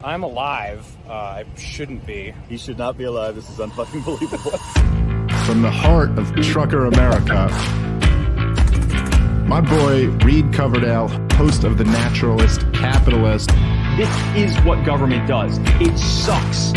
I'm alive. I shouldn't be. He should not be alive. This is unfucking believable. From the heart of trucker America, my boy Reed Coverdale, host of The Naturalist Capitalist. This is what government does. It sucks.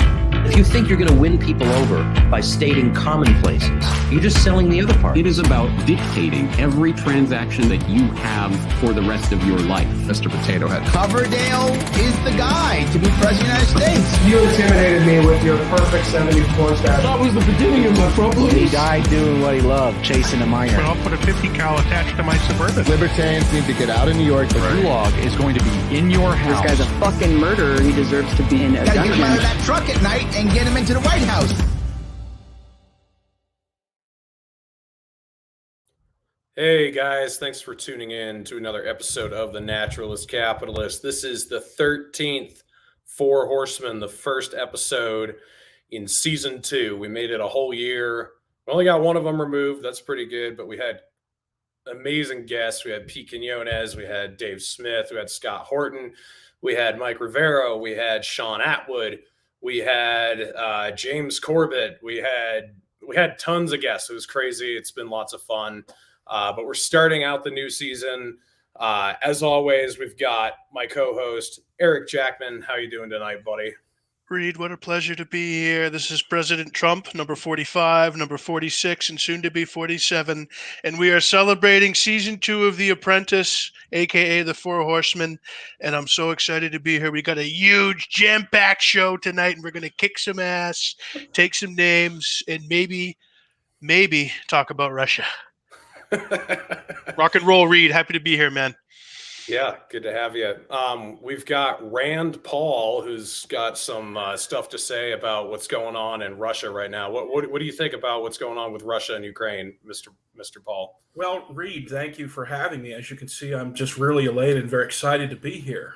If you think you're going to win people over by stating commonplaces, you're just selling the other part. It is about dictating every transaction that you have for the rest of your life. Mr. Potato Head. Coverdale is the guy to be president of the United States. You intimidated me with your perfect 74 stat. That was the beginning of my problems. He died doing what he loved, chasing a minor. I'll put a 50 cal attached to my Suburban. Libertarians need to get out of New York. The gulag is going to be in your house. This guy's a fucking murderer. He deserves to be in a Gotta dungeon. get him out of that truck at night and get him into the White House. Hey guys, thanks for tuning in to another episode of The Naturalist Capitalist. This is the 13th Four Horsemen, the first episode in season 2. We made it a whole year. We only got one of them removed. That's pretty good, but we had amazing guests. We had Pete Quinones, we had Dave Smith, we had Scott Horton, we had Mike Rivero, we had Sean Atwood, we had James Corbett, we had tons of guests. It was crazy. It's been lots of fun. But we're starting out the new season. As always, we've got my co-host, Eric Jackman. How you doing tonight, buddy? Reed, what a pleasure to be here. This is President Trump, number 45, number 46, and soon to be 47. And we are celebrating season 2 of The Apprentice, a.k.a. The Four Horsemen. And I'm so excited to be here. We got a huge jam-packed show tonight, and we're going to kick some ass, take some names, and maybe talk about Russia. Rock and roll, Reed. Happy to be here, man. Yeah, good to have you. We've got Rand Paul, who's got some stuff to say about what's going on in Russia right now. What do you think about what's going on with Russia and Ukraine, Mr. Paul? Well, Reed, thank you for having me. As you can see, I'm just really elated and very excited to be here.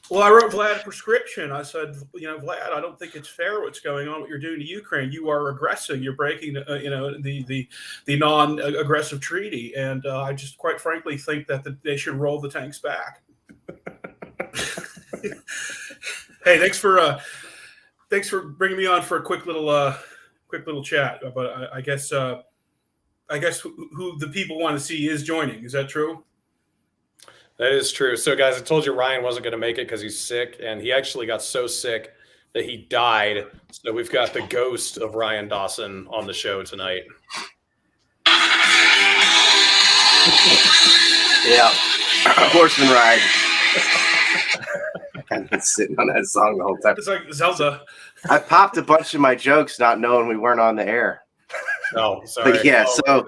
Well, I wrote Vlad a prescription. I said, Vlad, I don't think it's fair what's going on, what you're doing to Ukraine. You are aggressing. You're breaking, the non-aggressive treaty. And I just quite frankly think that they should roll the tanks back. Hey, thanks for bringing me on for a quick little chat. But I guess who the people want to see is joining. Is that true? That is true. So, guys, I told you Ryan wasn't going to make it because he's sick, and he actually got so sick that he died. So we've got the ghost of Ryan Dawson on the show tonight. Yeah, Horseman Ride. I've been sitting on that song the whole time. It's like Zelda. I popped a bunch of my jokes not knowing we weren't on the air. Oh, sorry. But yeah, so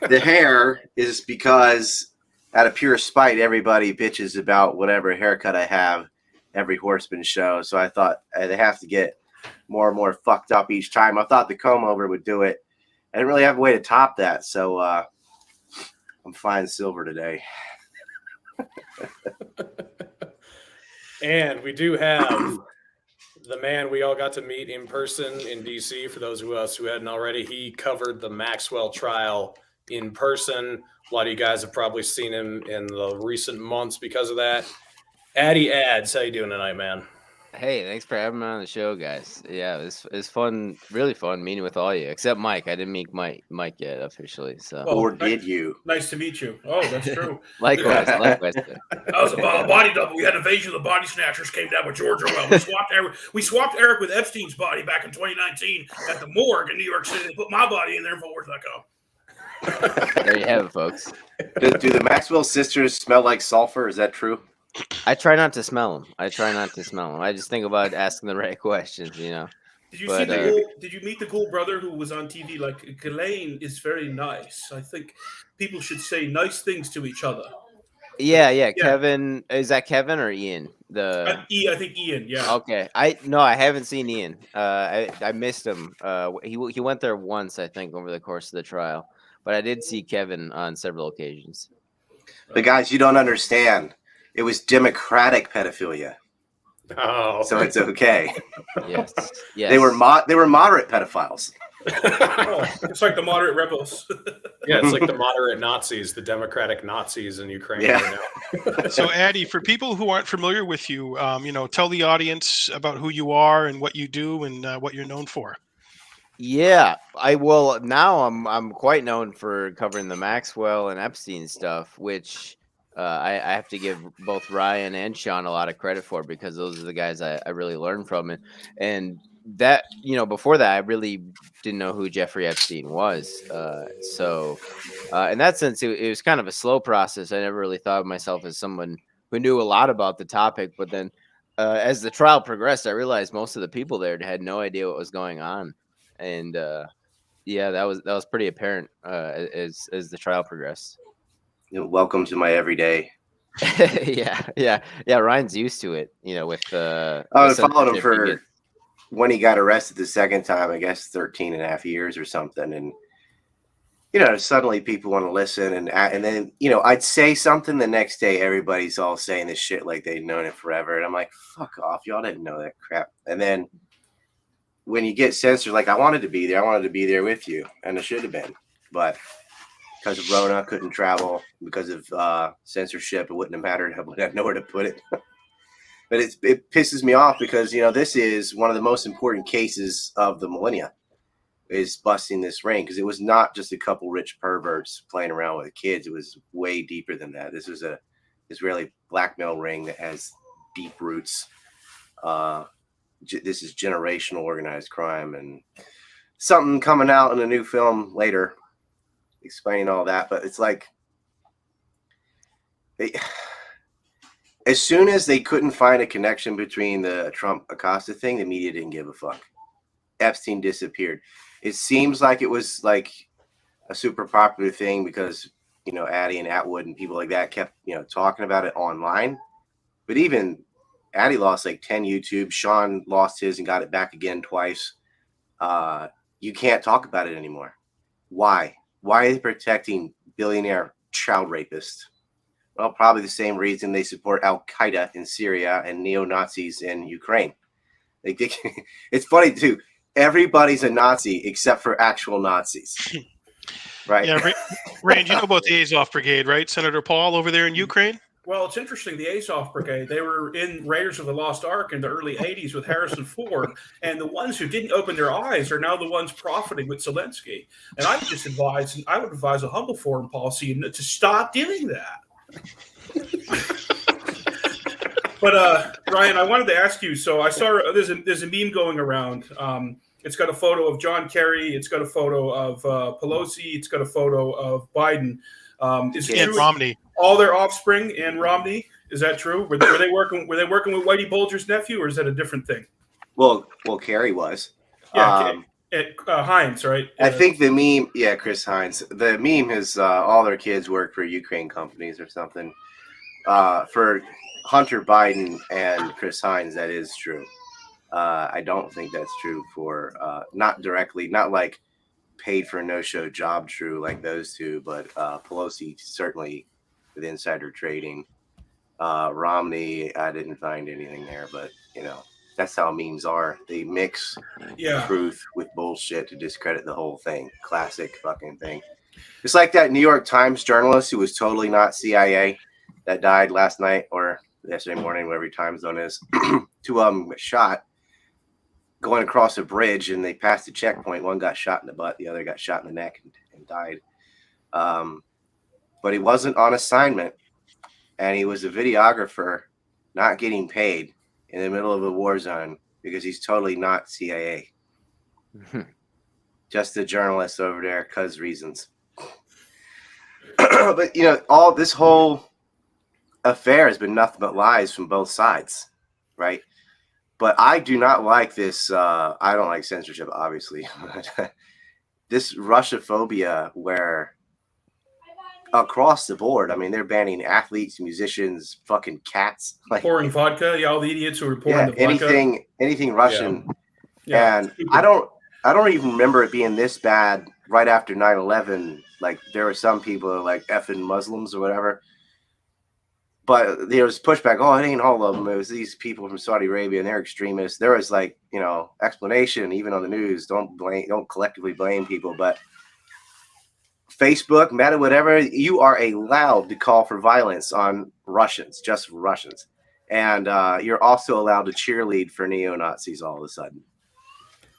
the hair is because out of pure spite, everybody bitches about whatever haircut I have every Horseman show. So I thought they have to get more and more fucked up each time. I thought the comb over would do it. I didn't really have a way to top that. So I'm flying silver today. And we do have the man we all got to meet in person in D.C. For those of us who hadn't already, he covered the Maxwell trial in person. A lot of you guys have probably seen him in the recent months because of that. Addy Adds, how you doing tonight, man? Hey, thanks for having me on the show, guys. Yeah, it was fun, really fun meeting with all you, except Mike. I didn't meet Mike yet officially. So, or did you? Nice to meet you. Oh, that's true. Likewise. That was a body double. We had Invasion of the Body Snatchers came down with George Orwell. We swapped Eric with Epstein's body back in 2019 at the morgue in New York City. They put my body in there for Forward.com. There you have it, folks. Do the Maxwell sisters smell like sulfur? Is that true? I try not to smell them. I just think about asking the right questions, you know. Did you meet the cool brother who was on TV? Like, Ghislaine is very nice. I think people should say nice things to each other. Yeah. Kevin, is that Kevin or Ian? I think Ian. Yeah. Okay. I haven't seen Ian. I missed him. He went there once, I think, over the course of the trial. But I did see Kevin on several occasions. The guys, you don't understand. It was democratic pedophilia. Oh, so it's okay. Yes. They were moderate pedophiles. Oh, it's like the moderate rebels. Yeah, it's like the moderate Nazis, the democratic Nazis in Ukraine right now. So, Addy, for people who aren't familiar with you, tell the audience about who you are and what you do and what you're known for. Yeah, now I'm quite known for covering the Maxwell and Epstein stuff, which I have to give both Ryan and Sean a lot of credit for, because those are the guys I really learned from. And that, before that, I really didn't know who Jeffrey Epstein was. So in that sense, it was kind of a slow process. I never really thought of myself as someone who knew a lot about the topic. But then as the trial progressed, I realized most of the people there had no idea what was going on. And yeah, that was pretty apparent as the trial progressed. Welcome to my everyday. yeah. Ryan's used to it, with I followed him for when he got arrested the second time, I guess 13 and a half years or something. And, suddenly people want to listen. And then, I'd say something the next day, everybody's all saying this shit like they'd known it forever. And I'm like, fuck off. Y'all didn't know that crap. And then when you get censored, like I wanted to be there with you. And I should have been. But because of Rona, couldn't travel. Because of censorship, it wouldn't have mattered. I wouldn't have nowhere to put it. But it pisses me off because, this is one of the most important cases of the millennia, is busting this ring. Because it was not just a couple rich perverts playing around with kids. It was way deeper than that. This was a Israeli blackmail ring that has deep roots. This is generational organized crime. And something coming out in a new film later explaining all that. But it's like... as soon as they couldn't find a connection between the Trump Acosta thing, the media didn't give a fuck. Epstein disappeared. It seems like it was like a super popular thing because, Addy and Atwood and people like that kept, talking about it online. But even Addy lost like 10 YouTube. Sean lost his and got it back again twice. You can't talk about it anymore. Why? Why are they protecting billionaire child rapists? Well, probably the same reason they support Al-Qaeda in Syria and neo-Nazis in Ukraine. It's funny, too. Everybody's a Nazi except for actual Nazis. Right? Yeah, Rand, you know about the Azov Brigade, right? Senator Paul over there in Ukraine? Well, it's interesting. The Azov Brigade, they were in Raiders of the Lost Ark in the early 80s with Harrison Ford. And the ones who didn't open their eyes are now the ones profiting with Zelensky. And I would advise a humble foreign policy to stop doing that. But Ryan, I wanted to ask you. So I saw there's a meme going around. It's got a photo of John Kerry. It's got a photo of Pelosi. It's got a photo of Biden. Is it true? Romney. All their offspring and Romney. Is that true? Were they working with Whitey Bulger's nephew, or is that a different thing? Well, Kerry was. Yeah, Heinz, right? I think the meme, Chris Heinz. The meme is all their kids work for Ukraine companies or something. For Hunter Biden and Chris Heinz, that is true. I don't think that's true for not directly, not like paid for a no-show job true like those two, but Pelosi certainly with insider trading. Romney, I didn't find anything there, but that's how memes are. They mix truth with bullshit to discredit the whole thing. Classic fucking thing. It's like that New York Times journalist who was totally not CIA that died last night or yesterday morning, whatever your time zone is. Two of them shot going across a bridge, and they passed a checkpoint. One got shot in the butt, the other got shot in the neck and died. But he wasn't on assignment, and he was a videographer not getting paid in the middle of a war zone because he's totally not CIA. Just a journalist over there because reasons. But, all this whole affair has been nothing but lies from both sides, right? But I do not like this. I don't like censorship, obviously. This Russia-phobia where across the board, I mean, they're banning athletes, musicians, fucking cats. Like, pouring vodka. Yeah, all the idiots who are pouring the vodka. Anything Russian. Yeah. And I don't even remember it being this bad right after 9/11. Like, there were some people like effing Muslims or whatever. but there was pushback. Oh, it ain't all of them. It was these people from Saudi Arabia, and they're extremists. There was like, explanation even on the news. Don't collectively blame people, but Facebook, Meta, whatever, you are allowed to call for violence on Russians, just Russians, and you're also allowed to cheerlead for neo-Nazis all of a sudden.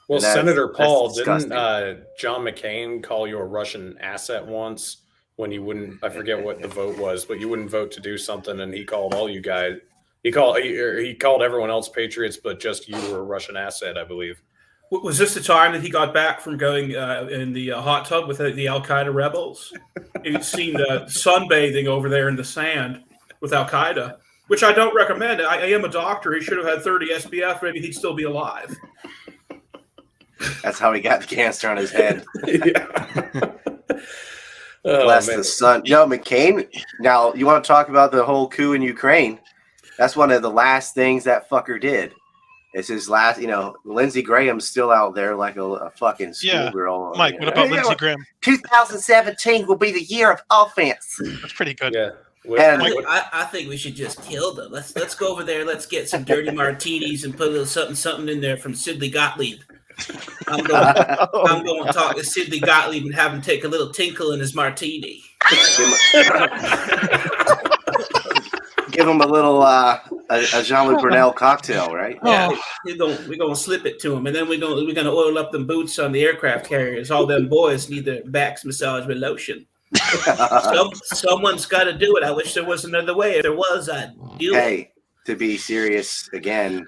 Well, Senator Paul, didn't John McCain call you a Russian asset once when you wouldn't? I forget what the vote was, but you wouldn't vote to do something, and he called all you guys. He called everyone else patriots, but just you were a Russian asset, I believe. Was this the time that he got back from going in the hot tub with the Al Qaeda rebels? He'd seen sunbathing over there in the sand with Al Qaeda, which I don't recommend. I am a doctor. He should have had 30 SPF. Maybe he'd still be alive. That's how he got the cancer on his head. Bless the sun. McCain. Now, you want to talk about the whole coup in Ukraine? That's one of the last things that fucker did. It's his last, Lindsey Graham's still out there like a fucking schoolgirl. Yeah. Mike, what about Lindsey Graham? 2017 will be the year of offense. That's pretty good. Yeah. I think we should just kill them. Let's go over there. Let's get some dirty martinis and put a little something in there from Sidley Gottlieb. I'm going to talk to Sidley Gottlieb and have him take a little tinkle in his martini. Give him a little a Jean-Luc Brunel cocktail, right? Yeah, we're gonna slip it to him, and then we're gonna oil up them boots on the aircraft carriers. All them boys need their backs massaged with lotion. Someone's got to do it. I wish there was another way. If there was, I'd do it. Hey, to be serious again,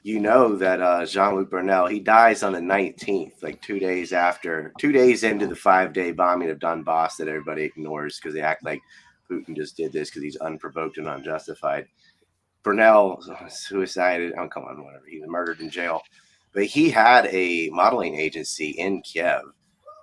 that Jean-Luc Brunel, he dies on the 19th, like 2 days into the 5-day bombing of Donbass that everybody ignores because they act like Putin just did this because he's unprovoked and unjustified. Brunel suicided. Oh, come on, whatever. He was murdered in jail. But he had a modeling agency in Kiev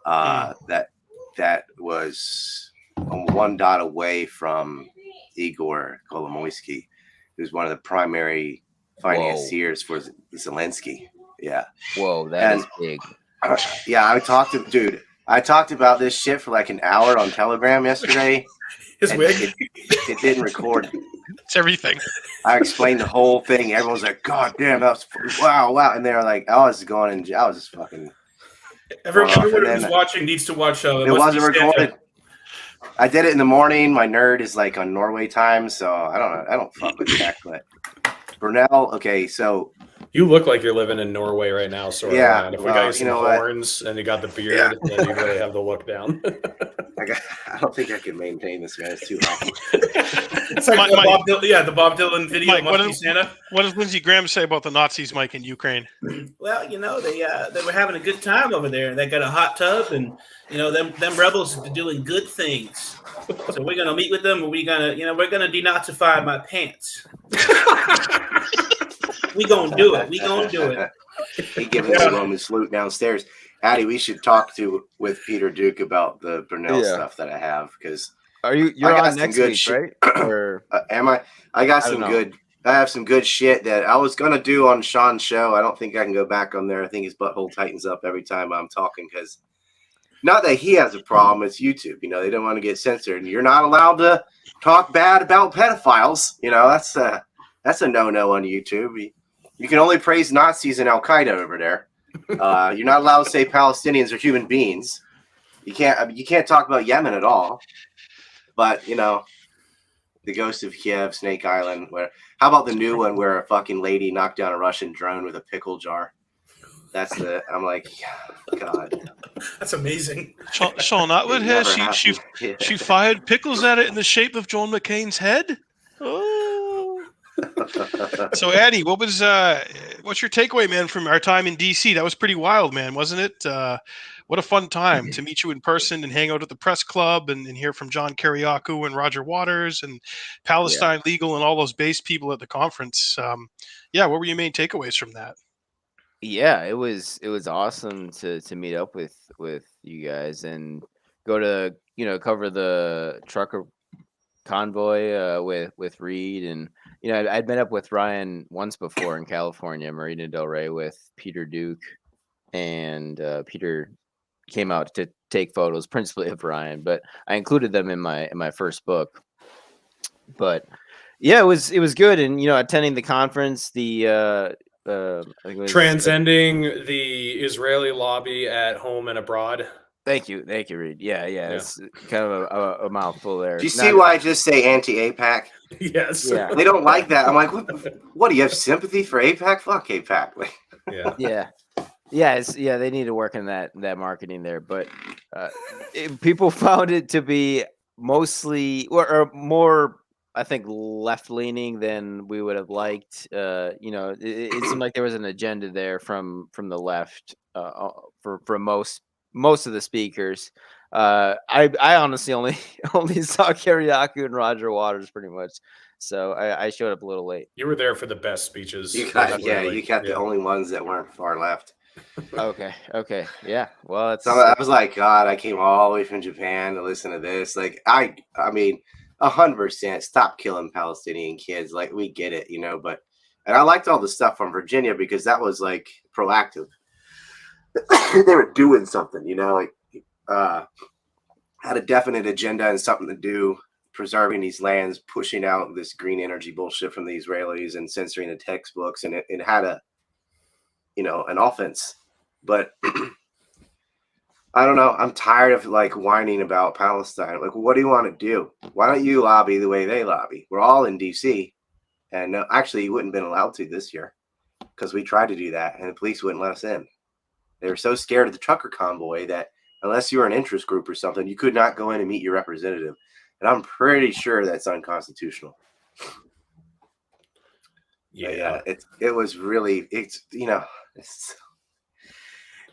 that was one dot away from Igor Kolomoisky, who's one of the primary financiers for Zelensky. Yeah. Whoa, that is big. I talked about this shit for like an hour on Telegram yesterday. It didn't record. It's everything. I explained the whole thing. Everyone's like, God damn, that was wow. And they're like, I was just fucking. Everyone who's watching needs to watch. It wasn't recorded. I did it in the morning. My nerd is like on Norway time, so I don't know. I don't fuck with tech, but Brunel. Okay, so you look like you're living in Norway right now. Sort of. Yeah. If we got you some horns and you got the beard, then you really have the look down. I don't think I can maintain this, man. It's too hot. It's like the Bob Dylan video. Mike, what does Lindsey Graham say about the Nazis, Mike, in Ukraine? Well, they were having a good time over there. They got a hot tub, and them rebels are doing good things. So we're gonna meet with them, and we're gonna denazify my pants. We gonna do it. He giving us a Roman salute downstairs. Addy, we should talk with Peter Duke about the Brunel stuff that I have because you're on next week, right? Or am I? I got some good. I have some good shit that I was gonna do on Sean's show. I don't think I can go back on there. I think his butthole tightens up every time I'm talking because not that he has a problem. It's YouTube. They don't want to get censored, and you're not allowed to talk bad about pedophiles. That's a no-no on YouTube. You can only praise Nazis and Al Qaeda over there. You're not allowed to say Palestinians are human beings. You can't talk about Yemen at all. But the Ghost of Kiev, Snake Island. How about the new one where a fucking lady knocked down a Russian drone with a pickle jar? I'm like, God. That's amazing. Sean Atwood here. She fired pickles at it in the shape of John McCain's head. Oh. So, Addy, what's your takeaway, man, from our time in DC? That was pretty wild, man, wasn't it? What a fun time to meet you in person and hang out at the press club and hear from John Kiriakou and Roger Waters and Palestine Legal and all those base people at the conference. What were your main takeaways from that? Yeah, it was awesome to meet up with you guys and go to cover the trucker convoy with Reed, and I'd met up with Ryan once before in California, Marina Del Rey, with Peter Duke, and Peter came out to take photos principally of Ryan, but I included them in my first book. But Yeah, it was good, and attending the conference, I think it was transcending the Israeli lobby at home and abroad. Thank you, Reed. Yeah. It's kind of a mouthful there. Do you see why I just say anti-APAC? Yes. Yeah. They don't like that. I'm like, what do you have sympathy for APAC? Fuck APAC. Yeah. They need to work on that marketing there. But people found it to be mostly or more, I think, left leaning than we would have liked. It seemed like there was an agenda there from the left for most of the speakers. I honestly only saw Kiriakou and Roger Waters pretty much. So I showed up a little late. You were there for the best speeches. You got the only ones that weren't far left. Okay. Yeah. Well, I was like, God, I came all the way from Japan to listen to this. Like, I mean, 100% stop killing Palestinian kids. Like, we get it, but, and I liked all the stuff from Virginia because that was like proactive. They were doing something, had a definite agenda and something to do, preserving these lands, pushing out this green energy bullshit from the Israelis and censoring the textbooks. And it had an offense, but I don't know. I'm tired of like whining about Palestine. Like, what do you want to do? Why don't you lobby the way they lobby? We're all in DC, and actually you wouldn't have been allowed to this year because we tried to do that and the police wouldn't let us in. They were so scared of the trucker convoy that unless you were an interest group or something, you could not go in and meet your representative. And I'm pretty sure that's unconstitutional. Yeah. It was really, it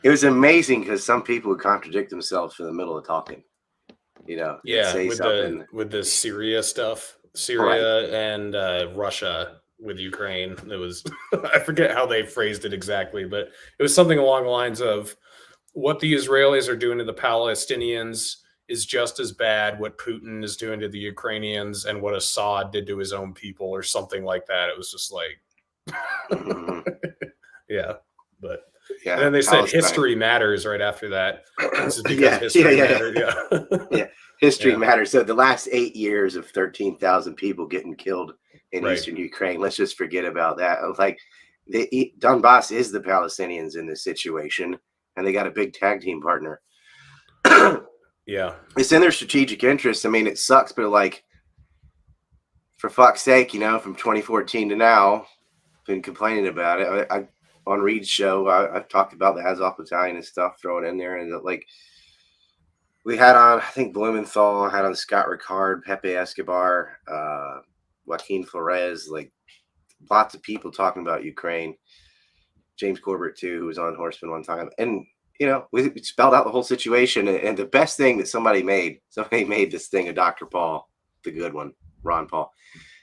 was amazing because some people would contradict themselves in the middle of talking. Say something with the Syria stuff, Syria and Russia with Ukraine. It was I forget how they phrased it exactly, but it was something along the lines of what the Israelis are doing to the Palestinians is just as bad what Putin is doing to the Ukrainians and what Assad did to his own people or something like that. It was just like, but and then they said history matters right after that. This is because history mattered. Yeah. History matters. So the last 8 years of 13,000 people getting killed in eastern Ukraine, let's just forget about that. Like, Donbass is the Palestinians in this situation, and they got a big tag team partner. Yeah, it's in their strategic interest. I mean, it sucks, but like, for fuck's sake, from 2014 to now, been complaining about it. I on Reed's show, I've talked about the Azov Battalion and stuff, throw it in there, and like, we had on, I think Blumenthal had on Scott Ricard, Pepe Escobar, Joaquin Flores, like lots of people talking about Ukraine. James Corbett too, who was on Horseman one time, and we spelled out the whole situation. And the best thing that somebody made this thing of Dr. Paul, the good one, Ron Paul,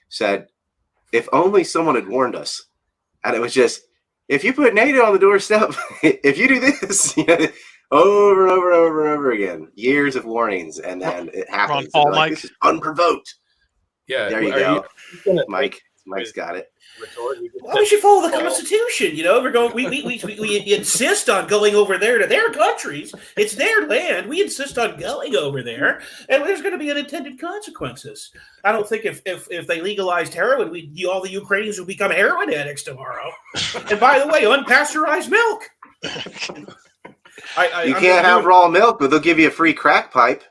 said, if only someone had warned us. And it was just, if you put NATO on the doorstep, if you do this, over and over and over and over again, years of warnings, and then it happens. Ron Paul, like, this is unprovoked. Yeah, there you go. Mike's got it. Well, we should follow the Constitution. We insist on going over there to their countries. It's their land. We insist on going over there, and there's going to be unintended consequences. I don't think if they legalized heroin, all the Ukrainians will become heroin addicts tomorrow. And by the way, unpasteurized milk. You can't have raw milk, but they'll give you a free crack pipe.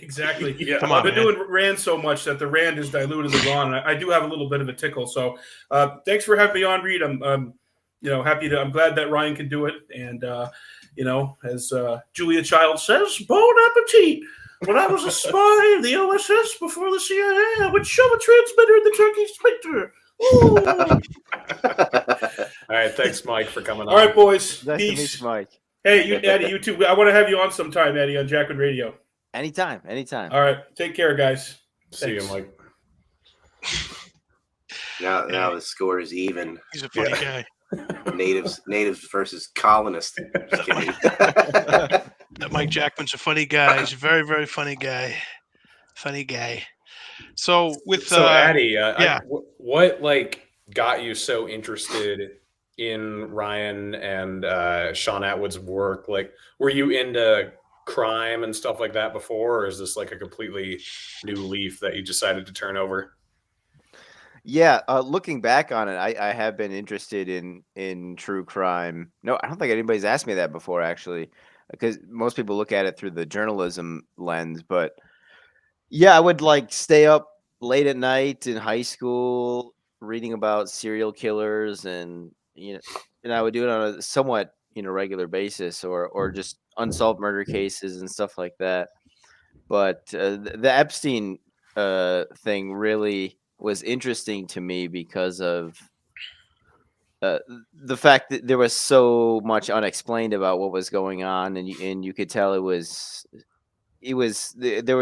Exactly. Yeah. I've been doing Rand so much that the Rand is diluted the Ron. I do have a little bit of a tickle. So thanks for having me on, Reed. I'm I'm glad that Ryan can do it. And as Julia Child says, bon appetit. When I was a spy in the OSS before the CIA, I would shove a transmitter in the turkey sphincter. All right, thanks, Mike, for coming on. All right, boys. Nice Peace. to meet you, Mike. Hey, Eddie, you too. I want to have you on sometime, Eddie, on Jackman Radio. Anytime. All right. Take care, guys. See you, Mike. Now the score is even. He's a funny guy. Natives versus colonists. Just kidding. That Mike Jackman's a funny guy. He's a very, very funny guy. Funny guy. So Addy, what got you so interested in Ryan and Sean Atwood's work? Like, were you into crime and stuff like that before, or is this like a completely new leaf that you decided to turn over? Yeah, looking back on it, I have been interested in true crime. No, I don't think anybody's asked me that before, actually, because most people look at it through the journalism lens. But yeah, I would like stay up late at night in high school reading about serial killers, and and I would do it on a somewhat regular basis, or just unsolved murder cases and stuff like that. But the Epstein thing really was interesting to me because of the fact that there was so much unexplained about what was going on, and you could tell there was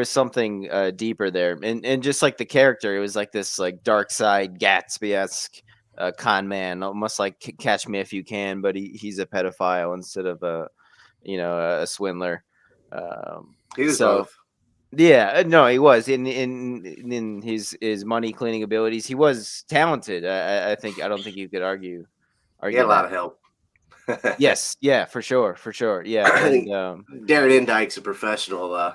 something deeper there, and just like the character, it was like this like dark side Gatsby-esque con man, almost like Catch Me If You Can, but he's a pedophile instead of a swindler. He was both. Yeah, no, he was in his money cleaning abilities. He was talented. I don't think you could argue. He had a lot of help. Yes, yeah, for sure, yeah. I think And, Darren Indyke's a professional.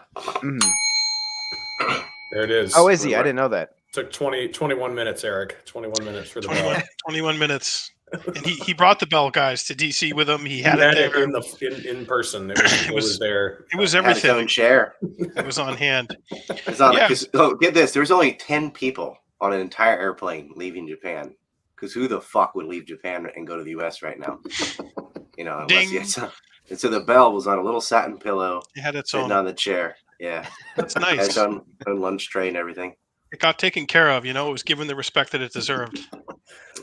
There it is. Oh, is he? I didn't know that. Took 21 minutes, Eric. 21 minutes for the bell. 21 minutes. And he brought the bell guys to DC with him. He had it there in person. It was there. It was everything. Had his own chair. It was on hand. It's on. Get this. There was only 10 people on an entire airplane leaving Japan. Because who the fuck would leave Japan and go to the U.S. right now? Unless and so the bell was on a little satin pillow. It had its sitting own on the chair. Yeah, that's nice. Had its own lunch tray and everything. It got taken care of. It was given the respect that it deserved.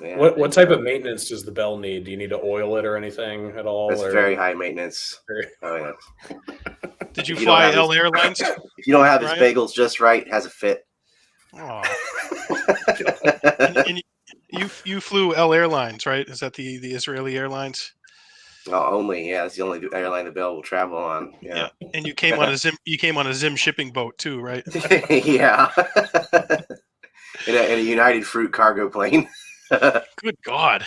Yeah, what type of maintenance does the bell need? Do you need to oil it or anything at all? It's very high maintenance. Oh yeah. Did you fly L Airlines? If you don't have his bagels just right, it has a fit. Oh. and you flew L Airlines, right? Is that the Israeli Airlines? Oh, only, yeah. It's the only airline the Bell will travel on. Yeah. And you came on a Zim shipping boat too, right? Yeah. in a United Fruit cargo plane. Good God.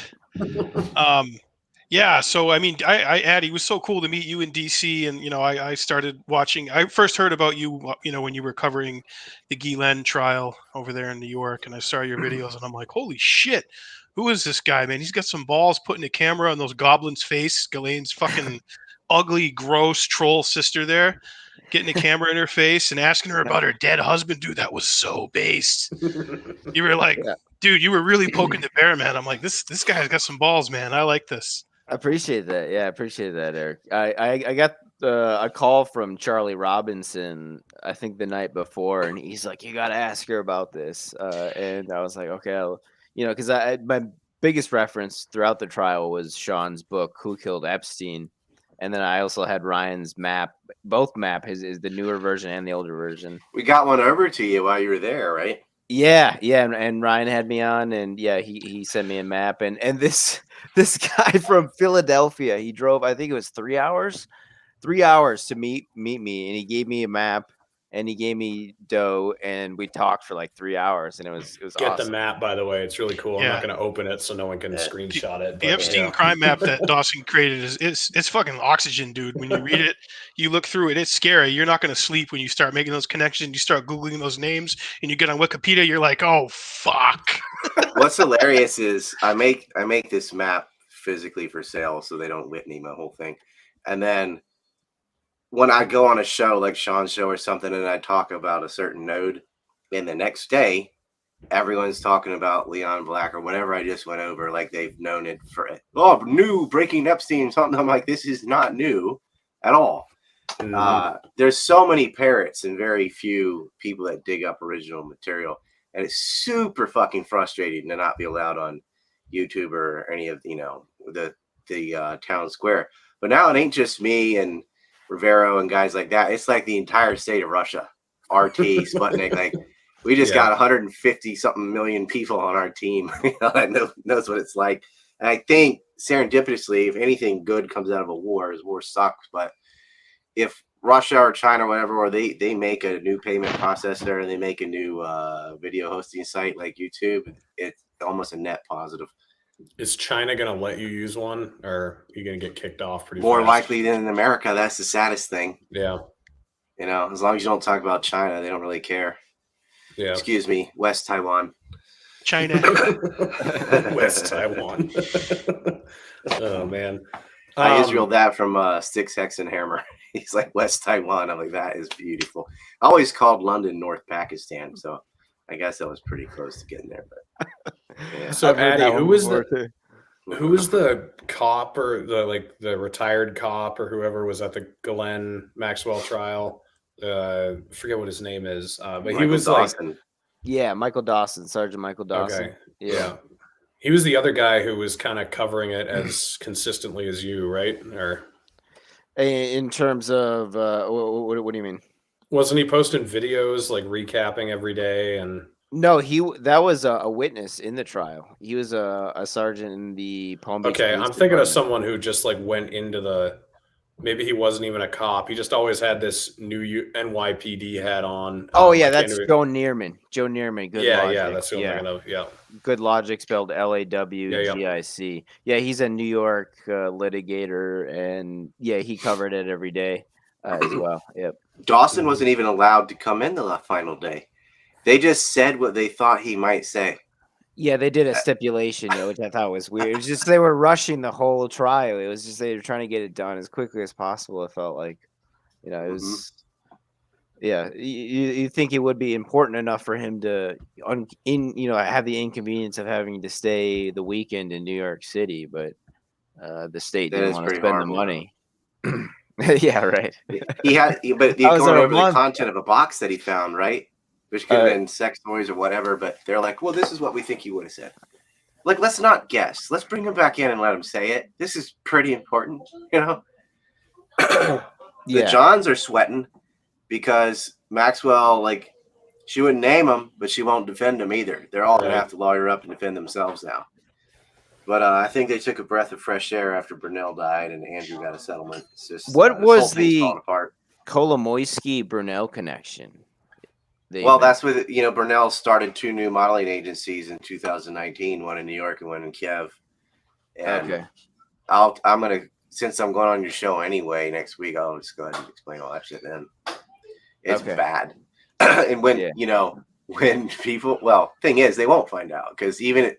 Yeah. So I mean, Addy, it was so cool to meet you in DC, and I started watching. I first heard about you, when you were covering the Ghislaine trial over there in New York, and I saw your videos, and I'm like, holy shit. Who is this guy, man? He's got some balls putting a camera on those goblins' face. Ghislaine's fucking ugly, gross troll sister there, getting a camera in her face and asking her about her dead husband. Dude, that was so based. You were like, dude, you were really poking the bear, man. I'm like, this guy's got some balls, man. I like this. I appreciate that. Yeah, I appreciate that, Eric. I got a call from Charlie Robinson, I think the night before, and he's like, you got to ask her about this. And I was like, okay, because my biggest reference throughout the trial was Sean's book, Who Killed Epstein? And then I also had Ryan's map. Both map is the newer version and the older version. We got one over to you while you were there, right? Yeah. And Ryan had me on, and yeah, he sent me a map. And this guy from Philadelphia, he drove, I think it was 3 hours to meet me, and he gave me a map. And he gave me dough, and we talked for like 3 hours, and it was Get awesome. the map, by the way. It's really cool. Yeah. I'm not going to open it so no one can screenshot it. The Epstein crime map that Dawson created it's fucking oxygen, dude. When you read it, you look through it, it's scary. You're not going to sleep when you start making those connections. You start Googling those names, and you get on Wikipedia, you're like, oh, fuck. What's hilarious is I make this map physically for sale so they don't Whitney my whole thing. And then when I go on a show like Sean's show or something, and I talk about a certain node, and the next day, everyone's talking about Leon Black or whatever I just went over, like they've known it for new breaking Epstein something. I'm like, this is not new at all. There's so many parrots and very few people that dig up original material, and it's super fucking frustrating to not be allowed on YouTube or any of the town square. But now it ain't just me and Rivero and guys like that. It's like the entire state of Russia, RT, Sputnik. Like we just got 150 something million people on our team that knows what it's like. And I think serendipitously, if anything good comes out of a war, war sucks. But if Russia or China or whatever, or they make a new payment processor and they make a new video hosting site like YouTube, it's almost a net positive. Is China going to let you use one, or are you going to get kicked off pretty more fast? likely than in America? That's the saddest thing. Yeah. As long as you don't talk about China, they don't really care. Yeah. Excuse me, West Taiwan. China. West Taiwan. Oh man. I Israeled that from Sticks Hexenhammer. He's like West Taiwan. I'm like, that is beautiful. I always called London North Pakistan, so I guess I was pretty close to getting there. But yeah. So Addy, who was the cop or the retired cop or whoever was at the Ghislaine Maxwell trial? Forget what his name is, but Michael he was Dawson. Michael Dawson, Sergeant Michael Dawson. Okay. Yeah. He was the other guy who was kind of covering it as consistently as you, right? Or in terms of what do you mean? Wasn't he posting videos like recapping every day? And no, that was a witness in the trial. He was a sergeant in the Palm Beach. Okay, I'm thinking of someone who just like went into the. Maybe he wasn't even a cop. He just always had this new NYPD hat on. Oh yeah, that's Joe Neerman. Joe Neerman. Good yeah, Logic. Yeah, that's what I'm thinking of. Yeah. Good Logic spelled LAWGIC. Yeah, he's a New York litigator, and yeah, he covered it every day as well. Yep. Dawson wasn't even allowed to come in the final day. They just said what they thought he might say. Yeah, they did a stipulation, which I thought was weird. It was just they were rushing the whole trial. It was just they were trying to get it done as quickly as possible. It felt like, it was. Yeah, you think it would be important enough for him to have the inconvenience of having to stay the weekend in New York City, but the state didn't want to spend the money. Yeah, right. He had, but going over the content of a box that he found, right? Which could have been sex toys or whatever, but they're like, well, this is what we think he would have said. Like, let's not guess. Let's bring him back in and let him say it. This is pretty important, The Johns are sweating because Maxwell, she wouldn't name him, but she won't defend him either. They're all going to have to lawyer up and defend themselves now. But I think they took a breath of fresh air after Brunel died and Andrew got a settlement. It's just, what was the Kolomoisky-Brunel connection? Well, that's with Brunel started 2 new modeling agencies in 2019, one in New York and one in Kiev. And I'm gonna, since I'm going on your show anyway next week, I'll just go ahead and explain all that shit. Then it's bad, and when when people, thing is they won't find out because even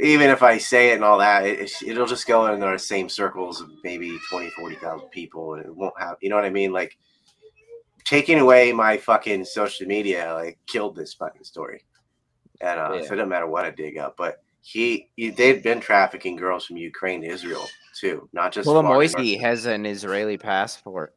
if I say it and all that, it'll just go in the same circles of maybe 40,000 people, and it won't have, you know what I mean, taking away my fucking social media killed this fucking story, and so it doesn't matter what I dig up. But they'd been trafficking girls from Ukraine to Israel too, not just. Kolomoisky has an Israeli passport.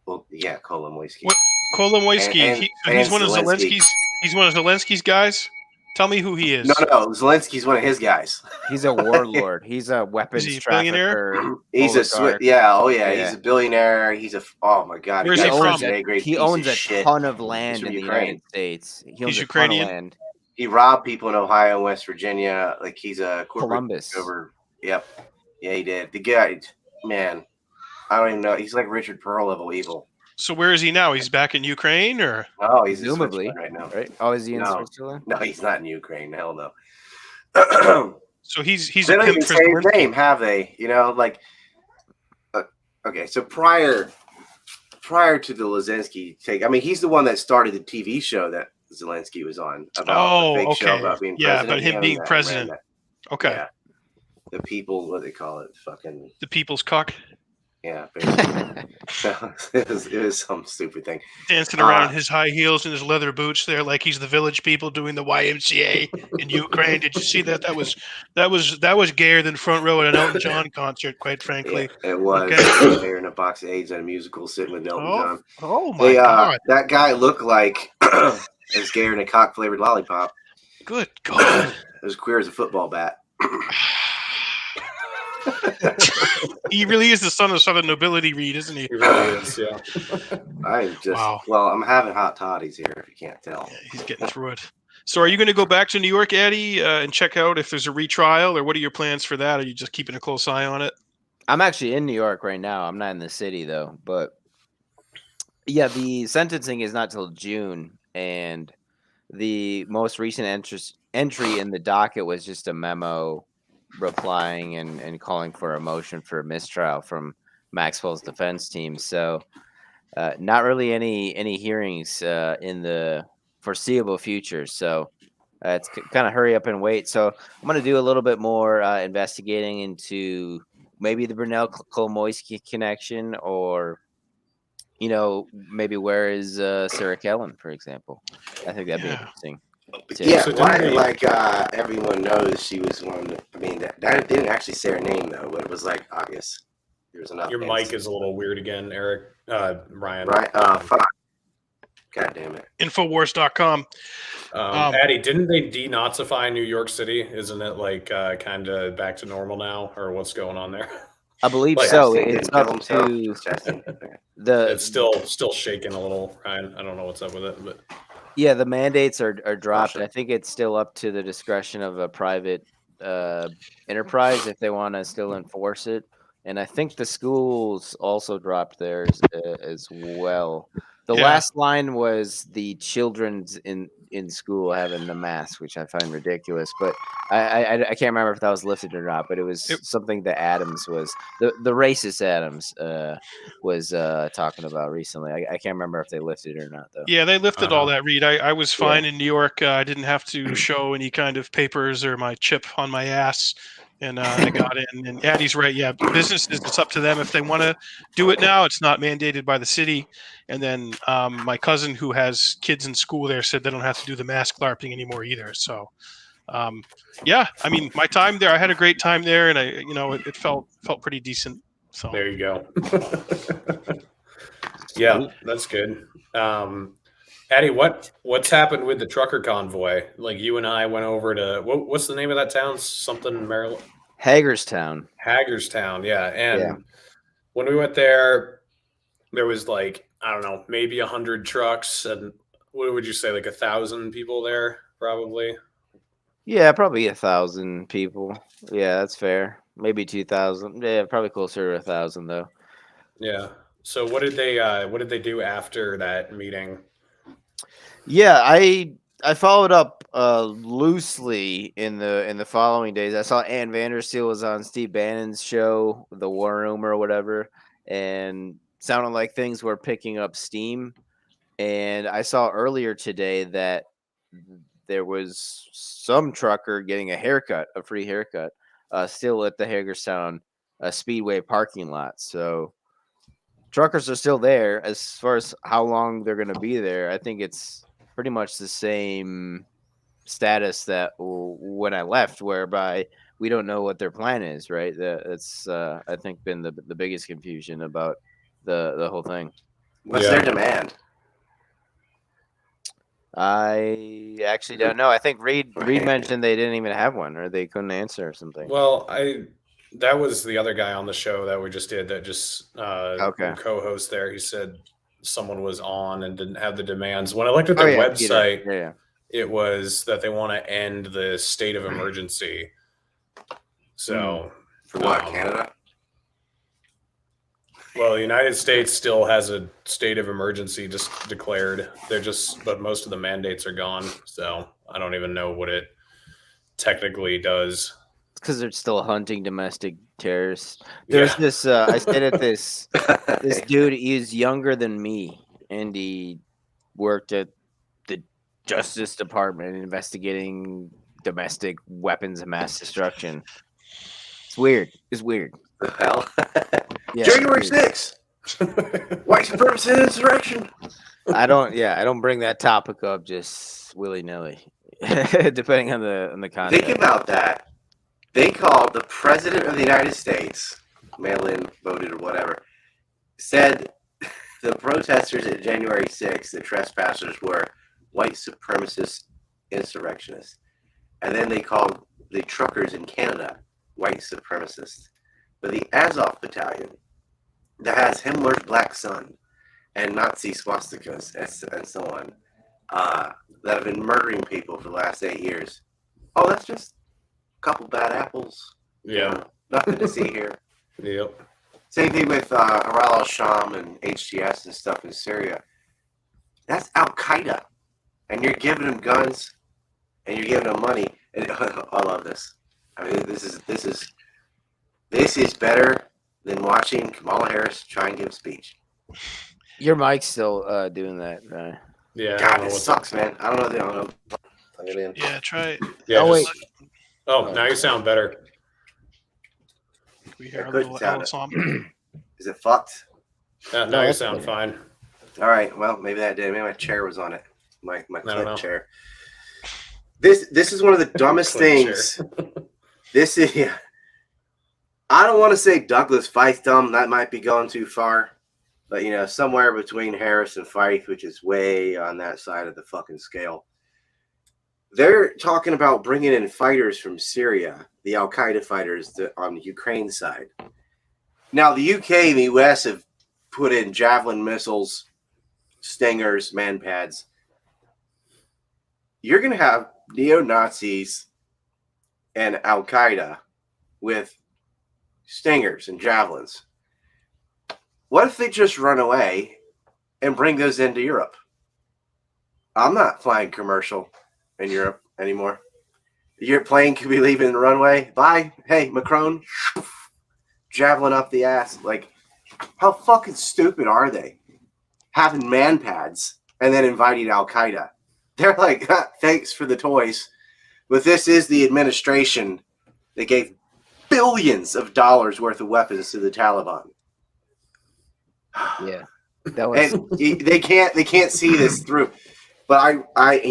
Well, yeah, Kolomoisky. Kolomoisky, he's one of Zelensky's. He's one of Zelensky's guys. Tell me who he is. No, Zelensky's one of his guys. He's a warlord. He's a weapons trafficker. He's he's a billionaire. He's oh my god. Where's he from? He owns a ton of land in the United States. He's Ukrainian. He robbed people in Ohio and West Virginia. He's a corporate Columbus. Yep. Yeah, he did. The guy, man, I don't even know. He's like Richard Pearl level evil. So where is he now? He's back in Ukraine, or? Oh, he's in Switzerland right now. Right? Oh, is he in Switzerland? No, he's not in Ukraine. Hell no. So he's they don't even say his name, have they? Okay. So prior to the Zelensky take, I mean, he's the one that started the TV show that Zelensky was on about the fake show about being president. Yeah, about him being president. Okay. Yeah. The people, what do they call it? Fucking the people's cock. Yeah, it was some stupid thing. Dancing around in his high heels and his leather boots there, like he's the village people doing the YMCA in Ukraine. Did you see that? That was gayer than front row at an Elton John concert, quite frankly. Yeah, it was. Okay. There in a box of AIDS at a musical sitting with Elton John. Oh my god! That guy looked like as gayer than a cock flavored lollipop. Good god! As queer as a football bat. He really is the son of Southern nobility, Reed, isn't he? He really is, yeah. I'm having hot toddies here, if you can't tell. Yeah, he's getting through it. So are you going to go back to New York, Addy, and check out if there's a retrial, or what are your plans for that? Are you just keeping a close eye on it? I'm actually in New York right now. I'm not in the city, though. But, yeah, the sentencing is not till June, and the most recent entry in the docket was just a memo replying and calling for a motion for a mistrial from Maxwell's defense team. So not really any hearings in the foreseeable future. So It's kind of hurry up and wait. So I'm going to do a little bit more investigating into maybe the Brunel Kolomoisky connection, or maybe where is Sarah Kellen, for example. I think that'd be interesting. Yeah, why? Everyone knows she was one. I mean, that didn't actually say her name though, but it was like obvious. There was enough. Your mic is a little weird again, Eric. Ryan. Right. Fuck. God damn it. Infowars.com. Addy, didn't they denazify New York City? Isn't it like kind of back to normal now, or what's going on there? I believe so. It's up to It's still shaking a little, Ryan. I don't know what's up with it, but yeah, the mandates are dropped. I think it's still up to the discretion of a private enterprise if they want to still enforce it. And I think the schools also dropped theirs as well. The last line was the children's in school having the mask, which I find ridiculous. But I can't remember if that was lifted or not. But it was something that Adams was the racist Adams was talking about recently. I can't remember if they lifted it or not though. Yeah, they lifted all that, Reed. I was fine in New York. I didn't have to show any kind of papers or my chip on my ass. And I got in. And Addy's right. Yeah, businesses, it's up to them if they want to do it now. It's not mandated by the city. And then my cousin who has kids in school there said they don't have to do the mask LARPing anymore either. So, yeah, I mean, my time there, I had a great time there, and it felt pretty decent. So there you go. Yeah, that's good. Addy, what's happened with the trucker convoy? Like you and I went over to what's the name of that town? Something Maryland. Hagerstown, yeah. And when we went there, there was like, I don't know, maybe 100 trucks, and what would you say, like 1,000 people there, probably? Yeah, probably 1,000 people. Yeah, that's fair. Maybe 2,000. Yeah, probably closer to 1,000 though. Yeah. So what did they do after that meeting? Yeah, I followed up loosely in the following days. I saw Ann Vandersteel was on Steve Bannon's show, The War Room or whatever, and sounded like things were picking up steam. And I saw earlier today that there was some trucker getting a free haircut, still at the Hagerstown Speedway parking lot. So truckers are still there. As far as how long they're going to be there, I think it's pretty much the same status that when I left, whereby we don't know what their plan is, right? That's I think been the biggest confusion about the whole thing. What's their demand? I actually don't know. I think Reed mentioned they didn't even have one, or they couldn't answer or something. Well, that was the other guy on the show that we just did that just co-host there. He said someone was on and didn't have the demands. When I looked at their website, it was that they want to end the state of emergency. So for what, Canada? Well, the United States still has a state of emergency just declared. But most of the mandates are gone. So I don't even know what it technically does. It's because they're still hunting domestic terrorists. There's this, I stayed at this dude, he's younger than me, and he worked at the Justice Department investigating domestic weapons of mass destruction. It's weird. The hell? Yeah, January 6th. White supremacy and insurrection. I don't bring that topic up just willy-nilly, depending on the context. Think about that. They called the president of the United States, mail-in, voted or whatever, said the protesters at January 6th, the trespassers, were white supremacist insurrectionists. And then they called the truckers in Canada white supremacists. But the Azov battalion that has Himmler's black sun and Nazi swastikas and so on, that have been murdering people for the last 8 years. Oh, that's just a couple bad apples. Yeah. Nothing to see here. Yep. Same thing with Aral al-Sham and HTS and stuff in Syria. That's Al-Qaeda. And you're giving them guns and you're giving them money. And I love this. I mean, this is better than watching Kamala Harris try and give a speech. Your mic's still doing that. Yeah. God, this sucks, man. I don't know. Plug it in. Yeah, try it. Yeah. Oh, wait. Oh, now you sound better. We hear a couldn't little sound Alice on. Is it fucked? Now you sound fine. All right. Well, maybe that did. Maybe my chair was on it. My clip chair. This is one of the dumbest things. This is. Yeah. I don't want to say Douglas Feith's dumb. That might be going too far. But, you know, somewhere between Harris and Feith, which is way on that side of the fucking scale. They're talking about bringing in fighters from Syria, the Al-Qaeda fighters on the Ukraine side. Now, the UK and the US have put in Javelin missiles, Stingers, man-pads. You're going to have neo-Nazis and Al-Qaeda with Stingers and Javelins. What if they just run away and bring those into Europe? I'm not flying commercial in Europe anymore. Your plane could be leaving the runway. Bye. Hey, Macron. Javelin up the ass. Like, how fucking stupid are they? Having man pads and then inviting Al-Qaeda. They're like, thanks for the toys. But this is the administration that gave billions of dollars worth of weapons to the Taliban. Yeah, that was. And they can't see this through. But I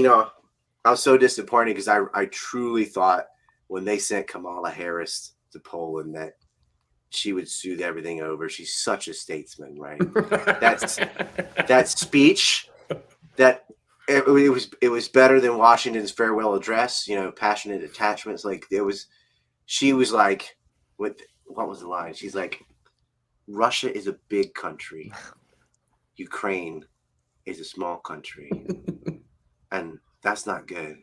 was so disappointed because I truly thought when they sent Kamala Harris to Poland that she would soothe everything over. She's such a statesman, right? that speech that it was better than Washington's farewell address. You know, passionate attachments. Like she was like, what was the line? She's like, Russia is a big country. Ukraine is a small country. And that's not good.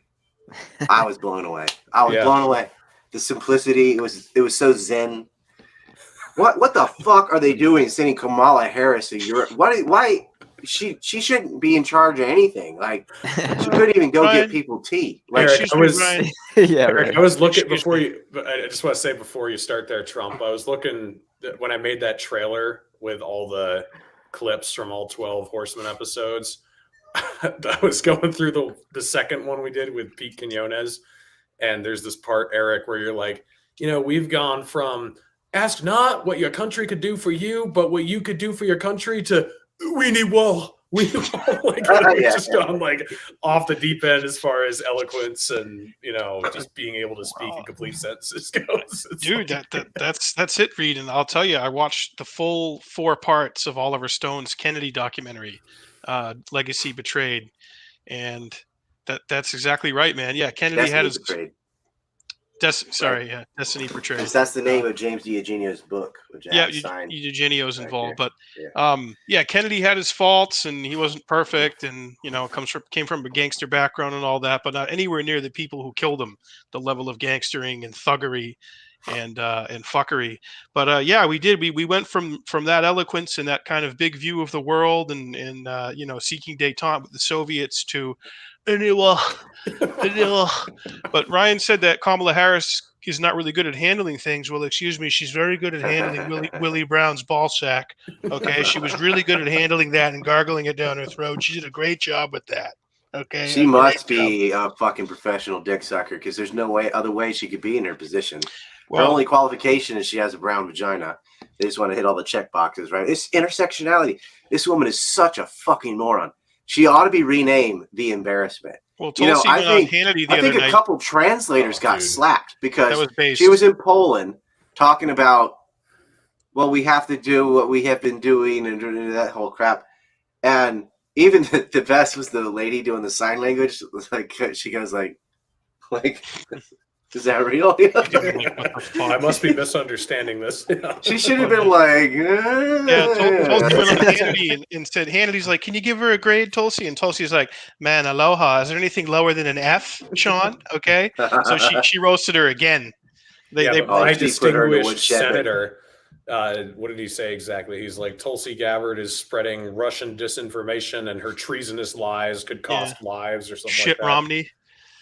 I was blown away. Blown away. The simplicity, it was so zen. What the fuck are they doing sending Kamala Harris to Europe? Why she shouldn't be in charge of anything. Like she couldn't even go get people tea. Like Eric, I was looking before you. I just want to say before you start there, Trump. I was looking when I made that trailer with all the clips from all 12 Horsemen episodes. I was going through the second one we did with Pete Quinones, and there's this part, Eric, where you're like, you know, we've gone from ask not what your country could do for you, but what you could do for your country to we need wall. We've just gone like off the deep end as far as eloquence and, you know, just being able to speak in complete sentences goes. Dude, that's it, Reed. And I'll tell you, I watched the full 4 parts of Oliver Stone's Kennedy documentary, Legacy Betrayed, and that's exactly right, man. Yeah, Kennedy Destiny had his Betrayed. Destiny Portrayed. That's the name of James DiEugenio's book, which I signed. Eugenio's involved, here. but Kennedy had his faults, and he wasn't perfect, and you know, came from a gangster background and all that, but not anywhere near the people who killed him. The level of gangstering and thuggery and fuckery. But we did. We went from that eloquence and that kind of big view of the world and you know, seeking détente with the Soviets to. But Ryan said that Kamala Harris is not really good at handling things. Well, excuse me, she's very good at handling Willie Brown's ball sack. Okay, she was really good at handling that and gargling it down her throat. She did a great job with that. Okay, she must be a fucking professional dick sucker because there's no other way she could be in her position. Her only qualification is she has a brown vagina. They just want to hit all the check boxes, right? It's intersectionality. This woman is such a fucking moron. She ought to be renamed The Embarrassment. Well, Tulsi I think a couple translators got slapped because she was in Poland talking about, well, we have to do what we have been doing and that whole crap. And even the best was the lady doing the sign language. Like she goes like, is that real? I must be misunderstanding this. She should have been like, Tulsi went on Hannity and said, Hannity's like, can you give her a grade, Tulsi? And Tulsi's like, man, aloha. Is there anything lower than an F, Sean? Okay. So she roasted her again. My distinguished senator, what did he say exactly? He's like, Tulsi Gabbard is spreading Russian disinformation and her treasonous lies could cost lives or something like that. Romney.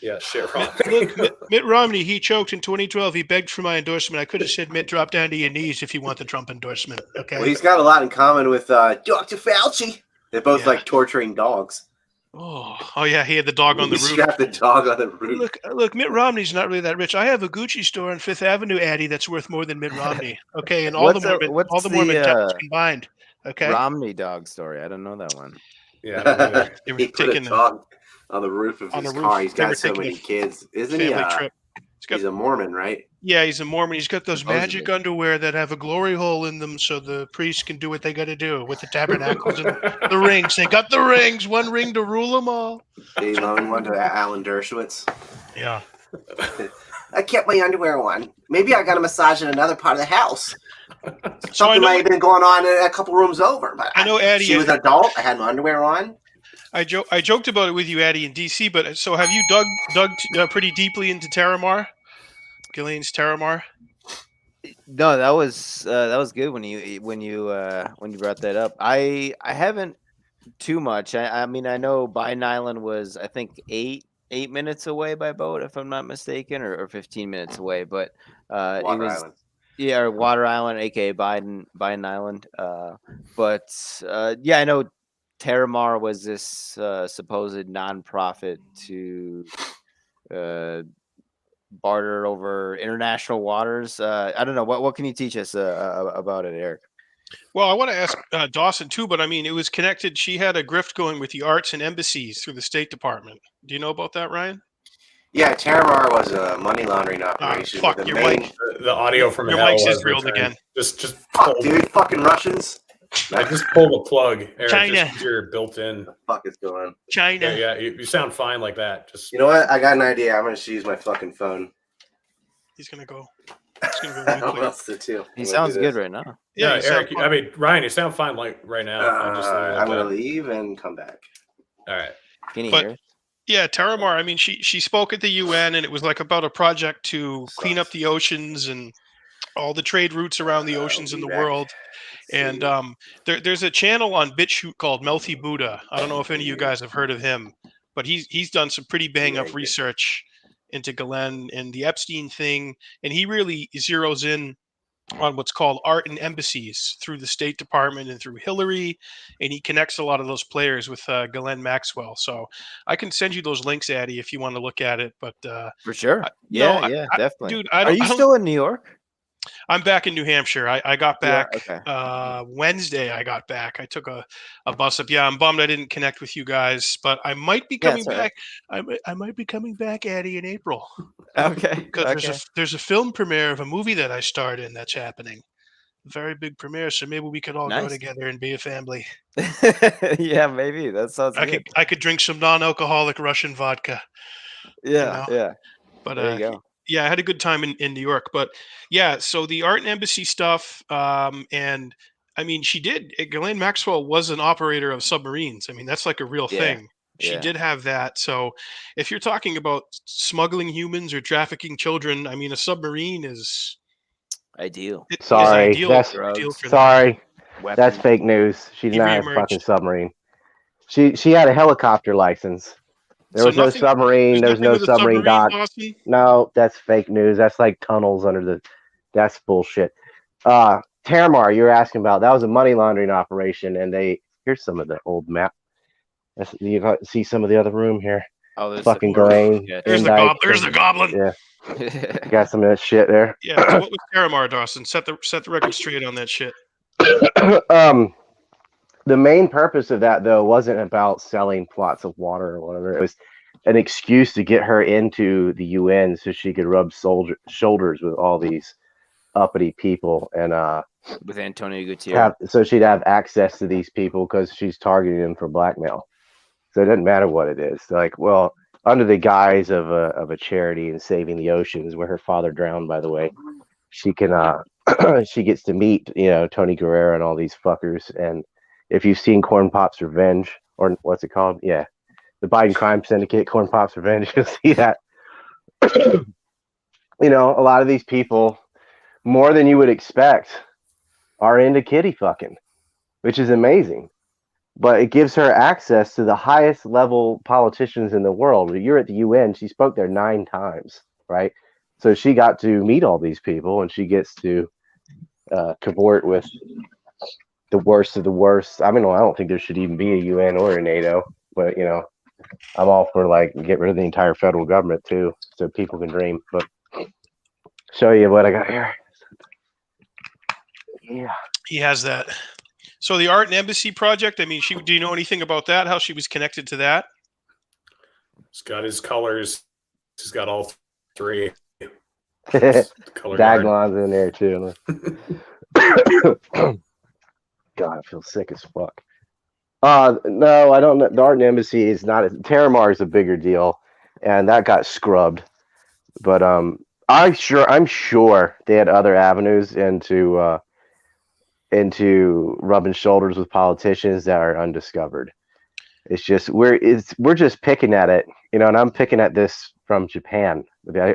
Yeah, shit, Romney. Look, Mitt Romney, he choked in 2012. He begged for my endorsement. I could have said, Mitt, drop down to your knees if you want the Trump endorsement. Okay. Well, he's got a lot in common with Dr. Fauci. They're both like torturing dogs. Oh yeah, he had the dog on the He roof. strapped the dog on the roof. Look, Mitt Romney's not really that rich. I have a Gucci store on Fifth Avenue, Addy, that's worth more than Mitt Romney. Okay, and all the Mormon temples combined. Okay, Romney dog story. I don't know that one. Yeah, he put a dog on the roof of his car. He's got so many kids, isn't he? He's a Mormon, right? Yeah, he's a Mormon. He's got those magic underwear that have a glory hole in them, so the priests can do what they got to do with the tabernacles and the rings. They got the rings, one ring to rule them all. He loaned one to Alan Dershowitz. Yeah. I kept my underwear on. Maybe I got a massage in another part of the house. Something might have been going on in a couple rooms over. But I know Addy. She was an adult. I had my underwear on. I joked about it with you, Addy, in DC. But so have you dug pretty deeply into Terramar? Ghislaine's Terramar. No, that was good when you brought that up. I haven't too much. I mean, I know Biden Island was, I think, 8 minutes away by boat, if I'm not mistaken, or 15 minutes away. But Water Island. Yeah, or Water Island, aka Biden Island. But yeah, I know Terramar was this supposed nonprofit to barter over international waters. I don't know. What can you teach us about it, Eric? Well, I want to ask Dawson too, but I mean, it was connected. She had a grift going with the arts and embassies through the State Department. Do you know about that, Ryan? Yeah, Terramar was a money laundering operation. Fuck, your mic. The audio from your hell mic's was Israel returned. again. Just fuck, dude, fucking Russians. I just pulled the plug. Eric, China. Just your built-in. What the fuck is going on? China. Yeah, you sound fine like that. Just you know what? I got an idea. I'm gonna just use my fucking phone. He's gonna go. I don't know what else to do. He sounds good right now. Yeah, Eric. I mean, Ryan, you sound fine like right now. I'm gonna leave and come back. All right. Can you hear it? Yeah, Terramar. I mean, she spoke at the UN, and it was like about a project to clean up the oceans and all the trade routes around the oceans in the world. And there's a channel on BitChute called Melty Buddha. I don't know if any of you guys have heard of him, but he's done some pretty bang up research into Ghislaine and the Epstein thing, and he really zeroes in on what's called art and embassies through the State Department and through Hillary, and he connects a lot of those players with Ghislaine Maxwell. So I can send you those links, Addy, if you want to look at it. But for sure, definitely. Dude, are you still in New York? I'm back in New Hampshire. I got back Wednesday. I got back. I took a bus up. Yeah, I'm bummed I didn't connect with you guys, but I might be coming back. I might be coming back, Addy, in April. Okay. Because there's a film premiere of a movie that I starred in that's happening. A very big premiere, so maybe we could all go together and be a family. Yeah, maybe that sounds good. I could drink some non-alcoholic Russian vodka. Yeah, yeah. But there you go. Yeah, I had a good time in New York. But yeah, so the art and embassy stuff, and I mean, Ghislaine Maxwell was an operator of submarines. I mean, that's like a real thing. She did have that. So if you're talking about smuggling humans or trafficking children, I mean, a submarine is ideal. Sorry, Weapons. that's fake news. She's not a fucking submarine. She had a helicopter license. There was no submarine. There's no submarine dock. No, that's fake news. That's like tunnels under the. That's bullshit. Terramar, you're asking about, that was a money laundering operation, and here's some of the old map. You can see some of the other room here. Oh, there's fucking Ghislaine. There's the goblin. Yeah, got some of that shit there. Yeah. So what was Terramar, Dawson? Set the record straight on that shit. The main purpose of that, though, wasn't about selling plots of water or whatever. It was an excuse to get her into the UN so she could rub shoulders with all these uppity people and with Antonio Gutierrez. So she'd have access to these people because she's targeting them for blackmail. So it doesn't matter what it is. They're like, well, under the guise of a charity and saving the oceans, where her father drowned, by the way, she can she gets to meet Tony Guerrero and all these fuckers. And if you've seen Corn Pop's Revenge, or what's it called? Yeah. The Biden Crime Syndicate, Corn Pop's Revenge, you'll see that. A lot of these people, more than you would expect, are into kitty fucking, which is amazing. But it gives her access to the highest level politicians in the world. You're at the UN. She spoke there 9 times, right? So she got to meet all these people, and she gets to cavort with the worst of the worst. I mean, I don't think there should even be a UN or a NATO, but I'm all for like get rid of the entire federal government too, so people can dream. But show you what I got here. Yeah, he has that. So the Art and Embassy project. I mean, do you know anything about that? How she was connected to that? He's got his colors. He's got all three. Daglon's in there too. God, I feel sick as fuck. No, I don't know. The Art and Embassy is not. Terramar is a bigger deal, and that got scrubbed. But I'm sure they had other avenues into rubbing shoulders with politicians that are undiscovered. It's just we're just picking at it, and I'm picking at this from Japan.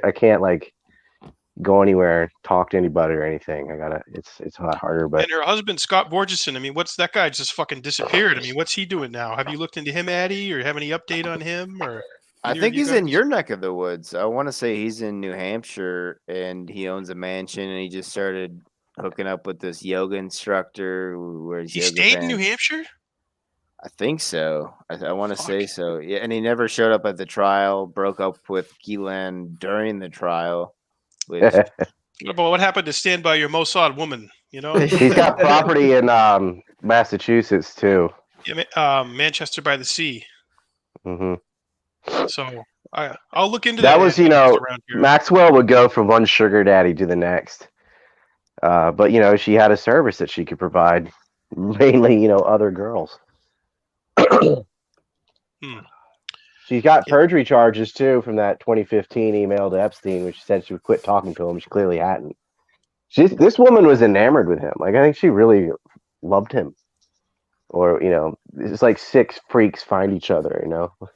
I can't like go anywhere and talk to anybody or anything. It's a lot harder. But and her husband Scott Borgeson, I mean, what's that guy just fucking disappeared? I mean, what's he doing now? Have you looked into him, Addy, or have any update on him? Or I think he's in your neck of the woods. I want to say he's in New Hampshire, and he owns a mansion, and he just started hooking up with this yoga instructor. He stayed in New Hampshire. I think so. I want to say so. Yeah, and he never showed up at the trial. Broke up with Keelan during the trial. Which, but what happened to Stand By Your Mossad Woman? He's got property in Massachusetts too. Yeah, Manchester by the Sea. Mm-hmm. So I'll look into that. That was, Maxwell would go from one sugar daddy to the next. But she had a service that she could provide, mainly, other girls. She's got perjury charges too from that 2015 email to Epstein, which said she would quit talking to him. She clearly hadn't. This woman was enamored with him. Like, I think she really loved him. Or, it's like six freaks find each other,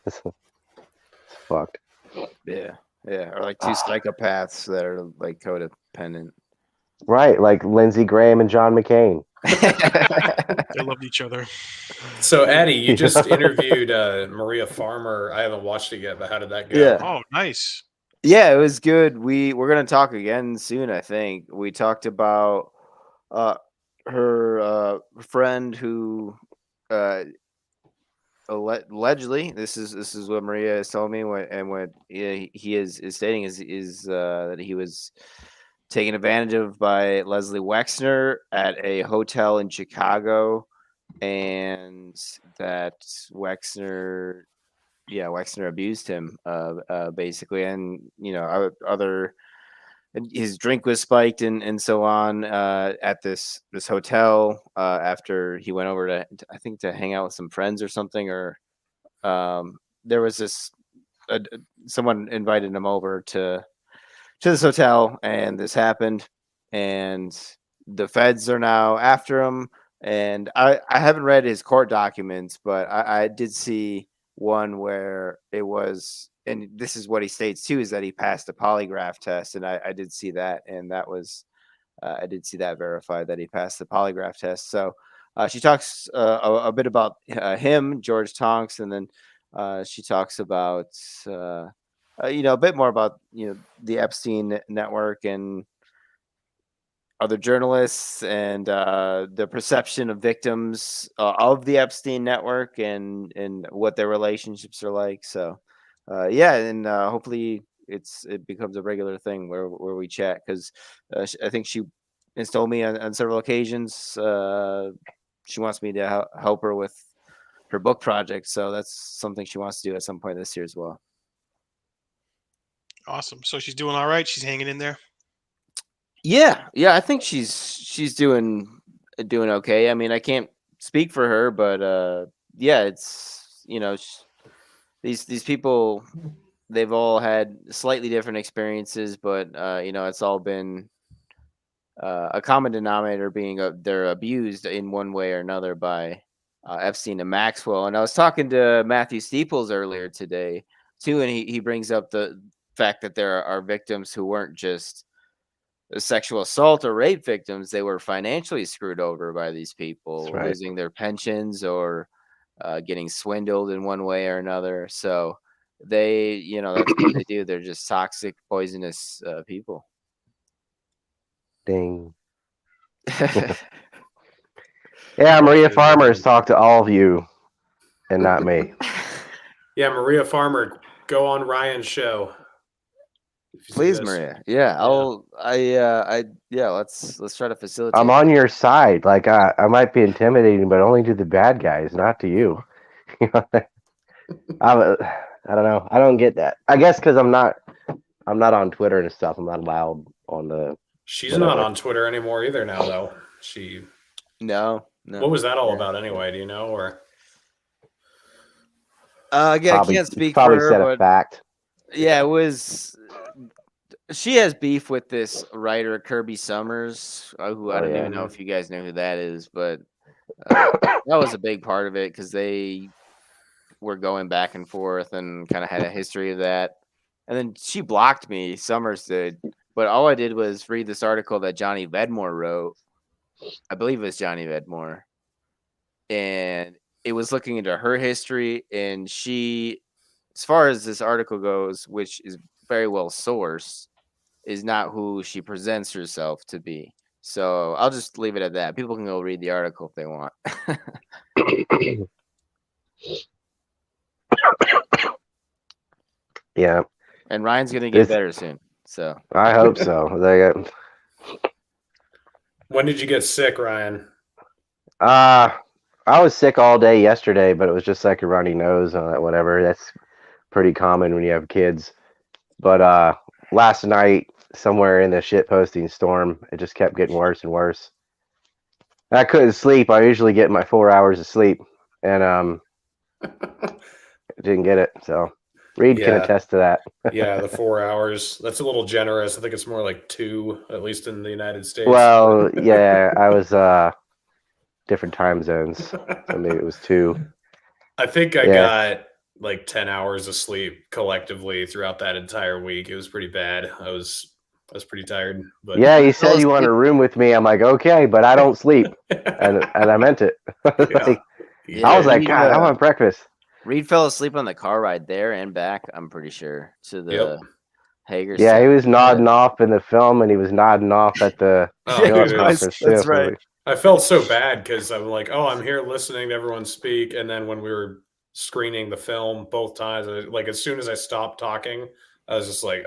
It's fucked. Yeah. Or like two psychopaths that are like codependent. Right, like Lindsey Graham and John McCain. They loved each other. So, Addy, you just interviewed Maria Farmer. I haven't watched it yet, but how did that go? Yeah. Oh, nice. Yeah, it was good. We're gonna talk again soon. I think we talked about her friend who allegedly, this is what Maria is telling me, and what he is stating is that he was taken advantage of by Leslie Wexner at a hotel in Chicago, and that Wexner abused him basically, and his drink was spiked and so on at this hotel after he went over to hang out with some friends or something, or there was someone invited him over to this hotel, and this happened, and the feds are now after him. And I haven't read his court documents, but I did see one where it was, and this is what he states too, is that he passed a polygraph test, and I did see that, and that was I did see that verified that he passed the polygraph test. So she talks a bit about him, George Tonks, and then she talks about a bit more about the Epstein network and other journalists, and the perception of victims of the Epstein network, and what their relationships are like. So and hopefully it becomes a regular thing where we chat, because I think she has told me on several occasions she wants me to help her with her book project. So that's something she wants to do at some point this year as well. Awesome. So she's doing all right. She's hanging in there. Yeah. I think she's doing okay. I mean, I can't speak for her, but it's these people, they've all had slightly different experiences, but it's all been a common denominator being they're abused in one way or another by Epstein and Maxwell. And I was talking to Matthew Steeples earlier today too, and he brings up the fact that there are victims who weren't just sexual assault or rape victims. They were financially screwed over by these people, right, losing their pensions or getting swindled in one way or another. So they, that's what they do. They're just toxic, poisonous people. Ding. Yeah, Maria Farmer has talked to all of you and not me. Yeah, Maria Farmer, go on Ryan's show. Please, Maria. Yeah, let's try to facilitate. I'm on your side. Like I might be intimidating, but only to the bad guys, not to you. I don't know. I don't get that. I guess because I'm not on Twitter and stuff. I'm not allowed on the. She's not on Twitter anymore either now, though. No. What was that all about anyway? Do you know? Or again, I can't speak probably for her, said a but fact. yeah, it was. She has beef with this writer Kirby Summers, who I don't even know if you guys know who that is, but that was a big part of it because they were going back and forth and kind of had a history of that. And then she blocked me, Summers did, but all I did was read this article that Johnny Vedmore wrote. I believe it was Johnny Vedmore, and it was looking into her history. And she, as far as this article goes, which is very well sourced, is not who she presents herself to be. So I'll just leave it at that. People can go read the article if they want. Yeah. And Ryan's gonna get better soon. So I hope so. When did you get sick, Ryan? I was sick all day yesterday, but it was just like a runny nose, whatever. That's pretty common when you have kids. But last night, somewhere in the shit posting storm, it just kept getting worse and worse. I couldn't sleep. I usually get my 4 hours of sleep, and didn't get it. So Reed can attest to that. Yeah, the 4 hours. That's a little generous. I think it's more like 2, at least in the United States. Well, yeah, I was different time zones, so maybe it was 2. I think I got like 10 hours of sleep collectively throughout that entire week. It was pretty bad. I was pretty tired. But yeah, you said you want a room with me. I'm like, okay, but I don't sleep, and I meant it. I was like, God, I want breakfast. Reed fell asleep on the car ride there and back, I'm pretty sure, to the Hager. Yeah, he was nodding off in the film, and he was nodding off at the conference. That's right. I felt so bad because I'm like, oh, I'm here listening to everyone speak, and then when we were screening the film both times, like as soon as I stopped talking, I was just like,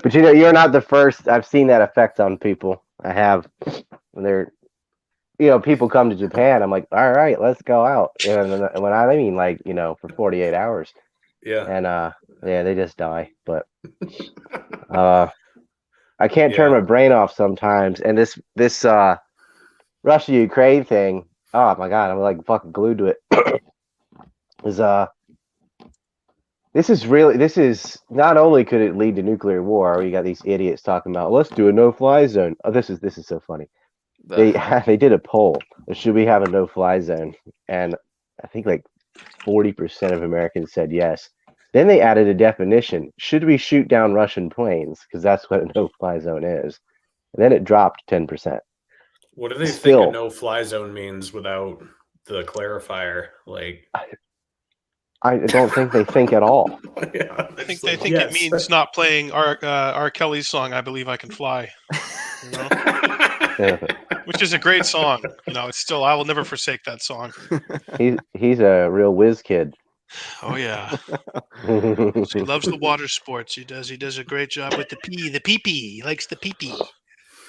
But you're not the first. I've seen that effect on people. I have when they're, people come to Japan. I'm like, all right, let's go out. And when I mean like, for 48 hours. Yeah. And they just die. But I can't turn my brain off sometimes. And this Russia-Ukraine thing. Oh my God, I'm like fucking glued to it. This is not only could it lead to nuclear war. You got these idiots talking about let's do a no-fly zone. Oh, this is so funny. They did a poll. Should we have a no-fly zone? And I think like 40% of Americans said yes. Then they added a definition. Should we shoot down Russian planes? Because that's what a no-fly zone is. And then it dropped 10%. What do they think a no-fly zone means without the clarifier? Like, I don't think they think at all. I think they think it means not playing R. Kelly's song, I Believe I Can Fly. Which is a great song. It's still, I will never forsake that song. He's a real whiz kid. Oh yeah. He loves the water sports. He does a great job with the pee-pee. He likes the pee-pee.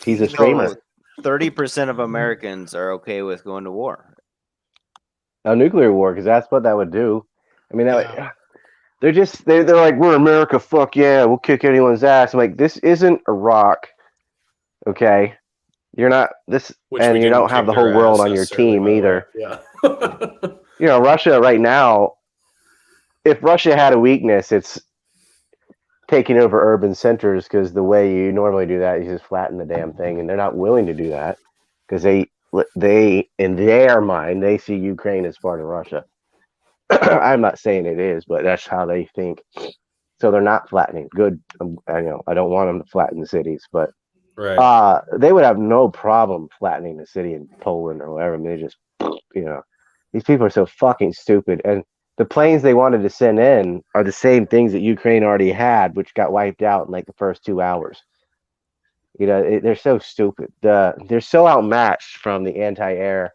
He's a streamer. 30% of Americans are okay with going to war. A nuclear war, because that's what that would do. I mean, they're like, we're America, fuck yeah, we'll kick anyone's ass. I'm like, this isn't Iraq, okay? You're not this, and you don't have the whole world on your team either. Yeah. Russia right now, if Russia had a weakness, it's taking over urban centers, because the way you normally do that is just flatten the damn thing, and they're not willing to do that because they in their mind they see Ukraine as part of Russia. I'm not saying it is, but that's how they think. So they're not flattening. Good. I don't want them to flatten the cities, but they would have no problem flattening the city in Poland or whatever. I mean, they just, these people are so fucking stupid. And the planes they wanted to send in are the same things that Ukraine already had, which got wiped out in like the first 2 hours. They're so stupid. They're so outmatched from the anti-air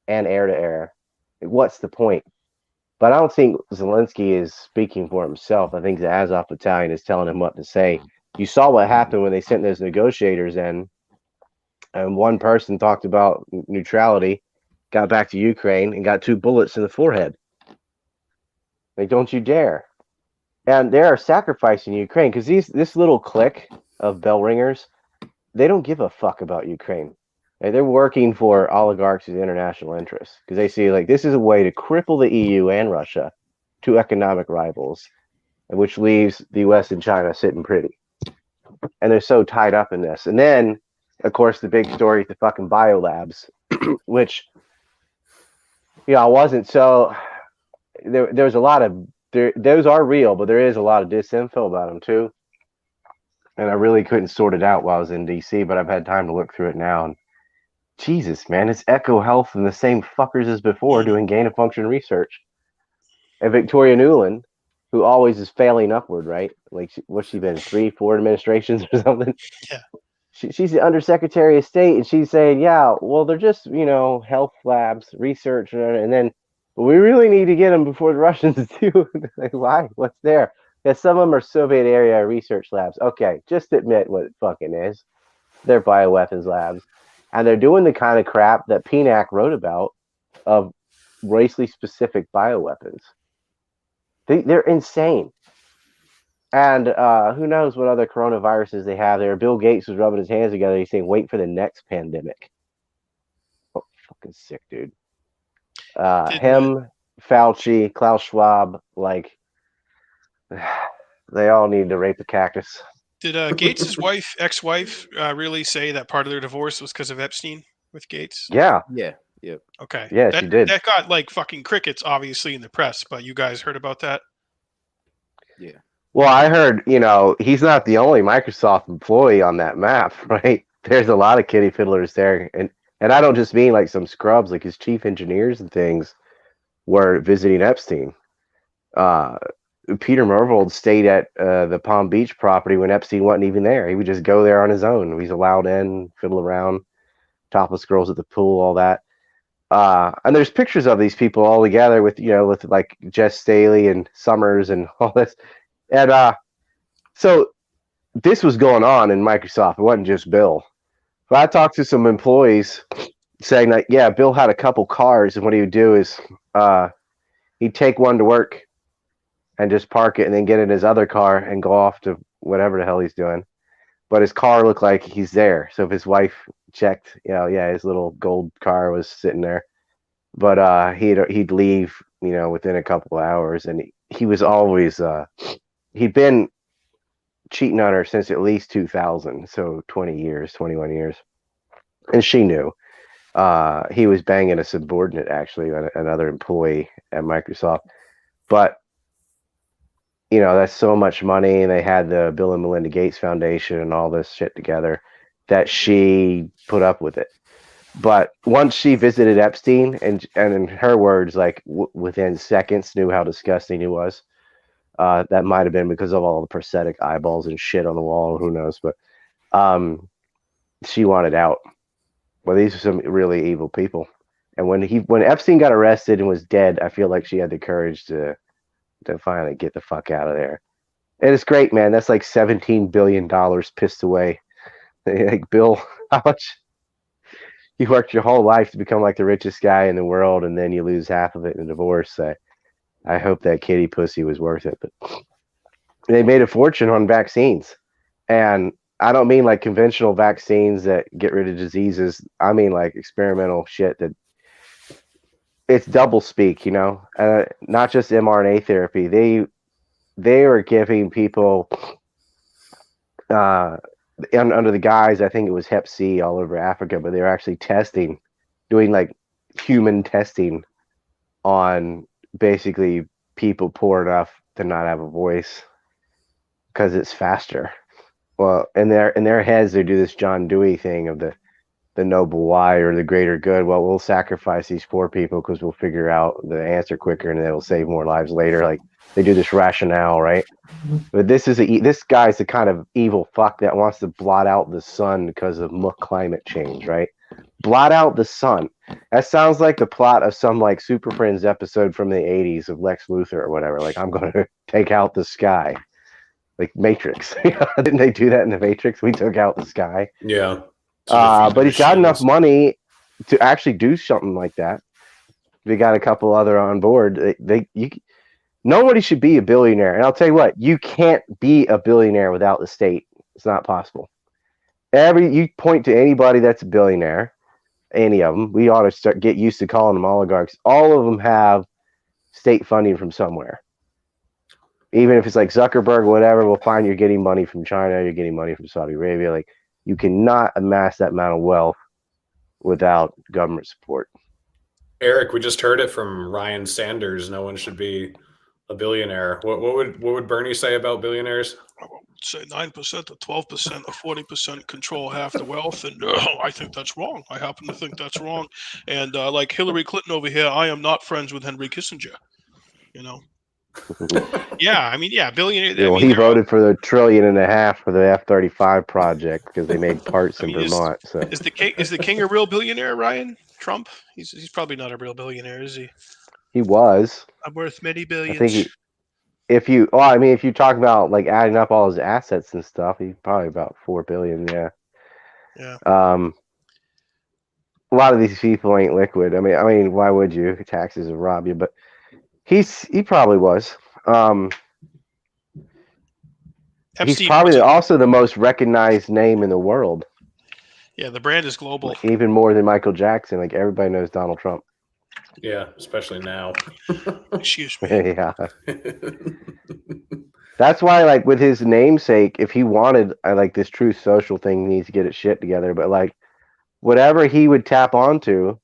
and air-to-air What's the point? But I don't think Zelensky is speaking for himself. I think the Azov Battalion is telling him what to say. You saw what happened when they sent those negotiators in, and one person talked about neutrality, got back to Ukraine, and got 2 bullets in the forehead. Like, don't you dare. And they are sacrificing Ukraine because this little clique of bell ringers, they don't give a fuck about Ukraine. And they're working for oligarchs' international interests because they see like this is a way to cripple the EU and Russia, 2 economic rivals, which leaves the US and China sitting pretty. And they're so tied up in this. And then, of course, the big story is the fucking biolabs, which, I wasn't so. There's a lot of those are real, but there is a lot of disinfo about them too. And I really couldn't sort it out while I was in DC, but I've had time to look through it now. And Jesus, man, it's Echo Health and the same fuckers as before doing gain of function research. And Victoria Nuland, who always is failing upward, right? Like, what's she been, 3-4 administrations or something? Yeah. She's the Undersecretary of State, and she's saying, yeah, well, they're just, health labs, research, and then we really need to get them before the Russians do. Like, why? What's there? Yeah, some of them are Soviet area research labs. Okay, just admit what it fucking is. They're bioweapons labs. And they're doing the kind of crap that PNAC wrote about of racially specific bioweapons. They're insane. And who knows what other coronaviruses they have there. Bill Gates was rubbing his hands together. He's saying, wait for the next pandemic. Oh, fucking sick, dude. Him, Fauci, Klaus Schwab, like, they all need to rape a cactus. Did Gates' ex-wife, really say that part of their divorce was because of Epstein with Gates? Yeah. Yeah. Yep. Okay. Yeah, she did. That got like fucking crickets, obviously, in the press. But you guys heard about that? Yeah. Well, I heard, he's not the only Microsoft employee on that map, right? There's a lot of kitty fiddlers there, and I don't just mean like some scrubs, like his chief engineers and things were visiting Epstein. Peter Mervold stayed at the Palm Beach property when Epstein wasn't even there. He would just go there on his own. He's allowed in, fiddle around, topless girls at the pool, all that. And there's pictures of these people all together with, with like Jess Staley and Summers and all this. And so this was going on in Microsoft. It wasn't just Bill. But I talked to some employees saying that, yeah, Bill had a couple cars, and what he would do is he'd take one to work and just park it and then get in his other car and go off to whatever the hell he's doing. But his car looked like he's there. So if his wife checked, his little gold car was sitting there. But he'd leave, within a couple of hours. And he was always, he'd been cheating on her since at least 2000. So 21 years. And she knew. He was banging a subordinate, actually, another employee at Microsoft. But that's so much money, and they had the Bill and Melinda Gates Foundation and all this shit together that she put up with it. But once she visited Epstein, and in her words, like within seconds, knew how disgusting he was. That might have been because of all the prosthetic eyeballs and shit on the wall, who knows? But she wanted out. Well, these are some really evil people. And when Epstein got arrested and was dead, I feel like she had the courage to finally get the fuck out of there. And it's great, man. That's like $17 billion pissed away. Like, Bill, how much? You worked your whole life to become like the richest guy in the world, and then you lose half of it in a divorce. I hope that kitty pussy was worth it. But they made a fortune on vaccines. And I don't mean like conventional vaccines that get rid of diseases. I mean like experimental shit that it's double speak, not just mRNA therapy. They are giving people under the guise, I think it was Hep C all over Africa, but they were actually doing like human testing on basically people poor enough to not have a voice because it's faster. Well, in their heads, they do this John Dewey thing of the noble why or the greater good. Well, we'll sacrifice these poor people because we'll figure out the answer quicker and it'll save more lives later. Like, they do this rationale, right? But this guy's the kind of evil fuck that wants to blot out the sun because of climate change, right? blot out the sun. That sounds like the plot of some like Super Friends episode from the 80s of Lex Luthor or whatever. Like, I'm going to take out the sky. Like Matrix. Didn't they do that in the Matrix? We took out the sky. Yeah. But he's got enough money to actually do something like that. We got a couple other on board. Nobody should be a billionaire. And I'll tell you what, you can't be a billionaire without the state. It's not possible. You point to anybody that's a billionaire, any of them, we ought to get used to calling them oligarchs. All of them have state funding from somewhere. Even if it's like Zuckerberg, whatever, we'll find you're getting money from China, you're getting money from Saudi Arabia. Like, you cannot amass that amount of wealth without government support. Eric, we just heard it from Ryan Sanders. No one should be a billionaire. What would Bernie say about billionaires? I would say 9% or 12% or 40% control half the wealth, and I think that's wrong. I happen to think that's wrong. And like Hillary Clinton over here, I am not friends with Henry Kissinger. You know. Yeah, I mean, yeah, billionaire. Yeah, well, he voted for the $1.5 trillion for the F-35 project because they made parts in Vermont. So is the king a real billionaire, Ryan? Trump? He's probably not a real billionaire, is he? He was. I'm worth many billions. I think if you talk about like adding up all his assets and stuff, he's probably about $4 billion. Yeah. Yeah. A lot of these people ain't liquid. I mean, why would you? Taxes will rob you, but he probably was. He's probably also the most recognized name in the world. Yeah, the brand is global. Like, even more than Michael Jackson. Like, everybody knows Donald Trump. Yeah, especially now. Excuse me. Yeah. That's why, like, with his namesake, if he wanted, like, this Truth Social thing, he needs to get his shit together. But, like, whatever he would tap onto,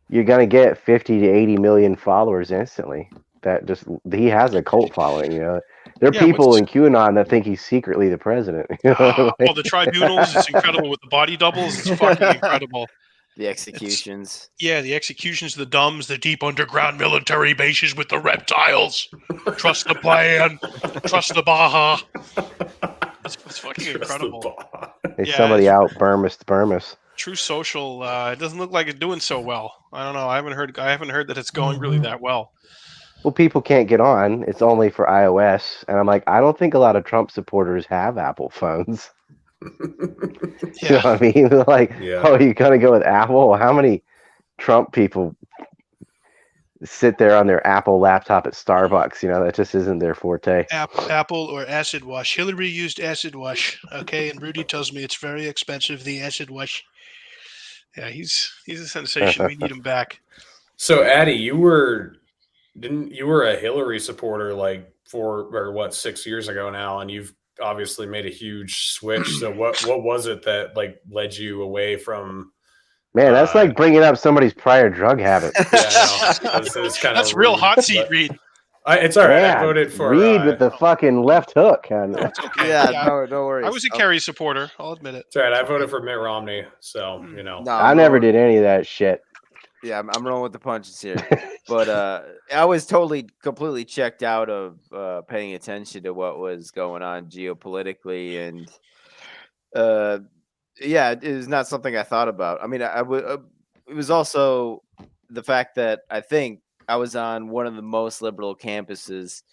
you're going to get 50 to 80 million followers instantly. He has a cult following, you know. There are people in QAnon that think he's secretly the president. All the tribunals, it's incredible with the body doubles. It's fucking incredible. The executions. The executions, the dumbs, the deep underground military bases with the reptiles. Trust the plan. Trust the Baja. It's fucking incredible. Somebody out Burmis. True Social. It doesn't look like it's doing so well. I don't know. I haven't heard that it's going really that well. Well, people can't get on. It's only for iOS. And I'm like, I don't think a lot of Trump supporters have Apple phones. You know what I mean? Like, oh, you're going to go with Apple? How many Trump people sit there on their Apple laptop at Starbucks? You know, that just isn't their forte. Apple or acid wash. Hillary used acid wash, okay? And Rudy tells me it's very expensive, the acid wash. Yeah, he's a sensation. We need him back. So, Addy, you were a Hillary supporter like 6 years ago now, and you've obviously made a huge switch. So what was it that like led you away from? Man, that's like bringing up somebody's prior drug habit. That's real hot seat, Reed. It's all right. Yeah, I voted for Reed with the fucking left hook. It's okay. No worries. I was a Kerry supporter. I'll admit it. It's all right. I voted for Mitt Romney, so you know. No, I never did any of that shit. Yeah, I'm rolling with the punches here. But I was completely checked out of paying attention to what was going on geopolitically. And it was not something I thought about. I mean, it was also the fact that I think I was on one of the most liberal campuses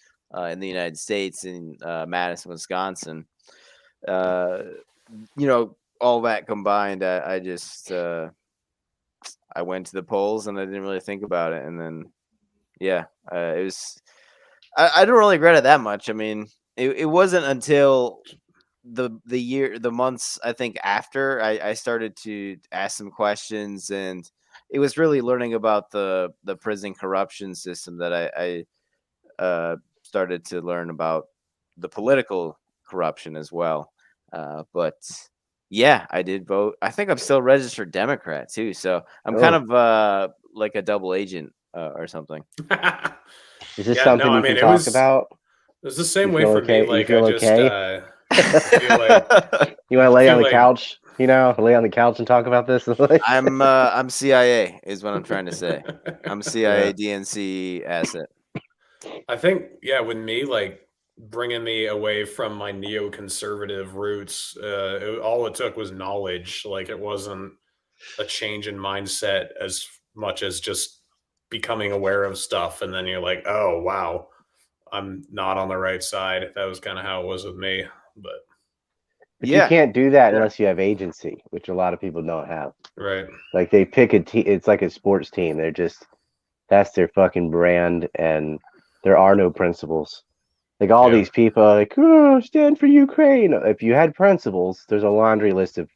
in the United States in Madison, Wisconsin. You know, all that combined, I just... I went to the polls and I didn't really think about it. And then, it was, I don't really regret it that much. I mean, it wasn't until the months, I think, after I started to ask some questions, and it was really learning about the prison corruption system that I started to learn about the political corruption as well. But yeah, I did vote. I think I'm still registered Democrat too, so I'm kind of like a double agent or something. Is this something you can talk about? It was the same way for me. Like, you feel okay? You want to lay on the couch? You know, lay on the couch and talk about this. I'm CIA, is what I'm trying to say. I'm CIA DNC asset. I think, with me, like, bringing me away from my neoconservative roots, all it took was knowledge. Like, it wasn't a change in mindset as much as just becoming aware of stuff. And then you're like, oh, wow, I'm not on the right side. That was kind of how it was with me. But you can't do that unless you have agency, which a lot of people don't have. Right. Like they pick a team. It's like a sports team. They're just, that's their fucking brand, and there are no principles. Like all these people are like, oh, stand for Ukraine. If you had principles, there's a laundry list of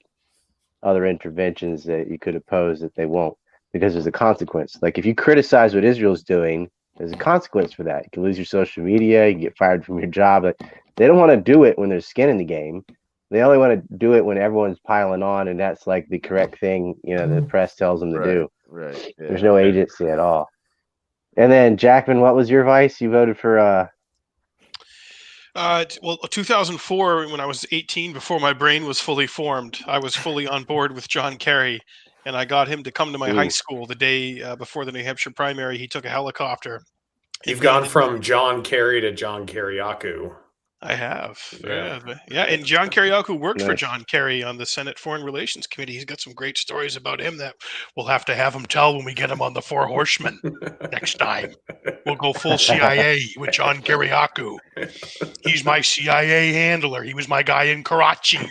other interventions that you could oppose that they won't, because there's a consequence. Like if you criticize what Israel's doing, there's a consequence for that. You can lose your social media, you can get fired from your job. Like, they don't want to do it when there's skin in the game. They only want to do it when everyone's piling on, and that's like the correct thing, you know, the press tells them to do. Right. Yeah. There's no agency at all. And then Jackman, what was your advice? You voted for well, 2004, when I was 18, before my brain was fully formed, I was fully on board with John Kerry, and I got him to come to my high school the day before the New Hampshire primary. He took a helicopter. You've gone from John Kerry to John Kerryaku. I have. Yeah. And John Kerryaku worked for John Kerry on the Senate Foreign Relations Committee. He's got some great stories about him that we'll have to have him tell when we get him on the Four Horsemen next time. We'll go full CIA with John Kerryaku. He's my CIA handler. He was my guy in Karachi.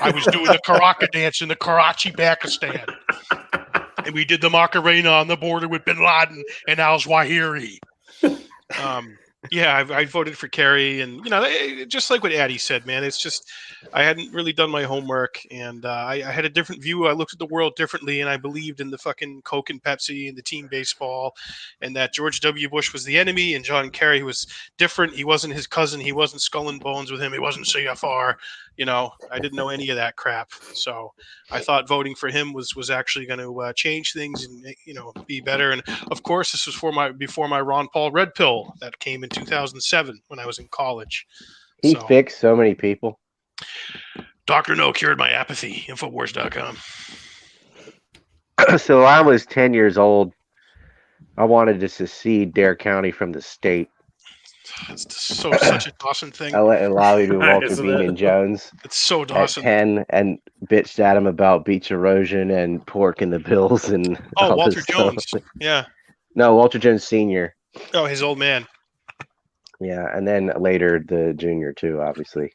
I was doing the Karaka dance in the Karachi, Pakistan. And we did the Macarena on the border with Bin Laden and al-Zawahiri. Yeah, I voted for Kerry, and you know, just like what Addy said, man, it's just I hadn't really done my homework, and I had a different view. I looked at the world differently, and I believed in the fucking Coke and Pepsi and the team baseball, and that George W. Bush was the enemy, and John Kerry was different. He wasn't his cousin. He wasn't skull and bones with him. He wasn't CFR. You know, I didn't know any of that crap. So I thought voting for him was actually going to change things and, you know, be better. And of course, this was before my Ron Paul red pill that came in 2007 when I was in college. He fixed so many people. Dr. No cured my apathy. Infowars.com. So I was 10 years old. I wanted to secede Dare County from the state. It's such a Dawson thing. I let Lally do Walter Beeman Jones. It's so Dawson. At 10 and bitched at him about beach erosion and pork in the bills and Walter Jones. Yeah. No, Walter Jones Sr. Oh, his old man. Yeah, and then later the junior too, obviously.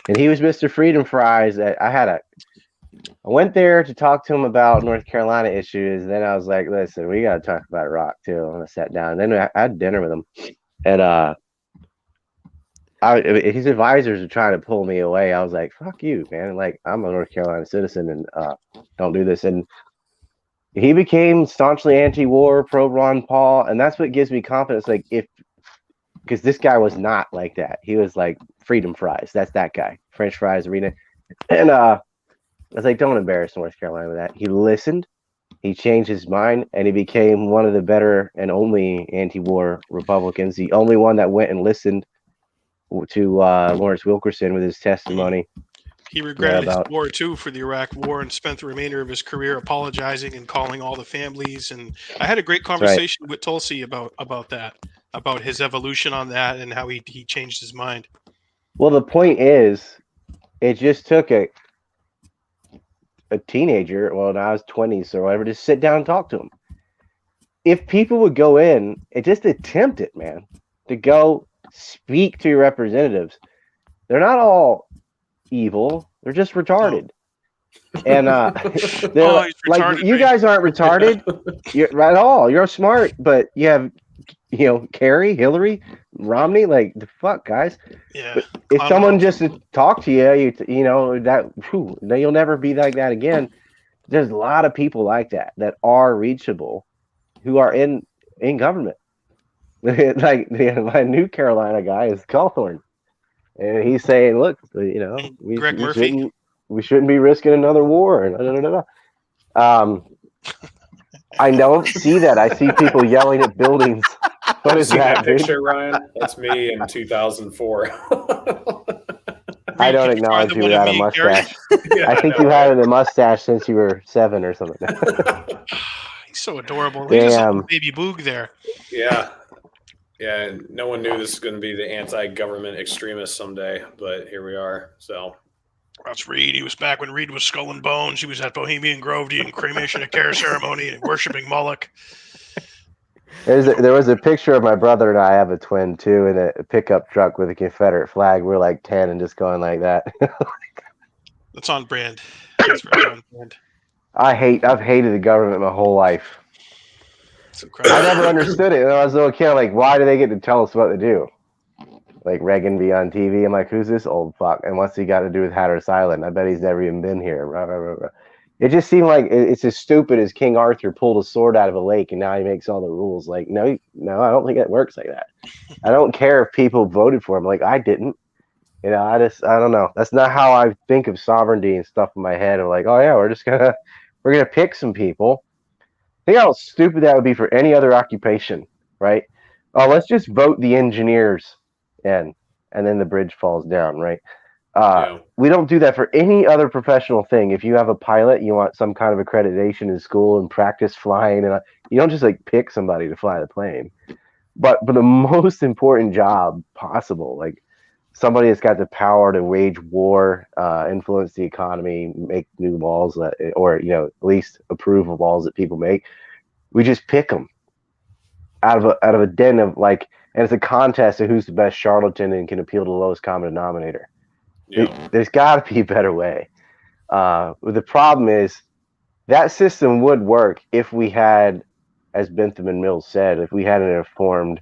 And he was Mr. Freedom Fries. I went there to talk to him about North Carolina issues. Then I was like, listen, we got to talk about Iraq too. And I sat down. And then I had dinner with him. And his advisors are trying to pull me away. I was like, fuck you, man. Like, I'm a North Carolina citizen and don't do this. And he became staunchly anti-war, pro-Ron Paul. And that's what gives me confidence. Like, because this guy was not like that. He was like Freedom Fries. That's that guy. French fries, arena. And I was like, don't embarrass North Carolina with that. He listened. He changed his mind, and he became one of the better and only anti-war Republicans. The only one that went and listened to Lawrence Wilkerson with his testimony. He regretted his war too for the Iraq War and spent the remainder of his career apologizing and calling all the families. And I had a great conversation with Tulsi about that, about his evolution on that and how he changed his mind. Well, the point is, it just took a teenager, well, now I was 20s or whatever, to sit down and talk to him. If people would go in and just attempt it, man, to go speak to your representatives, they're not all evil, they're just retarded. And they're like, you guys aren't retarded at all. You're smart, but you have, you know, Kerry, Hillary, Romney, like the fuck, guys. Yeah. But if someone just talk to you know that you'll never be like that again. There's a lot of people like that are reachable, who are in government. Like my New Carolina guy is Cawthorn, and he's saying, "Look, you know, we shouldn't be risking another war." And I don't see that. I see people yelling at buildings. What is that picture, Ryan? That's me in 2004. I don't acknowledge you without a mustache. Yeah, I think you had a mustache since you were 7 or something. He's so adorable. He's just a baby boog there. Yeah. Yeah, no one knew this was going to be the anti-government extremist someday, but here we are. So That's Reed. He was back when Reed was Skull and Bones. He was at Bohemian Grove doing cremation and care ceremony and worshiping Moloch. There was a picture of my brother and I have a twin too in a pickup truck with a Confederate flag. We're like 10 and just going like that. That's on brand. That's very on brand. I've hated the government my whole life. I never understood it. When I was a little kid, like, why do they get to tell us what to do? Like Reagan be on TV. I'm like, who's this old fuck? And what's he got to do with Hatteras Island? I bet he's never even been here. Rah, rah, rah, rah. It just seemed like it's as stupid as King Arthur pulled a sword out of a lake and now he makes all the rules. Like, no, I don't think it works like that. I don't care if people voted for him. Like, I didn't. You know, I don't know. That's not how I think of sovereignty and stuff in my head. I'm like, oh yeah, we're gonna pick some people. Think how stupid that would be for any other occupation, right? Oh, let's just vote the engineers in, and then the bridge falls down, right? We don't do that for any other professional thing. If you have a pilot, you want some kind of accreditation in school and practice flying, and you don't just like pick somebody to fly the plane. But for the most important job possible, like somebody that's got the power to wage war, influence the economy, make new laws, or at least approve of laws that people make, we just pick them out of a den of like, and it's a contest of who's the best charlatan and can appeal to the lowest common denominator. Yeah. There's got to be a better way. The problem is that system would work if we had, as Bentham and Mills said, if we had an informed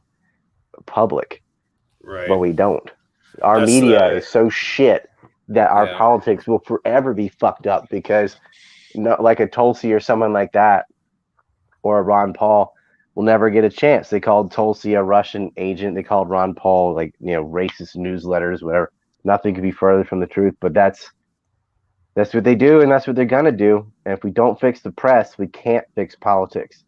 public. Right. But we don't. Our media is so shit that our politics will forever be fucked up because, like a Tulsi or someone like that, or a Ron Paul, will never get a chance. They called Tulsi a Russian agent. They called Ron Paul racist newsletters, whatever. Nothing could be further from the truth, but that's what they do, and that's what they're gonna do. And if we don't fix the press, we can't fix politics.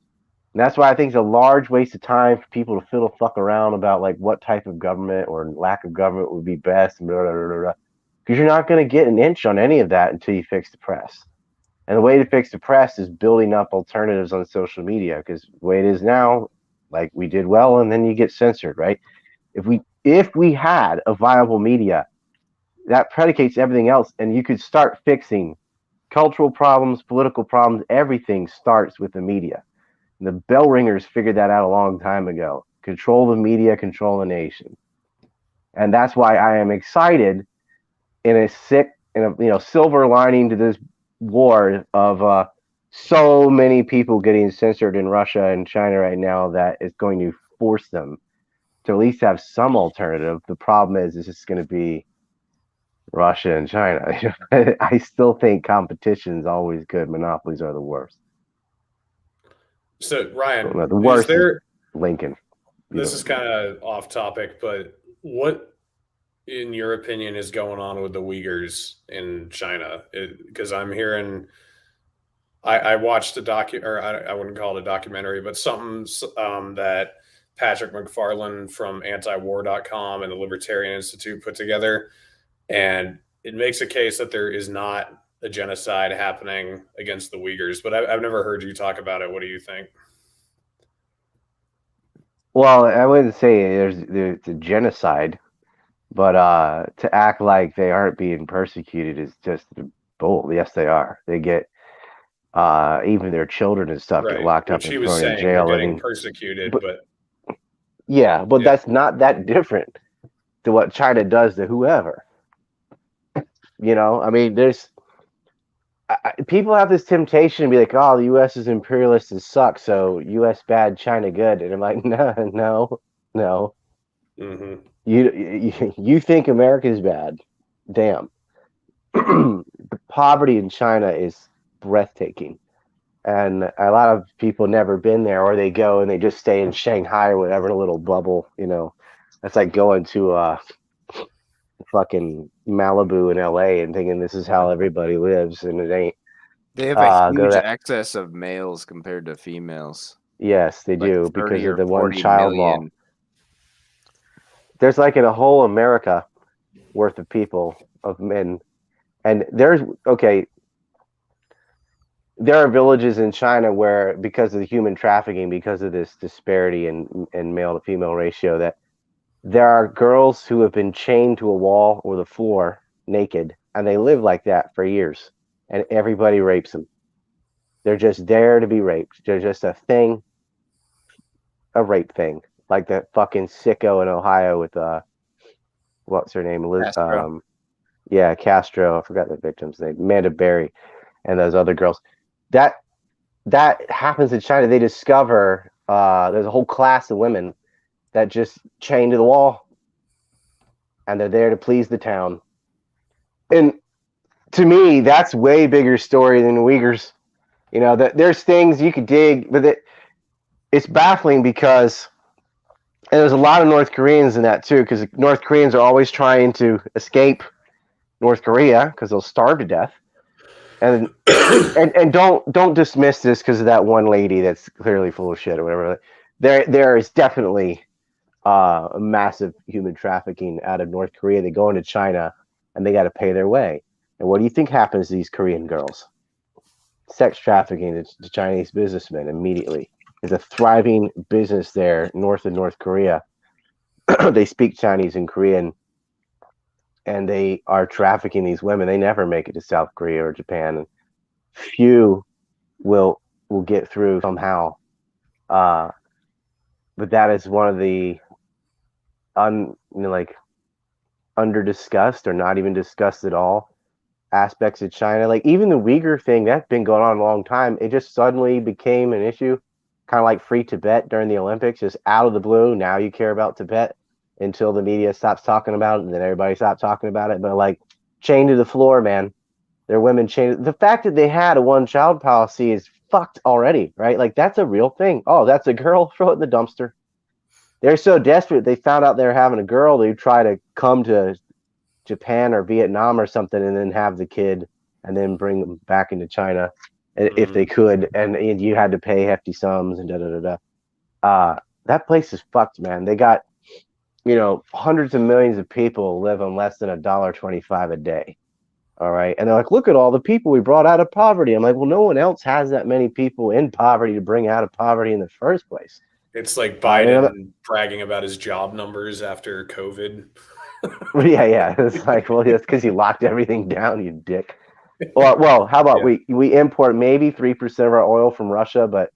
And that's why I think it's a large waste of time for people to fiddle fuck around about like what type of government or lack of government would be best, and blah, blah, blah, blah. Because you're not going to get an inch on any of that until you fix the press. And the way to fix the press is building up alternatives on social media. Because the way it is now, like we did well, and then you get censored, right? If we had a viable media, that predicates everything else, and you could start fixing cultural problems, political problems. Everything starts with the media. And the bell ringers figured that out a long time ago. Control the media, control the nation. And that's why I am excited in a silver lining to this war of so many people getting censored in Russia and China right now that is going to force them to at least have some alternative. The problem is it's just going to be Russia and China. I still think competition is always good. Monopolies are the worst. So Ryan, the worst is Lincoln. This is kind of off topic, but what, in your opinion, is going on with the Uyghurs in China? Because I'm hearing, I watched I wouldn't call it a documentary, but something that Patrick McFarlane from antiwar.com and the Libertarian Institute put together. And it makes a case that there is not a genocide happening against the Uyghurs, but I've never heard you talk about it. What do you think? Well, I wouldn't say there's a genocide, but to act like they aren't being persecuted is just bull. Yes, they are. They get even their children and stuff get locked up and thrown in jail. They're getting persecuted, but that's not that different to what China does to whoever. I mean, people have this temptation to be like, oh, the U.S. is imperialist and sucks, so U.S. bad, China good. And I'm like, no. Mm-hmm. You think America is bad. Damn. The poverty in China is breathtaking. And a lot of people never been there, or they go and they just stay in Shanghai or whatever, in a little bubble, That's like going to fucking Malibu in LA and thinking this is how everybody lives, and it ain't. They have a huge excess of males compared to females. Yes, they do, because of the one child law. Million. There's like in a whole America worth of people, of men, and there are villages in China where, because of the human trafficking, because of this disparity in male to female ratio, that there are girls who have been chained to a wall or the floor naked and they live like that for years, and everybody rapes them. They're just there to be raped. They're just a thing, a rape thing, like that fucking sicko in Ohio with what's her name? Castro. Yeah, Castro. I forgot the victim's name. Amanda Berry, and those other girls. That happens in China. They discover there's a whole class of women that just chained to the wall, and they're there to please the town. And to me, that's way bigger story than Uyghurs. You know, there's things you could dig, but it's baffling because, and there's a lot of North Koreans in that too, because North Koreans are always trying to escape North Korea because they'll starve to death. And and don't dismiss this because of that one lady that's clearly full of shit or whatever. There is definitely a massive human trafficking out of North Korea. They go into China and they got to pay their way. And what do you think happens to these Korean girls? Sex trafficking to Chinese businessmen immediately. There's a thriving business there north of North Korea. They speak Chinese and Korean, and they are trafficking these women. They never make it to South Korea or Japan, and few will get through somehow. But that is one of the under discussed or not even discussed at all aspects of China. Like even the Uyghur thing, that's been going on a long time. It just suddenly became an issue, kind of like Free Tibet during the Olympics, just out of the blue. Now you care about Tibet until the media stops talking about it, and then everybody stops talking about it. But like chained to the floor, man. Their women chained. The fact that they had a one-child policy is fucked already, right? Like that's a real thing. Oh, that's a girl, throw it in the dumpster. They're so desperate, they found out they were having a girl, they try to come to Japan or Vietnam or something and then have the kid and then bring them back into China if they could. And you had to pay hefty sums and that place is fucked, man. They got, hundreds of millions of people live on less than $1.25 a day. All right. And they're like, look at all the people we brought out of poverty. I'm like, well, no one else has that many people in poverty to bring out of poverty in the first place. It's like Biden bragging about his job numbers after COVID. Yeah. It's like, well, that's because you locked everything down, you dick. Well, how about we import maybe 3% of our oil from Russia, but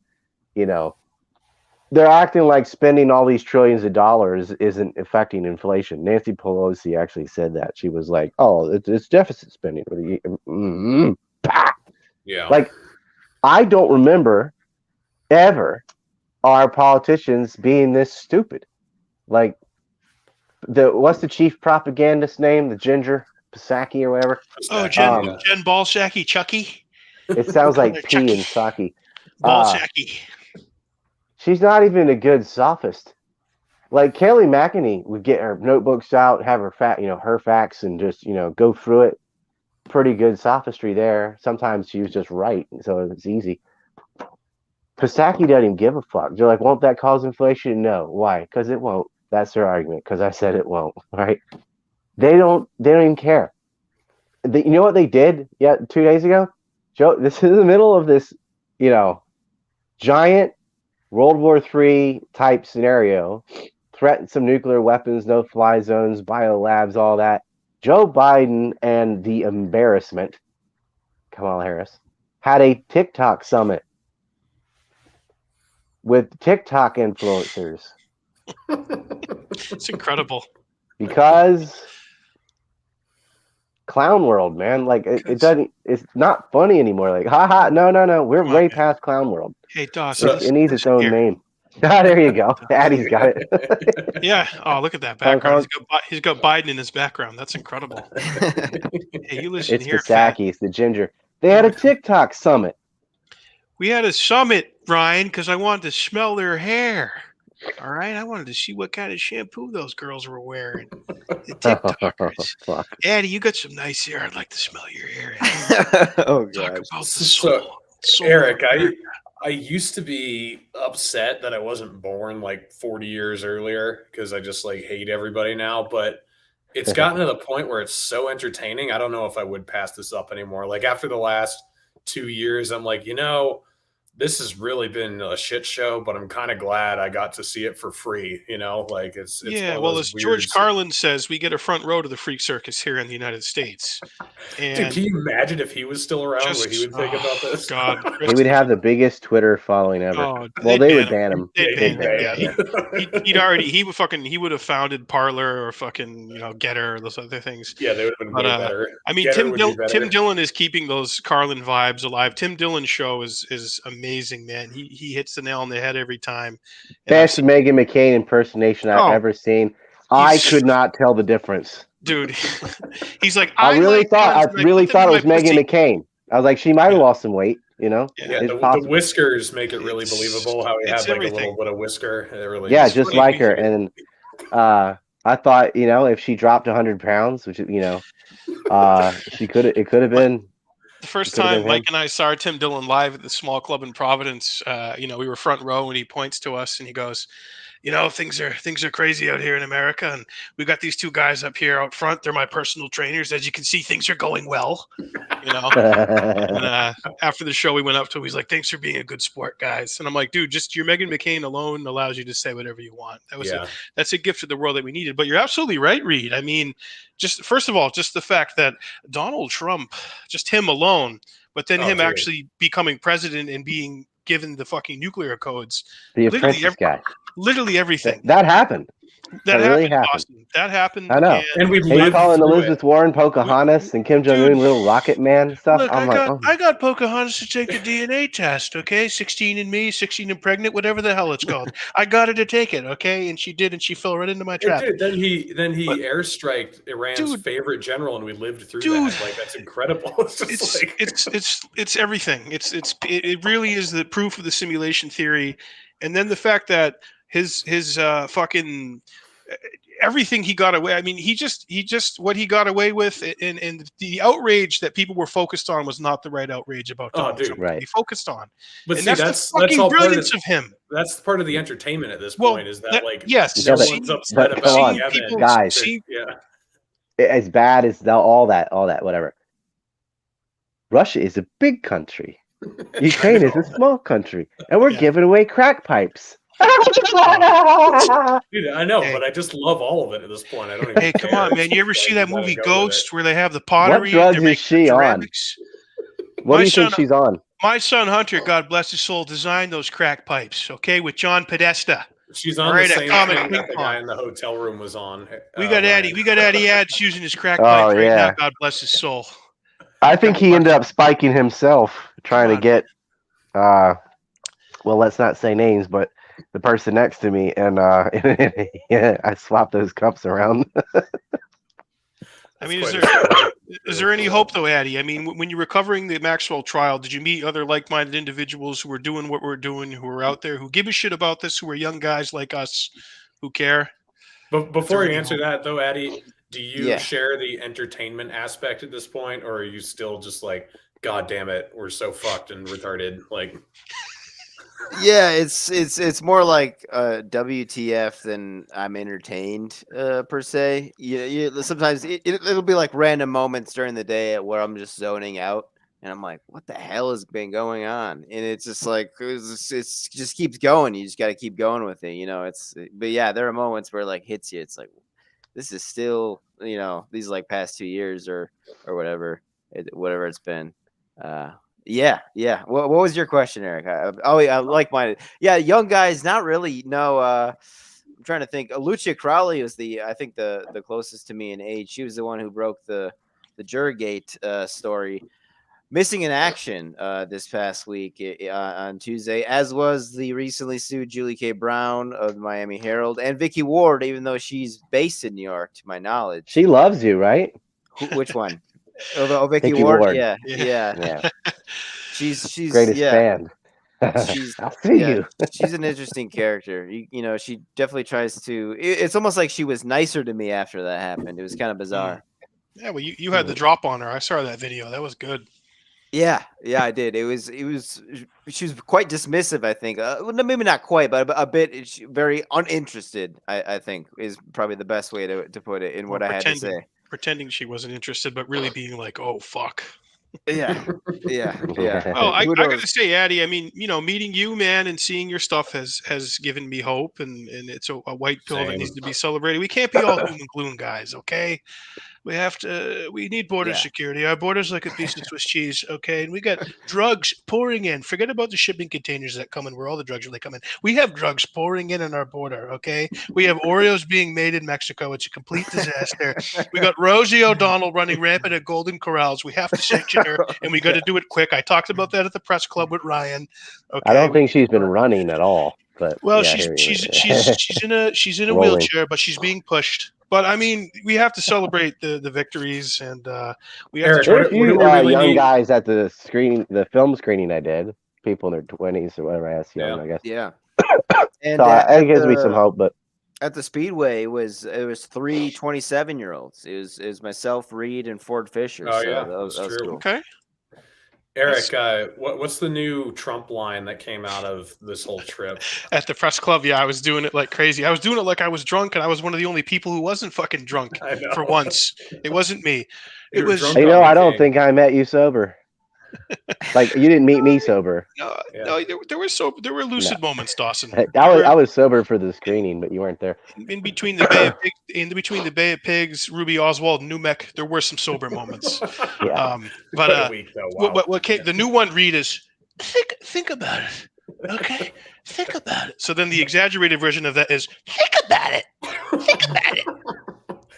they're acting like spending all these trillions of dollars isn't affecting inflation. Nancy Pelosi actually said that. She was like, "Oh, it's deficit spending." Yeah. Like, I don't remember ever our politicians being this stupid. Like, what's the chief propagandist name? The ginger Psaki or whatever. Oh, Jen Balsaki, Chucky. It sounds like P and Saki. Balsaki. She's not even a good sophist. Like Kelly McEnany would get her notebooks out, have her her facts, and just go through it. Pretty good sophistry there. Sometimes she was just right, so it's easy. Psaki doesn't even give a fuck. They're like, won't that cause inflation? No. Why? Because it won't. That's their argument. Because I said it won't. Right? They don't even care. You know what they did? 2 days ago, Joe. This is in the middle of this, giant World War III type scenario. Threatened some nuclear weapons, no fly zones, biolabs, all that. Joe Biden and the embarrassment, Kamala Harris, had a TikTok summit with TikTok influencers. It's incredible. Because clown world, man. Like it's not funny anymore. Like, haha, no. We're way past clown world. Hey, Dawson. It needs its own name. There you go. Addy's got it. Yeah. Oh, look at that background. He's got Biden in his background. That's incredible. Hey, you listen here. It's the Psaki. It's the ginger. They had a TikTok summit. We had a summit, Ryan, because I wanted to smell their hair. All right. I wanted to see what kind of shampoo those girls were wearing. The TikTokers. Addy, you got some nice hair. I'd like to smell your hair. Oh, God. Talk about the soul. Eric, I used to be upset that I wasn't born like 40 years earlier because I just hate everybody now. But it's gotten to the point where it's so entertaining. I don't know if I would pass this up anymore. Like after the last 2 years, I'm like, this has really been a shit show, but I'm kind of glad I got to see it for free. You know, like it's Yeah, one of well, those as weird. George Carlin says, we get a front row to the freak circus here in the United States. Dude, And can you imagine if he was still around, what he just, would think about this? God, He would have the biggest Twitter following ever. oh, Well, they would ban him. They'd They'd ban him. ban Yeah, him. he would have founded Parler or fucking, you know, Getter or those other things. Yeah, they would have been But, way better. I mean, Getter Tim would be better. Tim Dillon is keeping those Carlin vibes alive. Tim Dillon's show is amazing, man. He hits the nail on the head every time. And Best Meghan McCain impersonation I've ever seen. I could not tell the difference. Dude, he's like, I really like thought guns, it was Meghan McCain. I was like, she might have lost some weight, you know. Yeah, It's the possible. whiskers make it really believable. How he had like everything. a little bit of whisker. It really Yeah, is just funny. like her. And I thought, you know, if she dropped 100 pounds, which, you know, it could have been. The first time Mike and I saw Tim Dillon live at the small club in Providence, you know, we were front row, and he points to us and he goes, you know, things are crazy out here in America, and we got these two guys up here out front. They're my personal trainers. As you can see, things are going well. You know. And, after the show, we went up to him. He's like, "Thanks for being a good sport, guys." And I'm like, "Dude, just your Meghan McCain alone allows you to say whatever you want. That's a gift to the world that we needed." But you're absolutely right, Reed. I mean, just first of all, just the fact that Donald Trump, just him alone, but then him actually becoming president and being given the fucking nuclear codes. The apprentice guy. Literally everything. That happened. That really happened. Dawson. That happened. I know. And we've lived calling Elizabeth Warren Pocahontas and Kim Jong Un little rocket man and stuff. Look, I'm I got Pocahontas to take the DNA test, okay? 16 and me, 16 and pregnant, whatever the hell it's called. I got her to take it, okay? And she did, and she fell right into my trap. Dude, then he airstriked Iran's favorite general, and we lived through that. Like, that's incredible. It's everything. It really is the proof of the simulation theory, and then the fact that his fucking everything he got away. I mean, he just what he got away with, and the outrage that people were focused on was not the right outrage about Donald Trump to be focused on. But and see, that's the fucking brilliance of him. That's part of the entertainment at this point. Is that like yes, no one's upset about come the on, evidence. guys. As bad as all that, whatever. Russia is a big country. Ukraine is a small country, and we're giving away crack pipes. Dude, I know, but I just love all of it at this point. I don't even come on, man. You ever see that movie Ghost where they have the pottery? What drugs is she on? What do you think she's on? My son Hunter, God bless his soul, designed those crack pipes, okay, with John Podesta. She's on the same thing that the guy in the hotel room was on. We got Addy Adds using his crack pipe right now. God bless his soul. I think he ended up spiking himself, trying to get well, let's not say names, but the person next to me, and I swapped those cups around. I mean, is there any hope though, Addy? I mean, when you were covering the Maxwell trial, did you meet other like-minded individuals who were doing what we're doing, who are out there, who give a shit about this, who are young guys like us, who care? But before you answer that, though, Addy, do you share the entertainment aspect at this point, or are you still just like, God damn it, we're so fucked and retarded? Like, yeah, it's more like WTF than I'm entertained per se. Sometimes it'll be like random moments during the day where I'm just zoning out, and I'm like, what the hell has been going on? And it's just like it's just keeps going. You just got to keep going with it, you know. But yeah, there are moments where it like hits you. It's like, this is still, you know, these like past 2 years or whatever it's been. Yeah. What was your question, Eric? I like mine. Yeah, young guys, not really. No, I'm trying to think. Lucia Crowley was I think the closest to me in age. She was the one who broke the Jurgate story. Missing in action this past week on Tuesday, as was the recently sued Julie K. Brown of the Miami Herald and Vicky Ward, even though she's based in New York, to my knowledge. She loves you, right? Which one? Oh, Vicky Ward. Yeah. She's greatest fan. I'll see you. She's an interesting character. You know, she definitely tries to. It's almost like she was nicer to me after that happened. It was kind of bizarre. Yeah, well, you had the drop on her. I saw that video. That was good. Yeah, I did. It was. She was quite dismissive, I think. Maybe not quite, but a bit. Very uninterested, I think, is probably the best way to put it in what I had to say. Pretending she wasn't interested, but really being like, "Oh fuck." Yeah. Well, I gotta say, Addy, I mean, meeting you, man, and seeing your stuff has given me hope, and it's a white pill that needs to be celebrated. We can't be all doom and gloom, guys. Okay, we need border security. Our borders like a piece of Swiss cheese. Okay, and we got drugs pouring in. Forget about the shipping containers that come in, where all the drugs really come in. We have drugs pouring in our border. Okay, we have Oreos being made in Mexico. It's a complete disaster. We got Rosie O'Donnell running rampant at Golden Corrals. We have to sanction her, and we got to do it quick. I talked about that at the press club with Ryan. Okay, I don't think she's been running at all. But well, yeah, she's in a wheelchair, but she's being pushed. But I mean, we have to celebrate the victories, and we have to try to. There were a few young guys at the film screening I did. People in their 20s or whatever. I young, I guess. Yeah. And so it gives me some hope. But at the Speedway, it was 3 27-year-olds. It was myself, Reed, and Ford Fisher. Oh so yeah, that was true. Cool. Okay. Eric, what's the new Trump line that came out of this whole trip? At the press club, yeah, I was doing it like crazy. I was doing it like I was drunk, and I was one of the only people who wasn't fucking drunk for once. It wasn't me. It was. I don't think I met you sober. Like you didn't meet me sober. No, there were lucid moments, Dawson. I was sober for the screening, but you weren't there. In between the Bay of Pigs, Ruby Oswald, and Numek, there were some sober moments. Yeah. But the new one, Reed, is think about it. Okay, think about it. So then the exaggerated version of that is think about it. Think about it.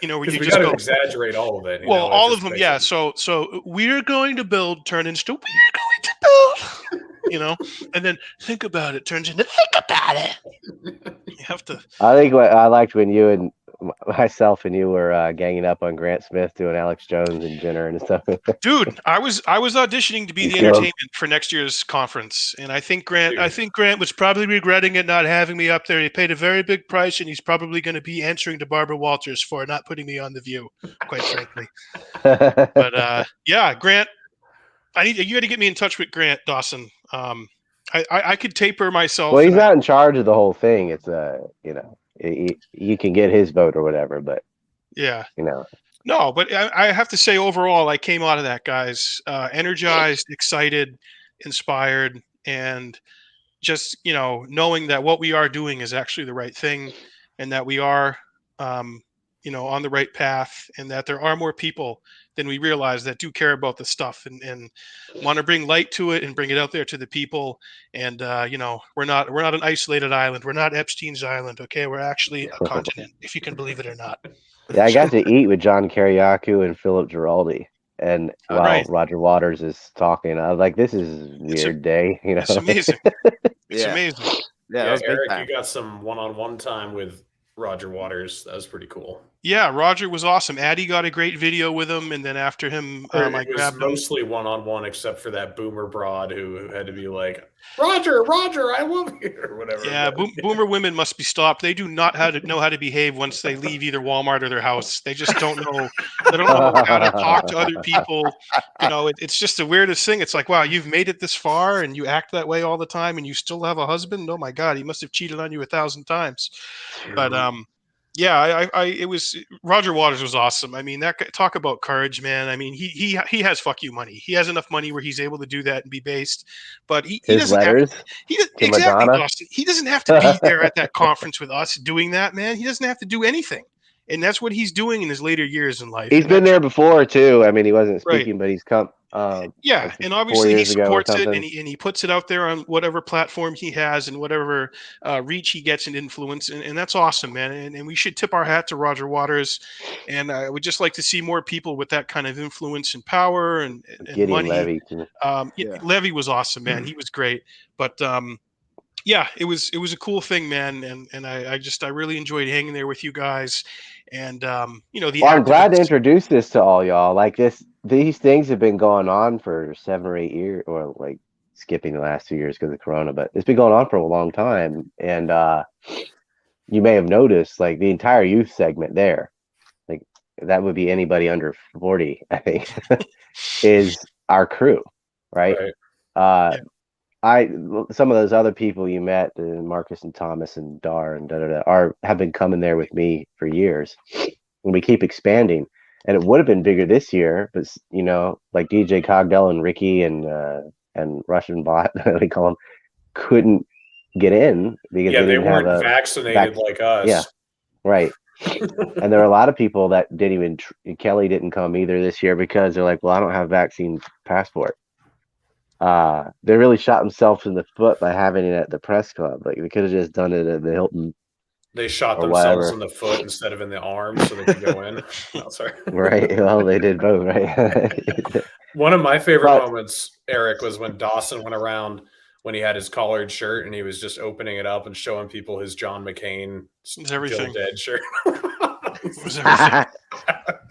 Where you just go exaggerate all of it. Well, all of them, yeah. So we're going to build turn into we're going to build, and then think about it turns into think about it. You have to. I think what I liked when you and myself and you were ganging up on Grant Smith doing Alex Jones and Jenner and stuff. Dude, I was auditioning to be the entertainment for next year's conference, and I think Grant was probably regretting it not having me up there. He paid a very big price, and he's probably going to be answering to Barbara Walters for not putting me on The View, quite frankly. But yeah, Grant, you got to get me in touch with Grant, Dawson. I could taper myself. Well, he's not in charge of the whole thing. It's you can get his vote or whatever, but yeah, no, but I have to say overall, I came out of that, guys, energized, excited, inspired, and just, knowing that what we are doing is actually the right thing, and that we are, on the right path, and that there are more people than we realize that do care about the stuff and want to bring light to it and bring it out there to the people. And, we're not an isolated island. We're not Epstein's Island. Okay. We're actually a continent, if you can believe it or not. Yeah. I got to eat with John Kiriakou and Philip Giraldi. And while Roger Waters is talking, I was like, this is a weird day. It's amazing. It's amazing. Yeah, Eric, you got some one-on-one time with Roger Waters. That was pretty cool. Yeah, Roger was awesome. Addy got a great video with him, and then after him, I grabbed him. Mostly one-on-one, except for that boomer broad who had to be like, Roger, I love you, or whatever. Yeah, boomer women must be stopped. They do not know how to behave once they leave either Walmart or their house. They just don't know. They don't know how to talk to other people. It's just the weirdest thing. It's like, wow, you've made it this far, and you act that way all the time, and you still have a husband. Oh my God, he must have cheated on you 1,000 times. But yeah, it was Roger Waters was awesome. I mean, talk about courage, man. I mean, he has fuck you money. He has enough money where he's able to do that and be based. But he doesn't letters have to, exactly, Dawson. He doesn't have to be there at that conference with us doing that, man. He doesn't have to do anything. And that's what he's doing in his later years in life. He's been there before too. I mean, he wasn't speaking, but he's come. Yeah, and obviously he supports it, and he puts it out there on whatever platform he has and whatever reach he gets and influence, and that's awesome, man. And we should tip our hat to Roger Waters, and I would just like to see more people with that kind of influence and power and money. Levy. Levy was awesome, man. He was great, but yeah, it was a cool thing, man, and I really enjoyed hanging there with you guys, and I'm glad to introduce this to all y'all. Like these things have been going on for 7 or 8 years, or like skipping the last 2 years because of Corona, but it's been going on for a long time. And you may have noticed, like the entire youth segment there, like that would be anybody under 40, I think, is our crew, right? Some of those other people you met, Marcus and Thomas and Dar and have been coming there with me for years, and we keep expanding. and it would have been bigger this year, but you know, like DJ Cogdell and Ricky and Russian Bot, they call them, couldn't get in because Yeah, they they didn't have weren't a vaccinated like us. Yeah, right. And there are a lot of people that didn't even Kelly didn't come either this year because they're like, well, I don't have vaccine passport. They really shot themselves in the foot by having it at the press club. Like they could have just done it at the Hilton. They shot or themselves whatever. in the foot instead of in the arm so they could go in. No, sorry. Right. Well, they did both, right? One of my favorite moments, Eric, was when Dawson went around when he had his collared shirt and he was just opening it up and showing people his John McCain everything. Still Dead shirt.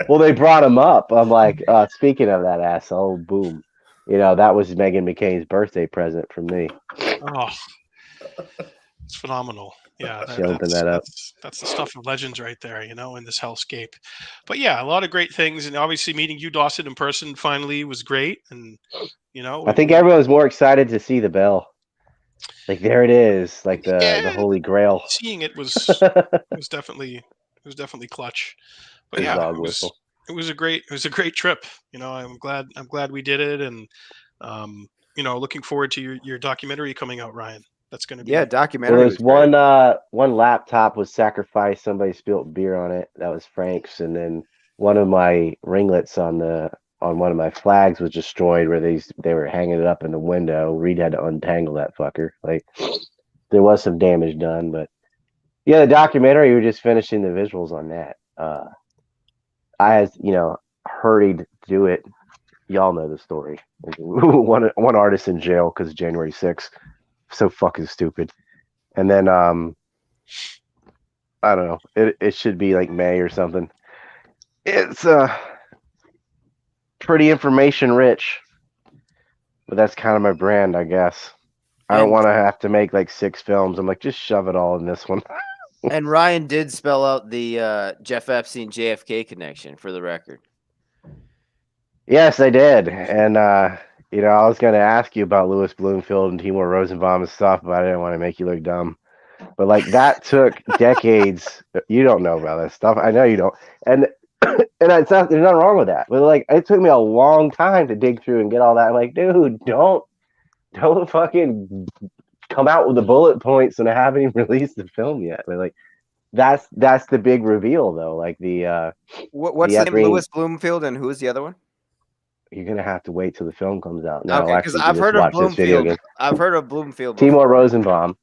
Well, they brought him up. I'm like, speaking of that asshole, boom. You know, that was Meghan McCain's birthday present from me. Oh, it's phenomenal. Yeah, She opened that up. That's the stuff of legends right there, you know, in this hellscape. But yeah, a lot of great things, and obviously meeting you, Dawson, in person finally was great. And you know, I think everyone was more excited to see the bell. Like there it is, like the Holy Grail. Seeing it was definitely clutch. But yeah, it was a great trip. You know, I'm glad we did it, and you know, looking forward to your documentary coming out, Ryan. That's going to be documentary. Well, there's one laptop was sacrificed. Somebody spilled beer on it. That was Frank's, and then one of my ringlets on one of my flags was destroyed. Where they were hanging it up in the window. Reed had to untangle that fucker. Like there was some damage done, but yeah, the documentary. We were just finishing the visuals on that. I hurried to do it. Y'all know the story. One artist in jail because January 6th. So fucking stupid. And then I don't know. It should be like May or something. It's pretty information rich, but that's kind of my brand, I guess. I don't want to have to make like 6 films. I'm like, just shove it all in this one. And Ryan did spell out the Jeff Epstein JFK connection for the record. Yes, I did. And you know, I was going to ask you about Louis Bloomfield and Timur Rosenbaum and stuff, but I didn't want to make you look dumb. But like that took decades. You don't know about that stuff. I know you don't. And there's nothing wrong with that. But like, it took me a long time to dig through and get all that. I'm like, dude, don't fucking come out with the bullet points, and I haven't even released the film yet. But like, that's the big reveal though. Like the what's the name? Louis Bloomfield, and who's the other one? You're gonna have to wait till the film comes out. No, okay, because I've heard of Bloomfield. I've heard of Bloomfield. Timur Rosenbaum.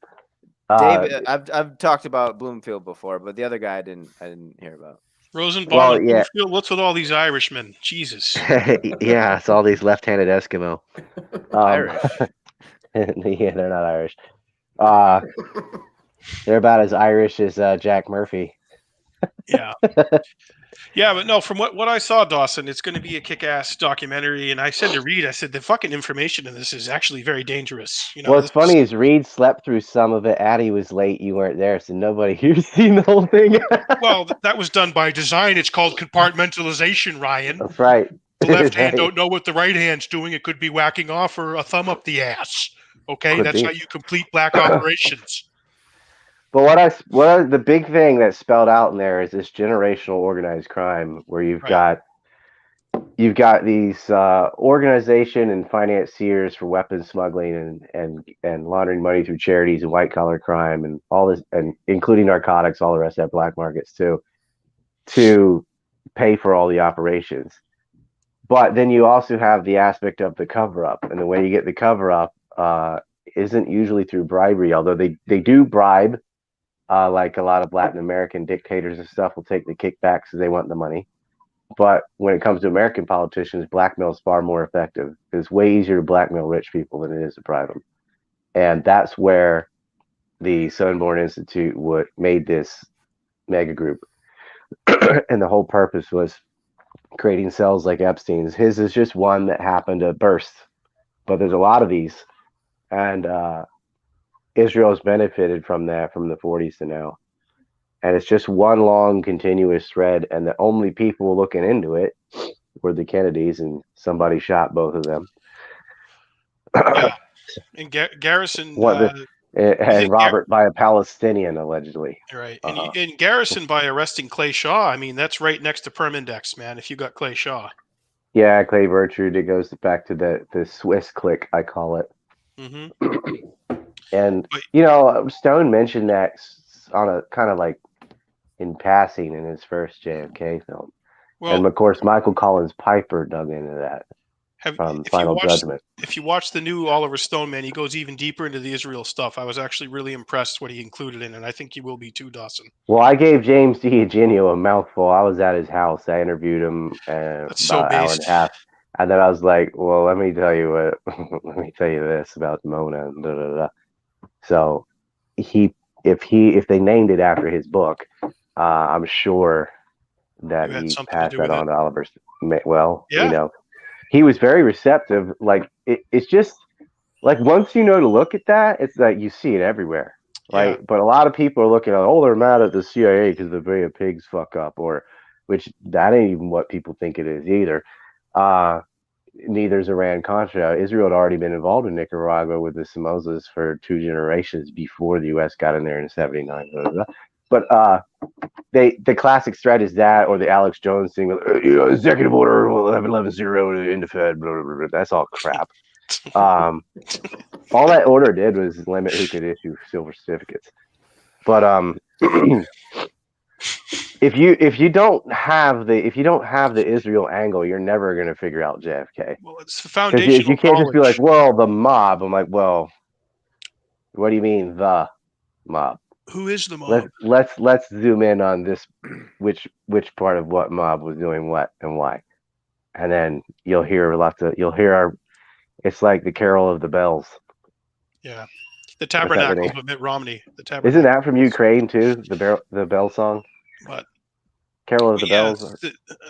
David, I've talked about Bloomfield before, but the other guy I didn't hear about. Rosenbaum. Well, yeah. Bloomfield, what's with all these Irishmen? Jesus. Yeah, it's all these left-handed Eskimo. Irish. Yeah, they're not Irish. They're about as Irish as Jack Murphy. Yeah. Yeah, but no, from what I saw, Dawson, it's going to be a kick-ass documentary. And I said to Reed, I said, the fucking information in this is actually very dangerous. You know, what's funny is Reed slept through some of it. Addy was late. You weren't there, so nobody here's seen the whole thing. Well, that was done by design. It's called compartmentalization, Ryan. That's right. The left hand don't know what the right hand's doing. It could be whacking off or a thumb up the ass. Okay, that's how you complete black operations. But the big thing that's spelled out in there is this generational organized crime, where you've got these organization and financiers for weapons smuggling and laundering money through charities and white collar crime and all this, and including narcotics, all the rest of that black markets too, to pay for all the operations. But then you also have the aspect of the cover up, and the way you get the cover up isn't usually through bribery, although they do bribe. Like a lot of Latin American dictators and stuff will take the kickbacks because they want the money. But when it comes to American politicians, blackmail is far more effective. It's way easier to blackmail rich people than it is to bribe them. And that's where the Sunborn Institute made this mega group. And the whole purpose was creating cells like Epstein's. His is just one that happened to burst. But there's a lot of these. And Israel's benefited from that from the 40s to now. And it's just one long continuous thread. And the only people looking into it were the Kennedys, and somebody shot both of them. Yeah. And Garrison, and Robert by a Palestinian, allegedly. Right. And Garrison by arresting Clay Shaw. I mean, that's right next to Perm Index, man, if you got Clay Shaw. Yeah, Clay Bertrude. It goes back to the Swiss clique, I call it. Mm-hmm. And, Stone mentioned that on a kind of like in passing in his first JFK film. Well, and, of course, Michael Collins Piper dug into that from Final Judgment. If you watch the new Oliver Stone, man, he goes even deeper into the Israel stuff. I was actually really impressed what he included in it, and I think you will be too, Dawson. Well, I gave James DiEugenio a mouthful. I was at his house. I interviewed him about an hour and a half. And then I was like, well, let me tell you this about Mona. And da, da, da. So if they named it after his book, I'm sure that he passed that on to Oliver. Well, he was very receptive. Like it's just like once you know to look at that, it's like you see it everywhere, right? Yeah. But a lot of people are looking at, they're mad at the CIA because the Bay of Pigs fuck up, which that ain't even what people think it is either. Neither is Iran-Contra. Israel had already been involved in Nicaragua with the Somozas for 2 generations before the U.S. got in there in '79. But the classic thread is that, or the Alex Jones thing, Executive Order 1110 into Fed, blah, blah, blah. That's all crap. All that order did was limit who could issue silver certificates. But if you don't have the Israel angle, you're never going to figure out JFK. Well, it's the foundational. You can't just be like, well, the mob. I'm like, well, what do you mean the mob? Who is the mob? Let's zoom in on this, which part of what mob was doing what and why, and then you'll hear it's like the Carol of the Bells. Yeah, the Tabernacle of Mitt Romney. The Tabernacle. Isn't that from Ukraine too? The bell song. What? Carol of the Bells.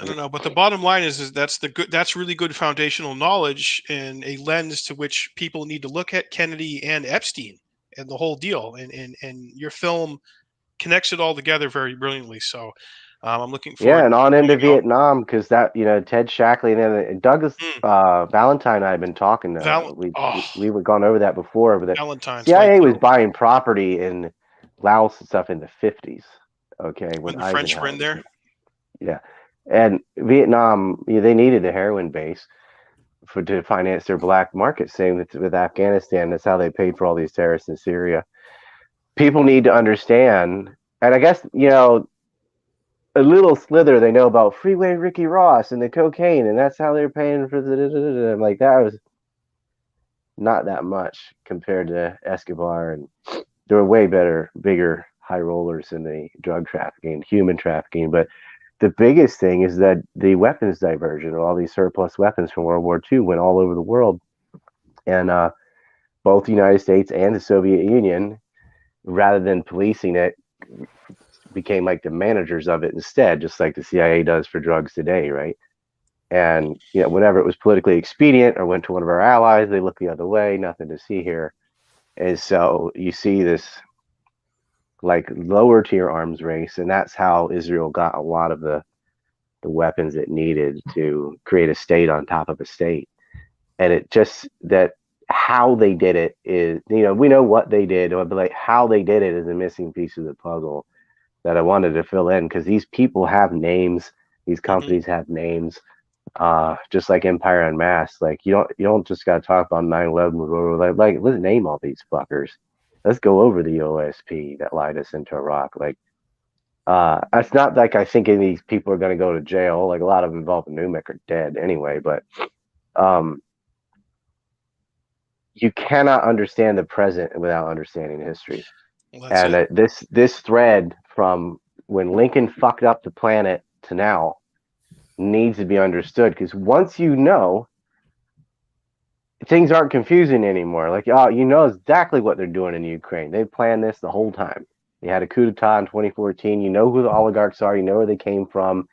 I don't know, but the bottom line is that's really good foundational knowledge and a lens to which people need to look at Kennedy and Epstein and the whole deal. And your film connects it all together very brilliantly. So I'm looking forward. Yeah, and on into Vietnam, because that Ted Shackley and then Douglas Valentine and I have been talking. We were gone over that before, but the CIA was buying property in Laos and stuff in the 50s. Okay, when the French were in there. Yeah, and Vietnam, they needed the heroin base to finance their black market. Same with Afghanistan. That's how they paid for all these terrorists in Syria. People need to understand, and I guess a little slither they know about Freeway Ricky Ross and the cocaine, and that's how they're paying for the. I'm like, that was not that much compared to Escobar, and there were way bigger high rollers in the drug trafficking, human trafficking. But the biggest thing is that the weapons diversion of all these surplus weapons from World War II went all over the world, and both the United States and the Soviet Union, rather than policing it, became like the managers of it instead, just like the CIA does for drugs today, right? And whenever it was politically expedient or went to one of our allies, they looked the other way. Nothing to see here. And so you see this like lower tier arms race, and that's how Israel got a lot of the weapons it needed to create a state on top of a state. And it just that how they did it is, we know what they did, but like how they did it is a missing piece of the puzzle that I wanted to fill in, because these people have names, these companies have names, just like Empire Unmasked. Like you don't just gotta talk about 9/11. Like let's name all these fuckers. Let's go over the OSP that lied us into Iraq. Like it's not like I think any of these people are gonna go to jail. Like a lot of them involved in Numic are dead anyway, but you cannot understand the present without understanding history. Well, and this thread from when Lincoln fucked up the planet to now needs to be understood, because once you know, things aren't confusing anymore. Like, exactly what they're doing in Ukraine. They planned this the whole time. They had a coup d'etat in 2014. You know who the oligarchs are. You know where they came from.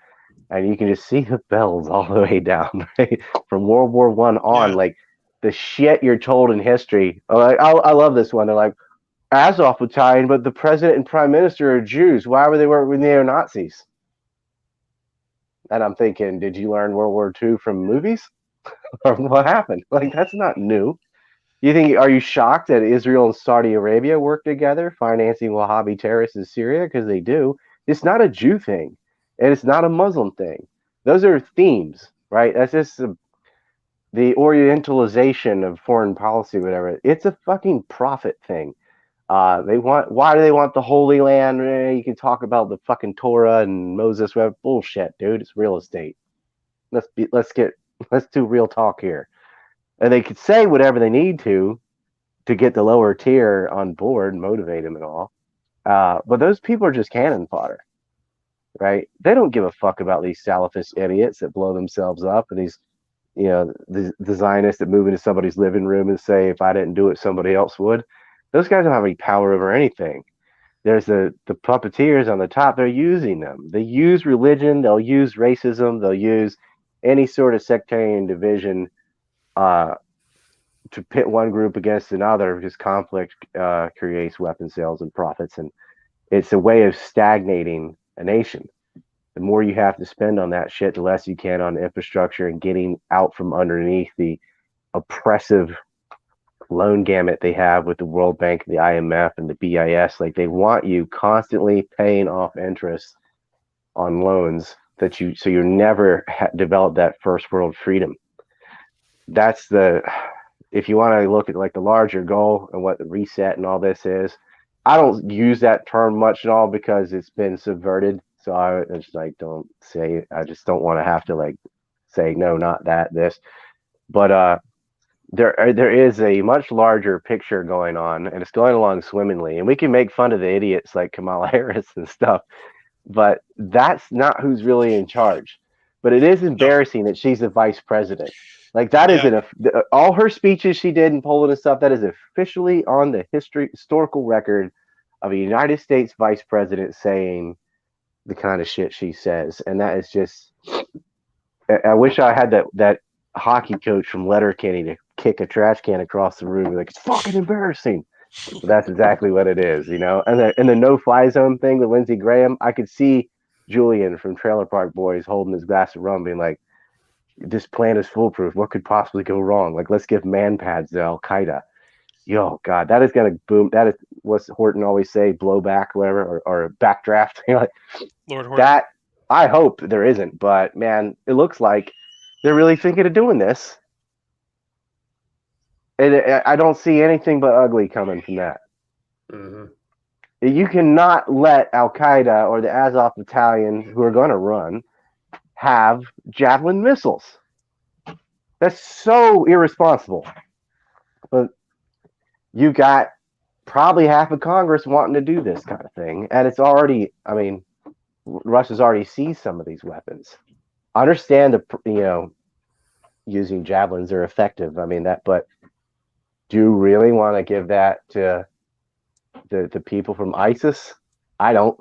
And you can just see the bells all the way down, right? From World War I on. Yeah. Like, the shit you're told in history. I love this one. They're like, Azov Battalion, but the president and prime minister are Jews. Why were they working with neo-Nazis? And I'm thinking, did you learn World War II from movies? Or what happened? Like, that's not new. Are you shocked that Israel and Saudi Arabia work together financing Wahhabi terrorists in Syria? Because they do. It's not a Jew thing, and it's not a Muslim thing. Those are themes, right? That's just the Orientalization of foreign policy, whatever. It's a fucking profit thing. Why do they want the Holy Land? You can talk about the fucking Torah and Moses. Bullshit, dude. It's real estate. Let's do real talk here. And they could say whatever they need to get the lower tier on board and motivate them and all. But those people are just cannon fodder, right? They don't give a fuck about these Salafist idiots that blow themselves up, and these, the Zionists that move into somebody's living room and say, if I didn't do it, somebody else would. Those guys don't have any power over anything. There's the puppeteers on the top. They're using them. They use religion. They'll use racism. They'll use any sort of sectarian division to pit one group against another, because conflict creates weapon sales and profits, and it's a way of stagnating a nation. The more you have to spend on that shit, the less you can on infrastructure and getting out from underneath the oppressive loan gamut they have with the World Bank, the IMF, and the BIS. Like, they want you constantly paying off interest on loans so you never develop that first world freedom. That's if you want to look at like the larger goal and what the reset and all this is. I don't use that term much at all because it's been subverted. So I just don't say. I just don't want to have to like say no, not that, this. But there is a much larger picture going on, and it's going along swimmingly. And we can make fun of the idiots like Kamala Harris and stuff, but that's not who's really in charge. But it is embarrassing that she's the vice president. Like, that is all her speeches she did in Poland and stuff, that is officially on the historical record of a United States vice president saying the kind of shit she says. And that is just, I wish I had that hockey coach from Letterkenny to kick a trash can across the room. Like, it's fucking embarrassing. But that's exactly what it is, And the no-fly zone thing with Lindsey Graham, I could see Julian from Trailer Park Boys holding his glass of rum being like, this plan is foolproof. What could possibly go wrong? Like, let's give man pads to Al-Qaeda. Yo, God, that is going to boom. That is what's Horton always say, blowback, whatever, or backdraft. Like, Lord Horton. That, I hope there isn't, but man, it looks like they're really thinking of doing this. And I don't see anything but ugly coming from that. Mm-hmm. You cannot let Al-Qaeda or the Azov battalion, who are going to run, have Javelin missiles. That's so irresponsible. But you got probably half of Congress wanting to do this kind of thing. And it's already, Russia's already seized some of these weapons. I understand using javelins are effective. But do you really want to give that to the people from ISIS? I don't.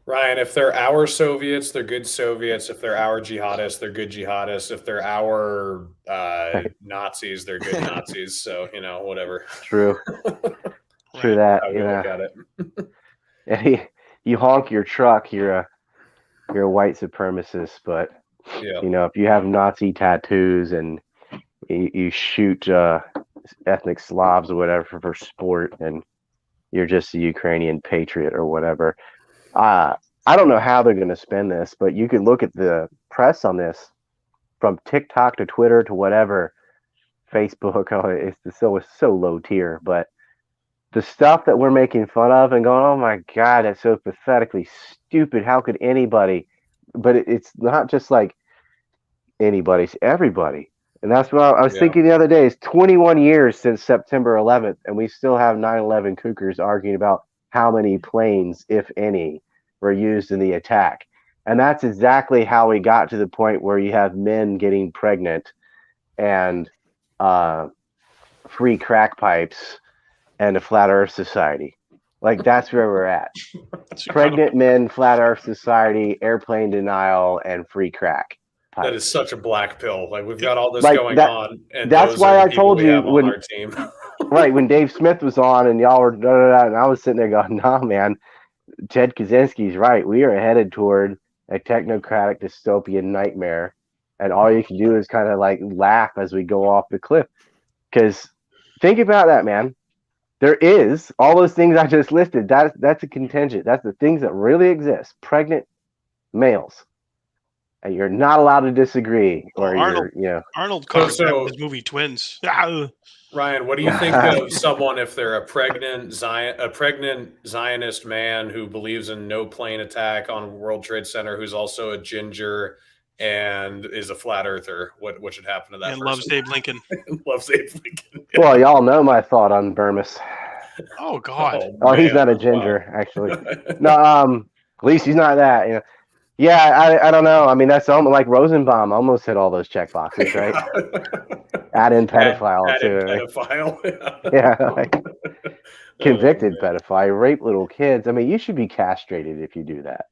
Ryan, if they're our Soviets, they're good Soviets. If they're our jihadists, they're good jihadists. If they're our Nazis, they're good Nazis. So, whatever. True. True that. How we look at it. Yeah, you honk your truck, you're a white supremacist. But, if you have Nazi tattoos and you shoot ethnic Slavs or whatever for sport, and you're just a Ukrainian patriot or whatever. I don't know how they're going to spend this, but you can look at the press on this from TikTok to Twitter to whatever, Facebook. It's so low tier, but the stuff that we're making fun of and going, oh my God, that's so pathetically stupid. How could anybody? But it's not just like anybody, it's everybody. And that's what I was thinking the other day. It's 21 years since September 11th, and we still have 9/11 cougars arguing about how many planes, if any, were used in the attack. And that's exactly how we got to the point where you have men getting pregnant and free crack pipes and a flat earth society. Like, that's where we're at. Pregnant men, flat earth society, airplane denial, and free crack pipes. That is such a black pill. Like, we've got all this going on. And that's why I told you when our team. Right, when Dave Smith was on and y'all were and I was sitting there going, nah, man, Ted Kaczynski's right. We are headed toward a technocratic dystopian nightmare, and all you can do is kind of like laugh as we go off the cliff, because think about that, man. There is all those things I just listed. That's a contingent. That's the things that really exist. Pregnant males, and you're not allowed to disagree. Or Arnold covered that in his movie Twins. Ryan, what do you think of someone if they're a pregnant Zionist man who believes in no plane attack on World Trade Center, who's also a ginger and is a flat earther? What should happen to that and person? loves Abe Lincoln. Loves Abe Lincoln. Well, y'all know my thought on Burmis. Oh God. Oh, he's not a ginger, actually. No, at least he's not that. You know. Yeah, I don't know. I mean, that's almost like Rosenbaum almost hit all those check boxes, right? Add in pedophile add too. in pedophile. Yeah, like, convicted pedophile, rape little kids. I mean, you should be castrated if you do that.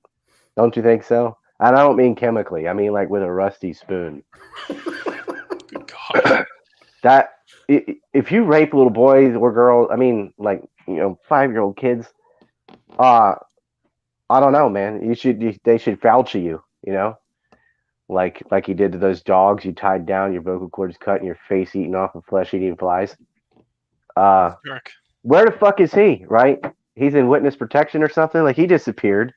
Don't you think so? And I don't mean chemically. I mean like with a rusty spoon. God. That if you rape little boys or girls, I mean, like 5-year-old kids, I don't know, man. They should Fauci you, like you did to those dogs you tied down, your vocal cords cut, and your face eaten off of flesh-eating flies. Where the fuck is he? Right? He's in witness protection or something. Like he disappeared.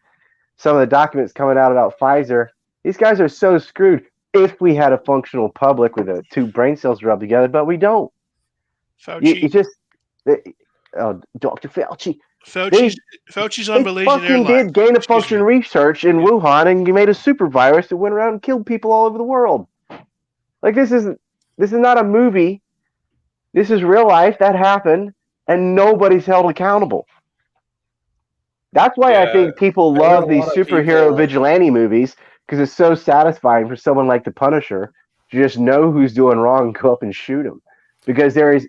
Some of the documents coming out about Pfizer. These guys are so screwed. If we had a functional public with two brain cells rubbed together, but we don't. Fauci. Dr. Fauci. Fauci's on Malaysian Airlines. Did gain of function research in Wuhan, and you made a super virus that went around and killed people all over the world. Like this is not a movie. This is real life that happened, and nobody's held accountable. That's why I think people love these superhero vigilante movies, because it's so satisfying for someone like the Punisher to just know who's doing wrong and go up and shoot him, because there is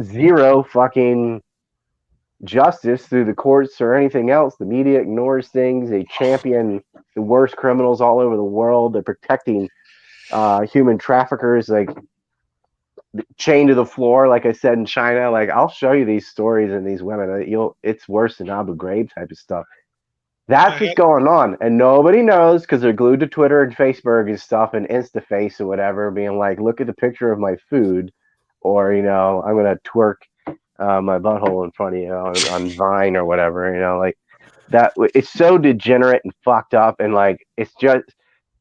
zero fucking justice through the courts or anything else. The media ignores things. They champion the worst criminals all over the world. They're protecting human traffickers, like chained to the floor, like I said in China. Like I'll show you these stories and these women. It's worse than Abu Ghraib type of stuff. That's what's going on, and nobody knows because they're glued to Twitter and Facebook and stuff and InstaFace or whatever, being like, "Look at the picture of my food," or I'm gonna twerk my butthole in front of you on Vine or whatever, like that. It's so degenerate and fucked up, and like it's just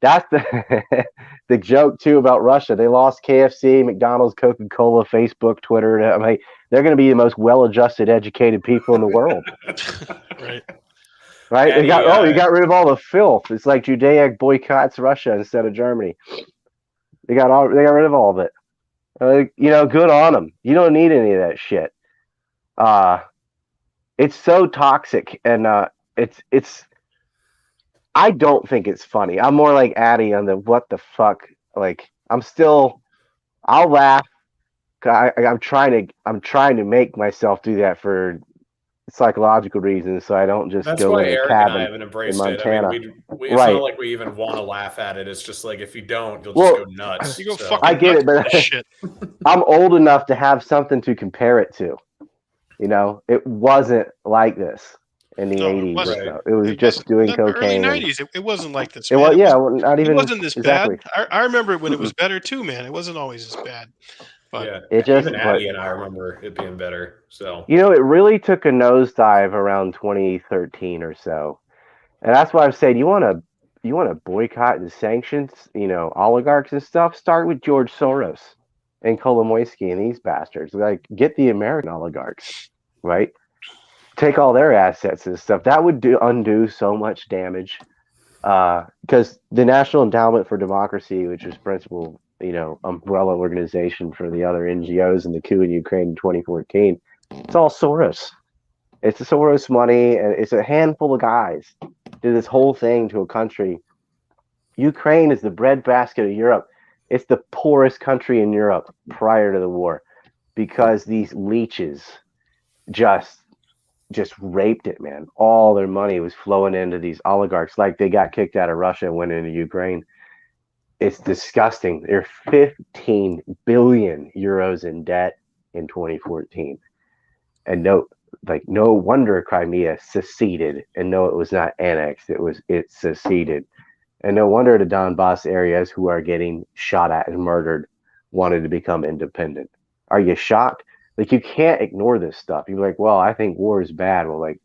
that's the the joke too about Russia. They lost KFC, McDonald's, Coca-Cola, Facebook, Twitter. I mean, they're going to be the most well-adjusted, educated people in the world. Right? You got rid of all the filth. It's like Judea boycotts Russia instead of Germany. They got rid of all of it. Good on them. You don't need any of that shit. It's so toxic, and it's I don't think it's funny. I'm more like Addy on the what the fuck. Like I'll laugh. I'm trying to make myself do that for psychological reasons, so I don't just go in a cabin in Montana. It's not like we even want to laugh at it. It's just like if you don't, you'll just go nuts. You go fucking I get it, but shit. I'm old enough to have something to compare it to. It wasn't like this in the 80s. Or so. It was just doing cocaine. Early 90s, it wasn't like this. It was, not even. It wasn't this exactly. bad. I remember it when it was better too, man. It wasn't always as bad. But even Addy and I remember it being better. So it really took a nosedive around 2013 or so, and that's why I'm saying you want to boycott and sanctions, oligarchs and stuff. Start with George Soros and Kolomoisky and these bastards. Like, get the American oligarchs, right? Take all their assets and stuff. That would undo so much damage, because the National Endowment for Democracy, which is principal umbrella organization for the other NGOs in the coup in Ukraine in 2014. It's all Soros. It's the Soros money, and it's a handful of guys did this whole thing to a country. Ukraine is the breadbasket of Europe. It's the poorest country in Europe prior to the war, because these leeches just raped it, man. All their money was flowing into these oligarchs, like they got kicked out of Russia and went into Ukraine. It's disgusting. They're 15 billion euros in debt in 2014. And no wonder Crimea seceded. And no, it was not annexed. It seceded. And no wonder the Donbass areas, who are getting shot at and murdered, wanted to become independent. Are you shocked? Like, you can't ignore this stuff. You're like, well, I think war is bad. Well, like,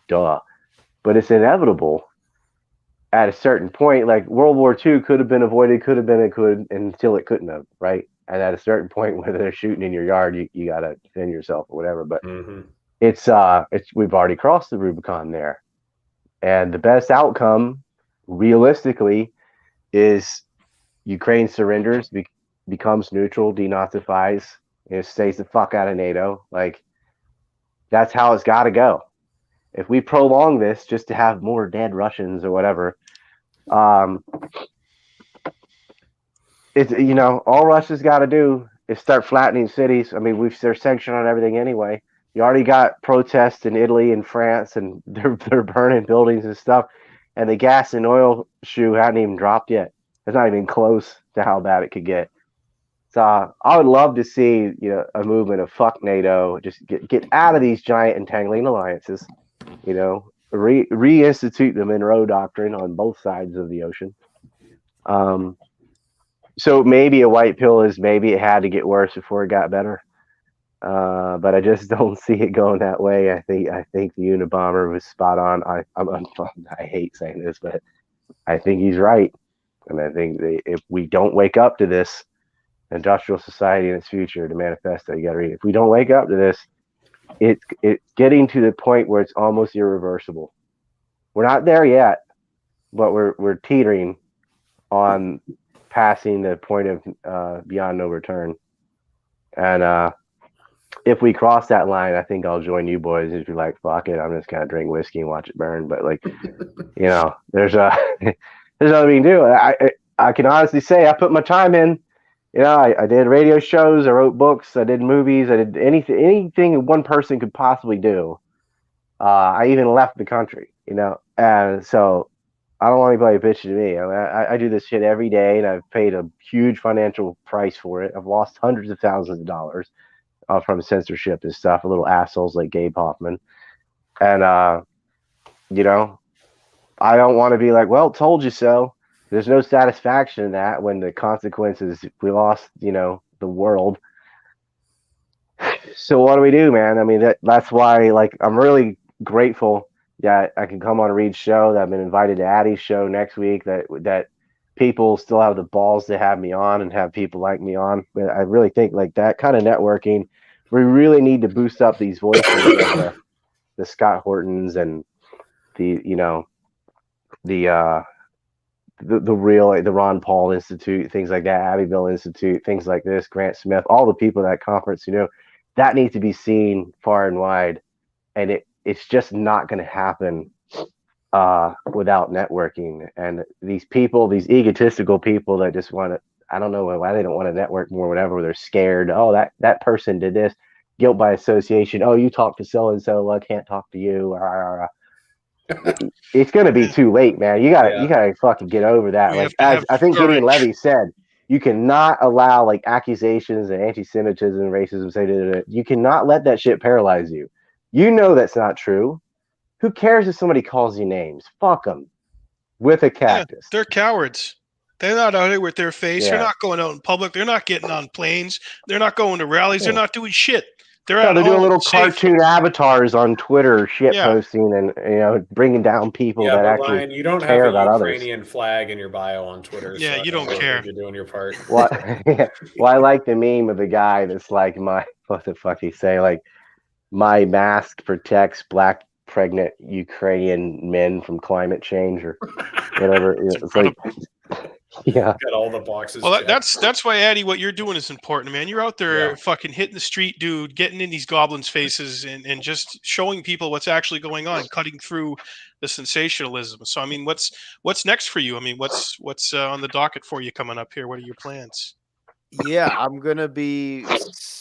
duh. But it's inevitable at a certain point. Like, World War II could have been avoided, could have been, it could, until it couldn't have, right? And at a certain point, whether they're shooting in your yard, you got to defend yourself or whatever. But it's we've already crossed the Rubicon there. And the best outcome, realistically, is Ukraine surrenders, becomes neutral, denazifies, stays the fuck out of NATO. Like, that's how it's got to go. If we prolong this just to have more dead Russians or whatever, it's, all Russia's got to do is start flattening cities. I mean, they're sanctioned on everything anyway. You already got protests in Italy and France, and they're burning buildings and stuff. And the gas and oil shoe hadn't even dropped yet. It's not even close to how bad it could get. So I would love to see a movement of fuck NATO, just get out of these giant entangling alliances, reinstitute the Monroe Doctrine on both sides of the ocean. So maybe a white pill is maybe it had to get worse before it got better. But I just don't see it going that way. I think the Unabomber was spot on. I hate saying this, but I think he's right. And I think if we don't wake up to this industrial society in its future, the manifesto, you got to read it. If we don't wake up to this, it's getting to the point where it's almost irreversible. We're not there yet, but we're teetering on passing the point of beyond no return. And if we cross that line, I think I'll join you boys. If you're like, fuck it, I'm just gonna drink whiskey and watch it burn. But like, there's nothing we can do. I can honestly say I put my time in. I did radio shows, I wrote books, I did movies, I did anything one person could possibly do. I even left the country, and so I don't want anybody bitching to me. I do this shit every day, and I've paid a huge financial price for it. I've lost hundreds of thousands of dollars from censorship and stuff, little assholes like Gabe Hoffman. And, I don't want to be like, well, told you so. There's no satisfaction in that when the consequences, we lost, the world. So what do we do, man? I mean, that's why, like, I'm really grateful that I can come on Reed's show, that I've been invited to Addy's show next week, that people still have the balls to have me on and have people like me on. But I really think like that kind of networking, we really need to boost up these voices, like the Scott Hortons and the real, the Ron Paul Institute, things like that, Abbeville Institute, things like this, Grant Smith, all the people at that conference, that needs to be seen far and wide. And it's just not going to happen without networking. And these people, these egotistical people that just want to, I don't know why they don't want to network more, whatever. They're scared. Oh, that person did this. Guilt by association. Oh, you talk to so-and-so. I can't talk to you. It's going to be too late, man. You gotta fucking get over that. Like, as I think Gideon Levy said, you cannot allow like accusations and anti-Semitism and racism. You cannot let that shit paralyze you. That's not true. Who cares if somebody calls you names? Fuck them. With a cactus. They're cowards. They're not out here with their face. They're not going out in public. They're not getting on planes. They're not going to rallies. They're not doing shit. They're doing little cartoon avatars on Twitter, posting and bringing down people that actually Ryan, you don't care have a about Ukrainian others. flag in your bio on Twitter. Yeah, so you don't care. You're doing your part. Well, I like the meme of the guy that's like, what the fuck he say? Like, my mask protects black pregnant Ukrainian men from climate change or whatever. It's like, yeah, got all the boxes. Well, that's why, Addy, what you're doing is important, man. You're out there fucking hitting the street, dude, getting in these goblins' faces and just showing people what's actually going on, cutting through the sensationalism. So, I mean, what's next for you? I mean, what's on the docket for you coming up here? What are your plans? Yeah, I'm gonna be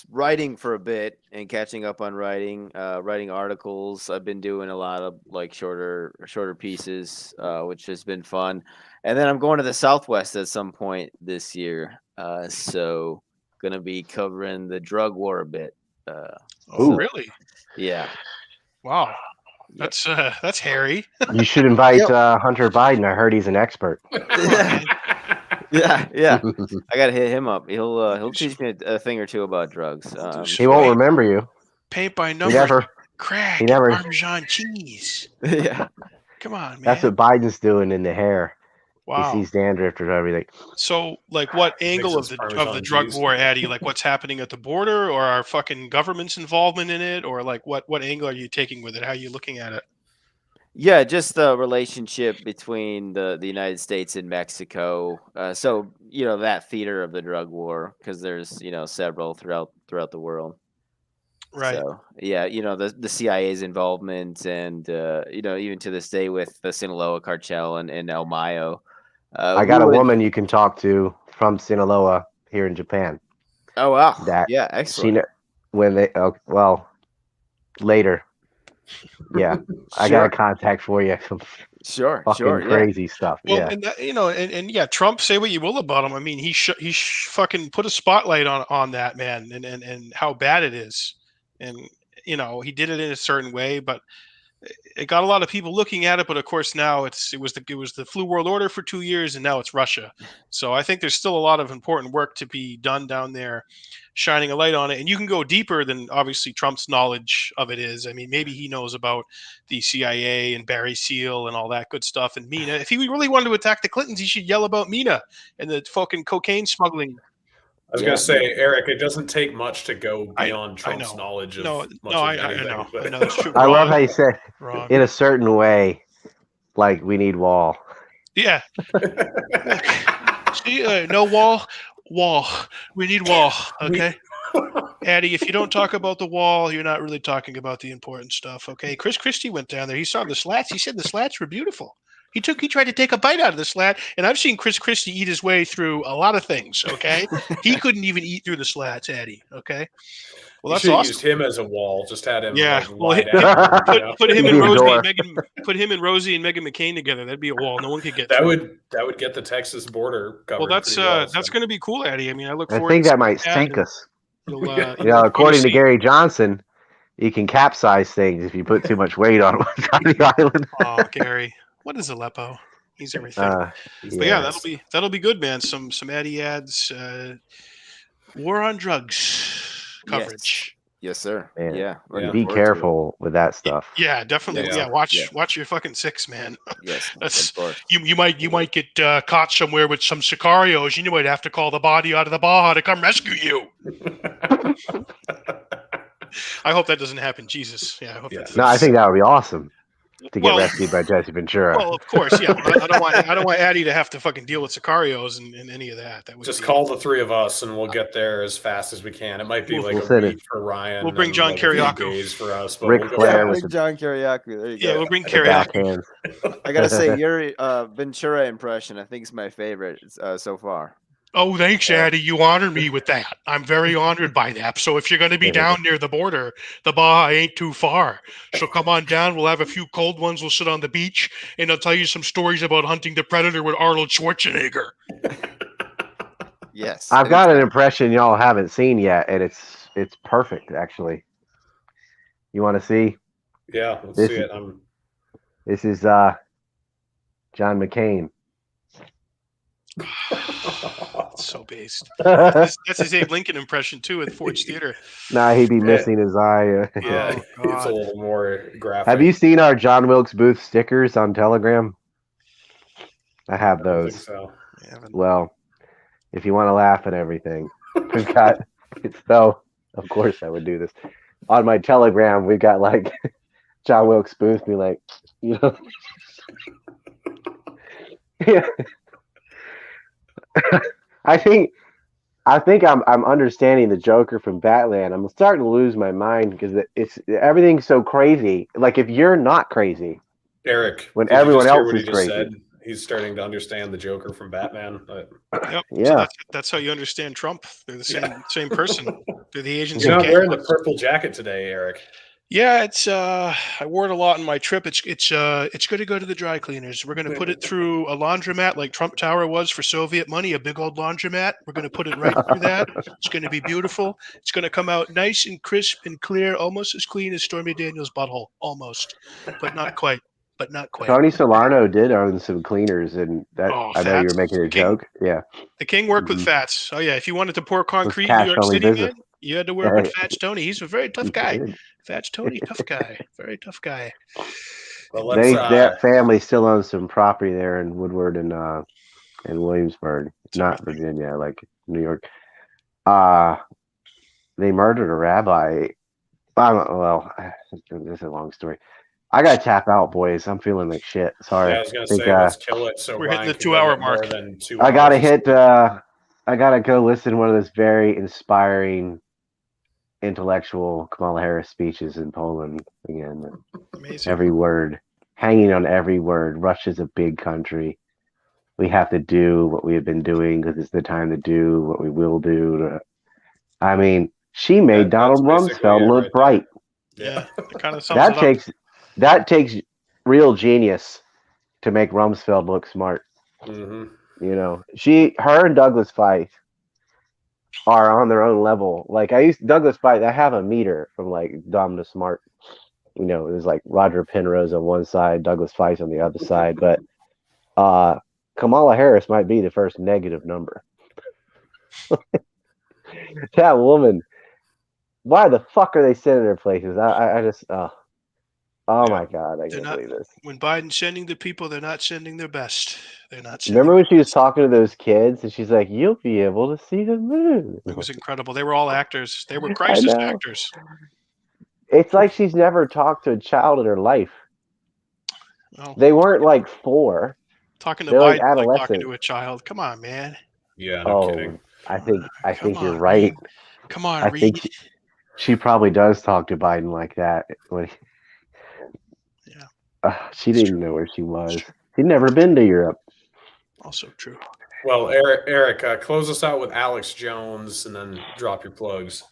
writing for a bit and catching up on writing articles. I've been doing a lot of like shorter pieces, which has been fun. And then I'm going to the Southwest at some point this year, so gonna be covering the drug war a bit. Really? Yeah. Wow, that's hairy. You should invite Hunter Biden. I heard he's an expert. Yeah. I gotta hit him up. He'll teach me a thing or two about drugs. He won't remember you. Paint by numbers. Crack. Parmesan cheese. Yeah. Come on, man. That's what Biden's doing in the hair. Wow. He sees dandruff or everything. So, like, what angle of the drug war, Addy? Like, what's happening at the border, or our fucking government's involvement in it, or like, what angle are you taking with it? How are you looking at it? Yeah, just the relationship between the United States and Mexico. So that theater of the drug war, because there's several throughout the world. Right. So yeah, the CIA's involvement, and even to this day with the Sinaloa cartel and El Mayo. I got a woman you can talk to from Sinaloa here in Japan. Oh wow! Yeah, excellent. Later. Yeah, I got a contact for you. Sure, crazy stuff. Well, yeah, and yeah, Trump. Say what you will about him. I mean, he fucking put a spotlight on that man and how bad it is, and he did it in a certain way, but it got a lot of people looking at it. But of course, now it was the flu world order for 2 years, and now it's Russia. So I think there's still a lot of important work to be done down there, shining a light on it. And you can go deeper than obviously Trump's knowledge of it is. I mean, maybe he knows about the CIA and Barry Seal and all that good stuff and Mina. If he really wanted to attack the Clintons, he should yell about Mina and the fucking cocaine smuggling. I was going to say, Eric, it doesn't take much to go beyond Trump's knowledge of much of anything. I know that's true. I love how you said Wrong. In a certain way, like we need wall. Yeah. See, no wall. We need wall. Okay. Addy, if you don't talk about the wall, you're not really talking about the important stuff. Okay. Chris Christie went down there. He saw the slats. He said the slats were beautiful. He tried to take a bite out of the slat, and I've seen Chris Christie eat his way through a lot of things. Okay. He couldn't even eat through the slats, Addy. Okay. Well, that's awesome. Used him as a wall. Just had him. Yeah. Put him and Rosie and Meghan McCain together. That'd be a wall. No one could get that. Through. Would get the Texas border covered. Well, that's going to be cool, Addy. I mean, I look forward. I think that might sink us. According to Gary Johnson, you can capsize things if you put too much weight on the island. Oh, Gary, what is Aleppo? He's everything. But yeah, that'll be good, man. Some Addy Adds war on drugs coverage. Yes, sir. Man. Yeah. Be careful with that stuff. Yeah, definitely. Yeah, watch your fucking six, man. Yes, that's you might get caught somewhere with some sicarios. You might have to call the body out of the Baja to come rescue you. I hope that doesn't happen. Jesus. Yeah, I hope that. No, I think that would be awesome. To get rescued by Jesse Ventura. Well, of course, yeah. I don't want Addy to have to fucking deal with sicarios and any of that. That would just call the three of us and we'll get there as fast as we can. It might be a week for Ryan. We'll bring John Kiriakou for us. Ric Flair with John Kiriakou. There you go. Yeah, we'll bring Kiriakou. I gotta say, your Ventura impression, I think, is my favorite so far. Oh, thanks, Addy. You honored me with that. I'm very honored by that. So if you're going to be down near the border, the Baja ain't too far. So come on down. We'll have a few cold ones. We'll sit on the beach, and I'll tell you some stories about hunting the predator with Arnold Schwarzenegger. Yes. I've got an impression y'all haven't seen yet, and it's perfect, actually. You want to see? Yeah, let's see it. This is John McCain. So based. That's his Abe Lincoln impression too at Ford's Theater. Nah, he'd be missing his eye. Yeah, it's a little more graphic. Have you seen our John Wilkes Booth stickers on Telegram? I have those. So. Well, if you want to laugh at everything, we've got. So, of course, I would do this on my Telegram. We've got like John Wilkes Booth be like, yeah. I think I'm understanding the Joker from Batman. I'm starting to lose my mind because everything's so crazy. Like if you're not crazy, Eric, when everyone else is crazy, said? He's starting to understand the Joker from Batman. Yep. Yeah, so that's how you understand Trump. They're the same person. They're the agents. You're not wearing the purple jacket today, Eric. Yeah, it's I wore it a lot on my trip. It's going to go to the dry cleaners. We're going to put it through a laundromat like Trump Tower was for Soviet money, a big old laundromat. We're going to put it right through that. It's going to be beautiful. It's going to come out nice and crisp and clear, almost as clean as Stormy Daniels' butthole, almost, but not quite. but not quite. Tony Solano did own some cleaners, and that I know you were Fats. making a joke. Yeah, The king worked with Fats. Oh yeah, if you wanted to pour concrete in New cash York only City, business. man, you had to work with Fats Tony. He's a very tough guy. Fats Tony, tough guy, very tough guy. Well, Their family still owns some property there in Woodward and Williamsburg, not Virginia, like New York. They murdered a rabbi. This is a long story. I gotta tap out, boys. I'm feeling like shit. Sorry. Yeah, I was gonna say let's kill it. So we're Ryan hitting the can 2-hour go mark. more than 2 I gotta hours. hit. I gotta go listen to one of those very inspiring, intellectual Kamala Harris speeches in Poland again. Amazing. Every word, hanging on every word. Russia's a big country. We have to do what we have been doing because it's the time to do what we will do. I mean, she made Donald Rumsfeld look bright. Yeah, it kind of sums it up. That takes real genius to make Rumsfeld look smart. Mm-hmm. You know, her and Douglas Feith are on their own level. Like Douglas Feith, I have a meter from like dumb to smart. You know, there's like Roger Penrose on one side, Douglas Feith on the other side, but Kamala Harris might be the first negative number. That woman, why the fuck are they sending her places? I just, oh my God, I can't believe this. When Biden's sending the people, they're not sending their best. They're not sending. Remember when she was talking to those kids and she's like, "You'll be able to see the moon." It was incredible. They were all actors. They were crisis actors. It's like she's never talked to a child in her life. Oh. They weren't like 4. Talking to They're Biden, like like talking to a child. Come on, man. Yeah, no kidding. I think you're right. Come on, I Reed. think she probably does talk to Biden like that. She didn't know where she was. She'd never been to Europe. Also true. Well, Eric, close us out with Alex Jones, and then drop your plugs.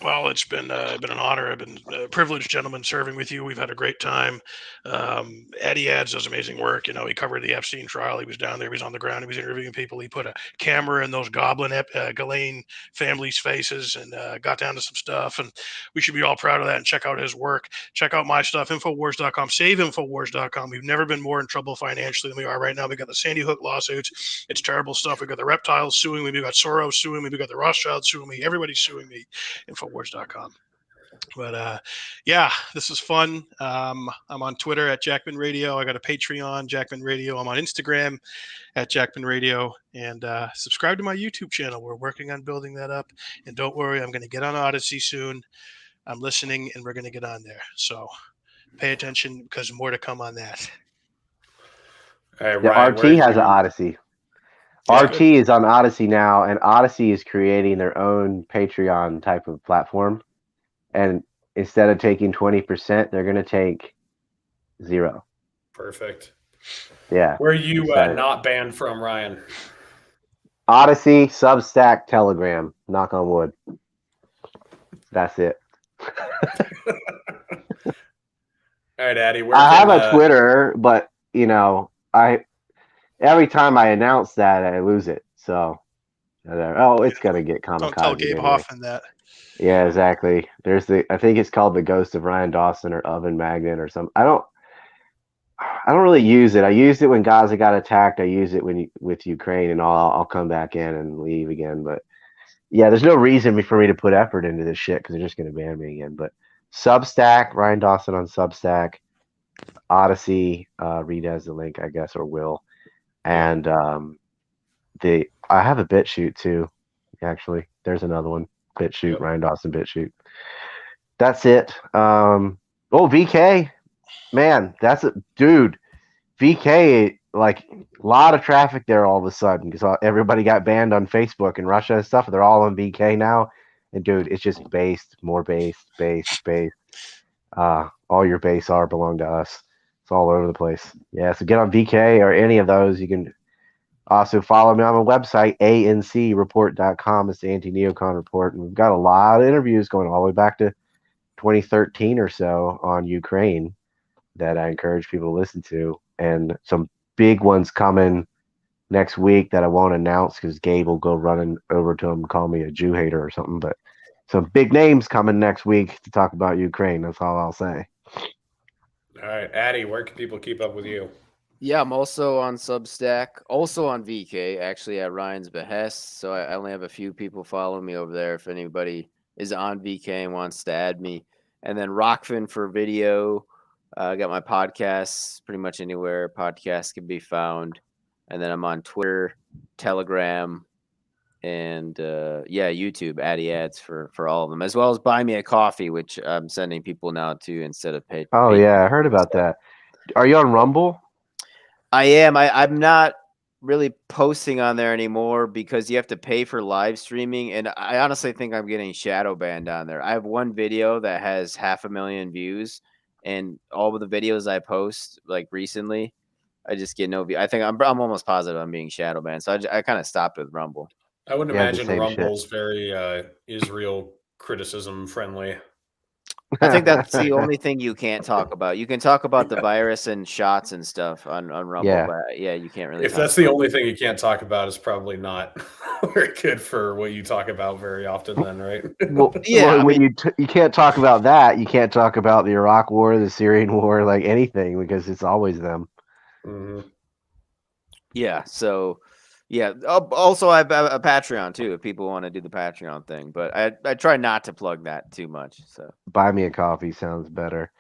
Well, it's been an honor. I've been a privileged gentleman serving with you. We've had a great time. Addy Adds does amazing work. You know, he covered the Epstein trial. He was down there. He was on the ground. He was interviewing people. He put a camera in those Ghislaine families' faces and got down to some stuff. And we should be all proud of that and check out his work. Check out my stuff, Infowars.com. Save Infowars.com. We've never been more in trouble financially than we are right now. We got the Sandy Hook lawsuits. It's terrible stuff. We got the reptiles suing me. We got Soros suing me. We got the Rothschilds suing me. Everybody's suing me. Infowars.com. But yeah, this is fun. I'm on Twitter at Jackman Radio. I got a Patreon, Jackman Radio. I'm on Instagram at Jackman Radio. And subscribe to my YouTube channel. We're working on building that up. And don't worry, I'm going to get on Odyssey soon. I'm listening, and we're going to get on there. So pay attention because more to come on that. Hey, Ryan, RT has an Odyssey. RT is on Odyssey now, and Odyssey is creating their own Patreon type of platform. And instead of taking 20%, they're going to take 0. Perfect. Yeah. Where are you not banned from, Ryan? Odyssey, Substack, Telegram. Knock on wood. That's it. All right, Addy. I have a Twitter, but you know, every time I announce that, I lose it. So, it's gonna get kamikaze. Don't tell Gabe anyway. Hoffman that. Yeah, exactly. I think it's called the Ghost of Ryan Dawson or Oven Magnet or something. I don't really use it. I used it when Gaza got attacked. I use it with Ukraine, and I'll come back in and leave again. But yeah, there's no reason for me to put effort into this shit because they're just gonna ban me again. But Substack, Ryan Dawson on Substack, Odyssey. Reed has the link, I guess, or will. And I have a BitChute too. Actually, there's another one. BitChute, yep. Ryan Dawson BitChute. That's it. VK, man, that's a dude. VK, like a lot of traffic there all of a sudden because everybody got banned on Facebook and Russia and stuff. They're all on VK now, and dude, it's just more based. All your base belong to us. It's all over the place. Yeah, so get on VK or any of those. You can also follow me on my website, ancreport.com. It's the Anti-Neocon Report. And we've got a lot of interviews going all the way back to 2013 or so on Ukraine that I encourage people to listen to. And some big ones coming next week that I won't announce because Gabe will go running over to him and call me a Jew hater or something. But some big names coming next week to talk about Ukraine. That's all I'll say. All right, Addy, where can people keep up with you? Yeah, I'm also on Substack, also on VK, actually at Ryan's behest. So I only have a few people following me over there. If anybody is on VK and wants to add me, and then Rockfin for video. I got my podcasts pretty much anywhere podcasts can be found, and then I'm on Twitter, Telegram, and YouTube. Addy Adds for all of them, as well as Buy Me a Coffee, which I'm sending people now to instead of pay. Oh yeah, I heard about that. Are you on Rumble? I am. I'm not really posting on there anymore because you have to pay for live streaming, and I honestly think I'm getting shadow banned on there. I have one video that has 500,000 views, and all of the videos I post like recently, I just get no view. I think I'm almost positive I'm being shadow banned, so I kind of stopped with Rumble. I wouldn't imagine Rumble's very Israel criticism friendly. I think that's the only thing you can't talk about. You can talk about the virus and shots and stuff on Rumble, but you can't really. If that's the only thing you can't talk about, it's probably not very good for what you talk about very often. Then, right? Well, when you can't talk about that, you can't talk about the Iraq War, the Syrian War, like anything, because it's always them. Mm-hmm. Yeah. So. Yeah. Also, I have a Patreon too. If people want to do the Patreon thing, but I try not to plug that too much. So Buy Me a Coffee sounds better.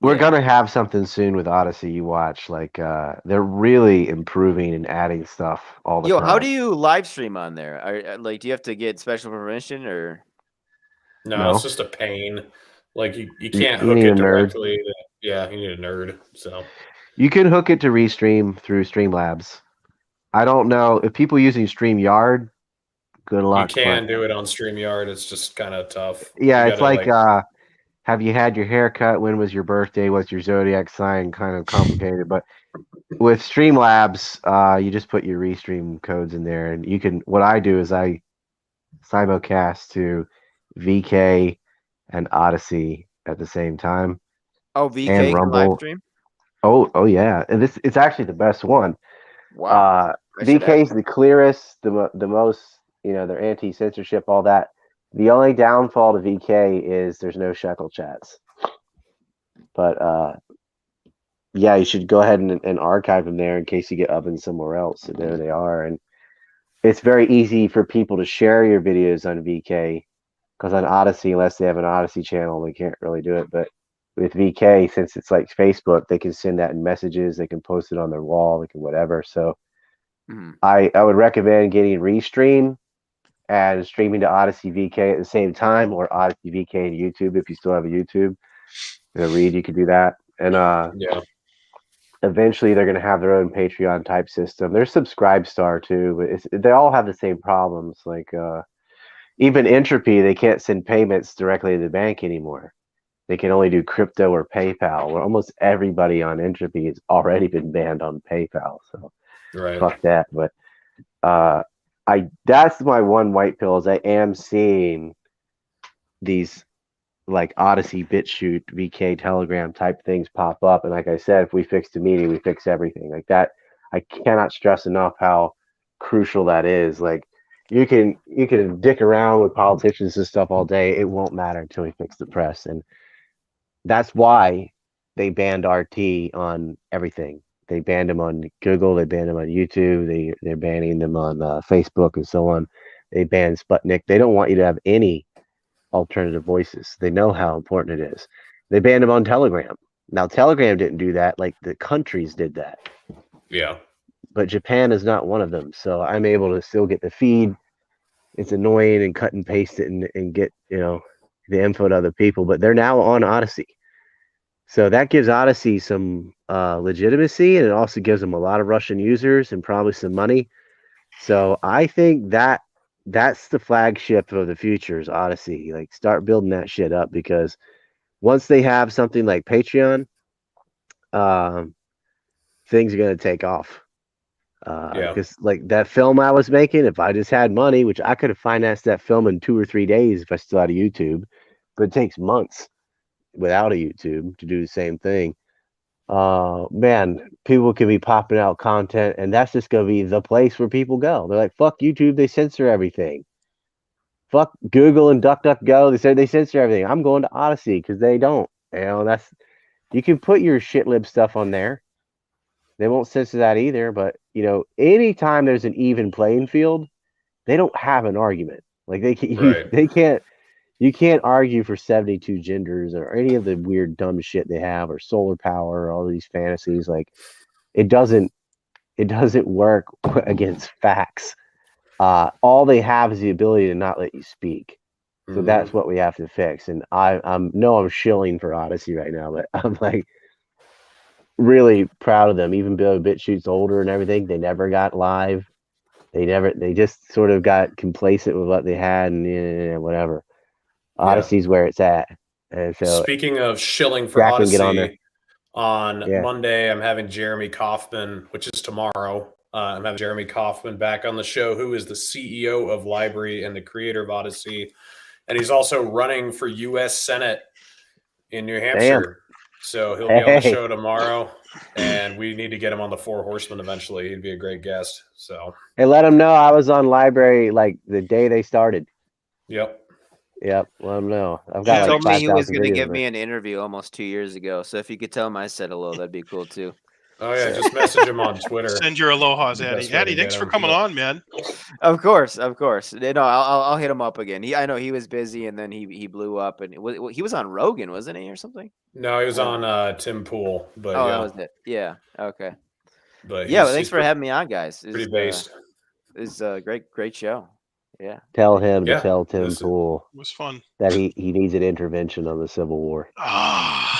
We're gonna have something soon with Odyssey. You watch, like they're really improving and adding stuff all the time. How do you live stream on there? Do you have to get special permission or? No, it's just a pain. Like you can't hook it directly. You need a nerd. So you can hook it to Restream through Streamlabs. I don't know if people using StreamYard. Good luck. You can do it on StreamYard. It's just kind of tough. Yeah, it's like have you had your haircut? When was your birthday? What's your zodiac sign? Kind of complicated, but with Streamlabs, you just put your Restream codes in there, and you can. What I do is I simulcast to VK and Odyssey at the same time. Oh, VK and Rumble. Can live stream? Oh yeah, and it's actually the best one. Wow. VK is the clearest, the most, they're anti-censorship, all that. The only downfall to VK is there's no shekel chats. But you should go ahead and archive them there in case you get oven somewhere else. And there they are. And it's very easy for people to share your videos on VK, because on Odyssey, unless they have an Odyssey channel, they can't really do it. But with VK, since it's like Facebook, they can send that in messages. They can post it on their wall. They can whatever. So I would recommend getting Restream and streaming to Odyssey VK at the same time, or Odyssey VK and YouTube if you still have a YouTube. Reed, you could do that. And eventually they're going to have their own Patreon type system. There's Subscribestar too, but they all have the same problems. Like even Entropy, they can't send payments directly to the bank anymore. They can only do crypto or PayPal, where almost everybody on Entropy has already been banned on PayPal. So fuck that. But that's my one white pill, is I am seeing these like Odyssey, BitChute, VK, Telegram type things pop up. And like I said, if we fix the media, we fix everything. Like that, I cannot stress enough how crucial that is. Like you can dick around with politicians and stuff all day. It won't matter until we fix the press. And that's why they banned RT on everything. They banned them on Google. They banned them on YouTube. They're banning them on Facebook and so on. They banned Sputnik. They don't want you to have any alternative voices. They know how important it is. They banned them on Telegram. Now, Telegram didn't do that. Like the countries did that. Yeah. But Japan is not one of them. So I'm able to still get the feed. It's annoying and cut and paste it and get, the info to other people. But they're now on Odyssey. So that gives Odyssey some legitimacy, and it also gives them a lot of Russian users and probably some money. So I think that's the flagship of the future is Odyssey. Like start building that shit up, because once they have something like Patreon, things are going to take off. Because like that film I was making, if I just had money, which I could have financed that film in 2 or 3 days if I still had a YouTube, but it takes months without a YouTube to do the same thing. Man, people can be popping out content, and that's just going to be the place where people go. They're like, fuck YouTube, they censor everything. Fuck Google and DuckDuckGo, they say they censor everything. I'm going to Odyssey because they don't. That's You can put your shit lib stuff on there. They won't censor that either. But anytime there's an even playing field, they don't have an argument. Like they can't. You can't argue for 72 genders or any of the weird dumb shit they have, or solar power, or all these fantasies. Like it doesn't work against facts. All they have is the ability to not let you speak. So that's what we have to fix. And I'm shilling for Odyssey right now, but I'm like really proud of them. Even though BitChute's older and everything, they never got live. They just sort of got complacent with what they had and whatever. Odyssey's where it's at. And so speaking of shilling for Jackman, Odyssey, on Monday I'm having Jeremy Kaufman, which is tomorrow. I'm having Jeremy Kaufman back on the show, who is the CEO of Library and the creator of Odyssey. And he's also running for U.S. Senate in New Hampshire. Damn. So he'll be on the show tomorrow, and we need to get him on the Four Horsemen eventually. He'd be a great guest. So hey, let him know I was on Library like the day they started. Yep. Let him know. He told me he was going to give me an interview almost 2 years ago. So if you could tell him I said hello, that'd be cool too. Oh yeah, just message him on Twitter. Send your allohas, Addy. Addy, thanks for coming on, man. Of course. No, I'll hit him up again. I know he was busy, and then he blew up, and he was on Rogan, wasn't he, or something? No, he was on Tim Pool. But that was it. Yeah. Okay. But thanks for having me on, guys. Pretty based. It's a great show. Yeah. Tell him to tell Tim Pool it was fun that he needs an intervention on the Civil War.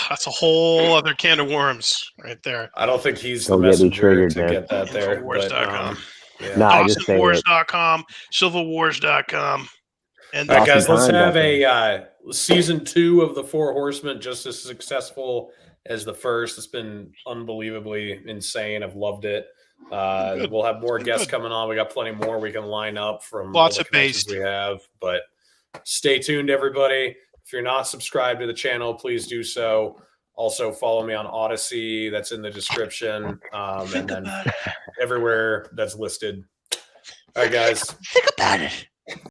That's a whole other can of worms right there. I don't think he's the messenger to get that there. Infowars.com. DawsonWars.com, civilwars.com. And all right, guys, let's have a season 2 of the Four Horsemen just as successful as the first. It's been unbelievably insane. I've loved it. We'll have more guests coming on. We got plenty more we can line up from lots of base we have. But stay tuned, everybody. If you're not subscribed to the channel, please do so. Also, follow me on Odyssey. That's in the description. And then everywhere that's listed. All right, guys. Think about it.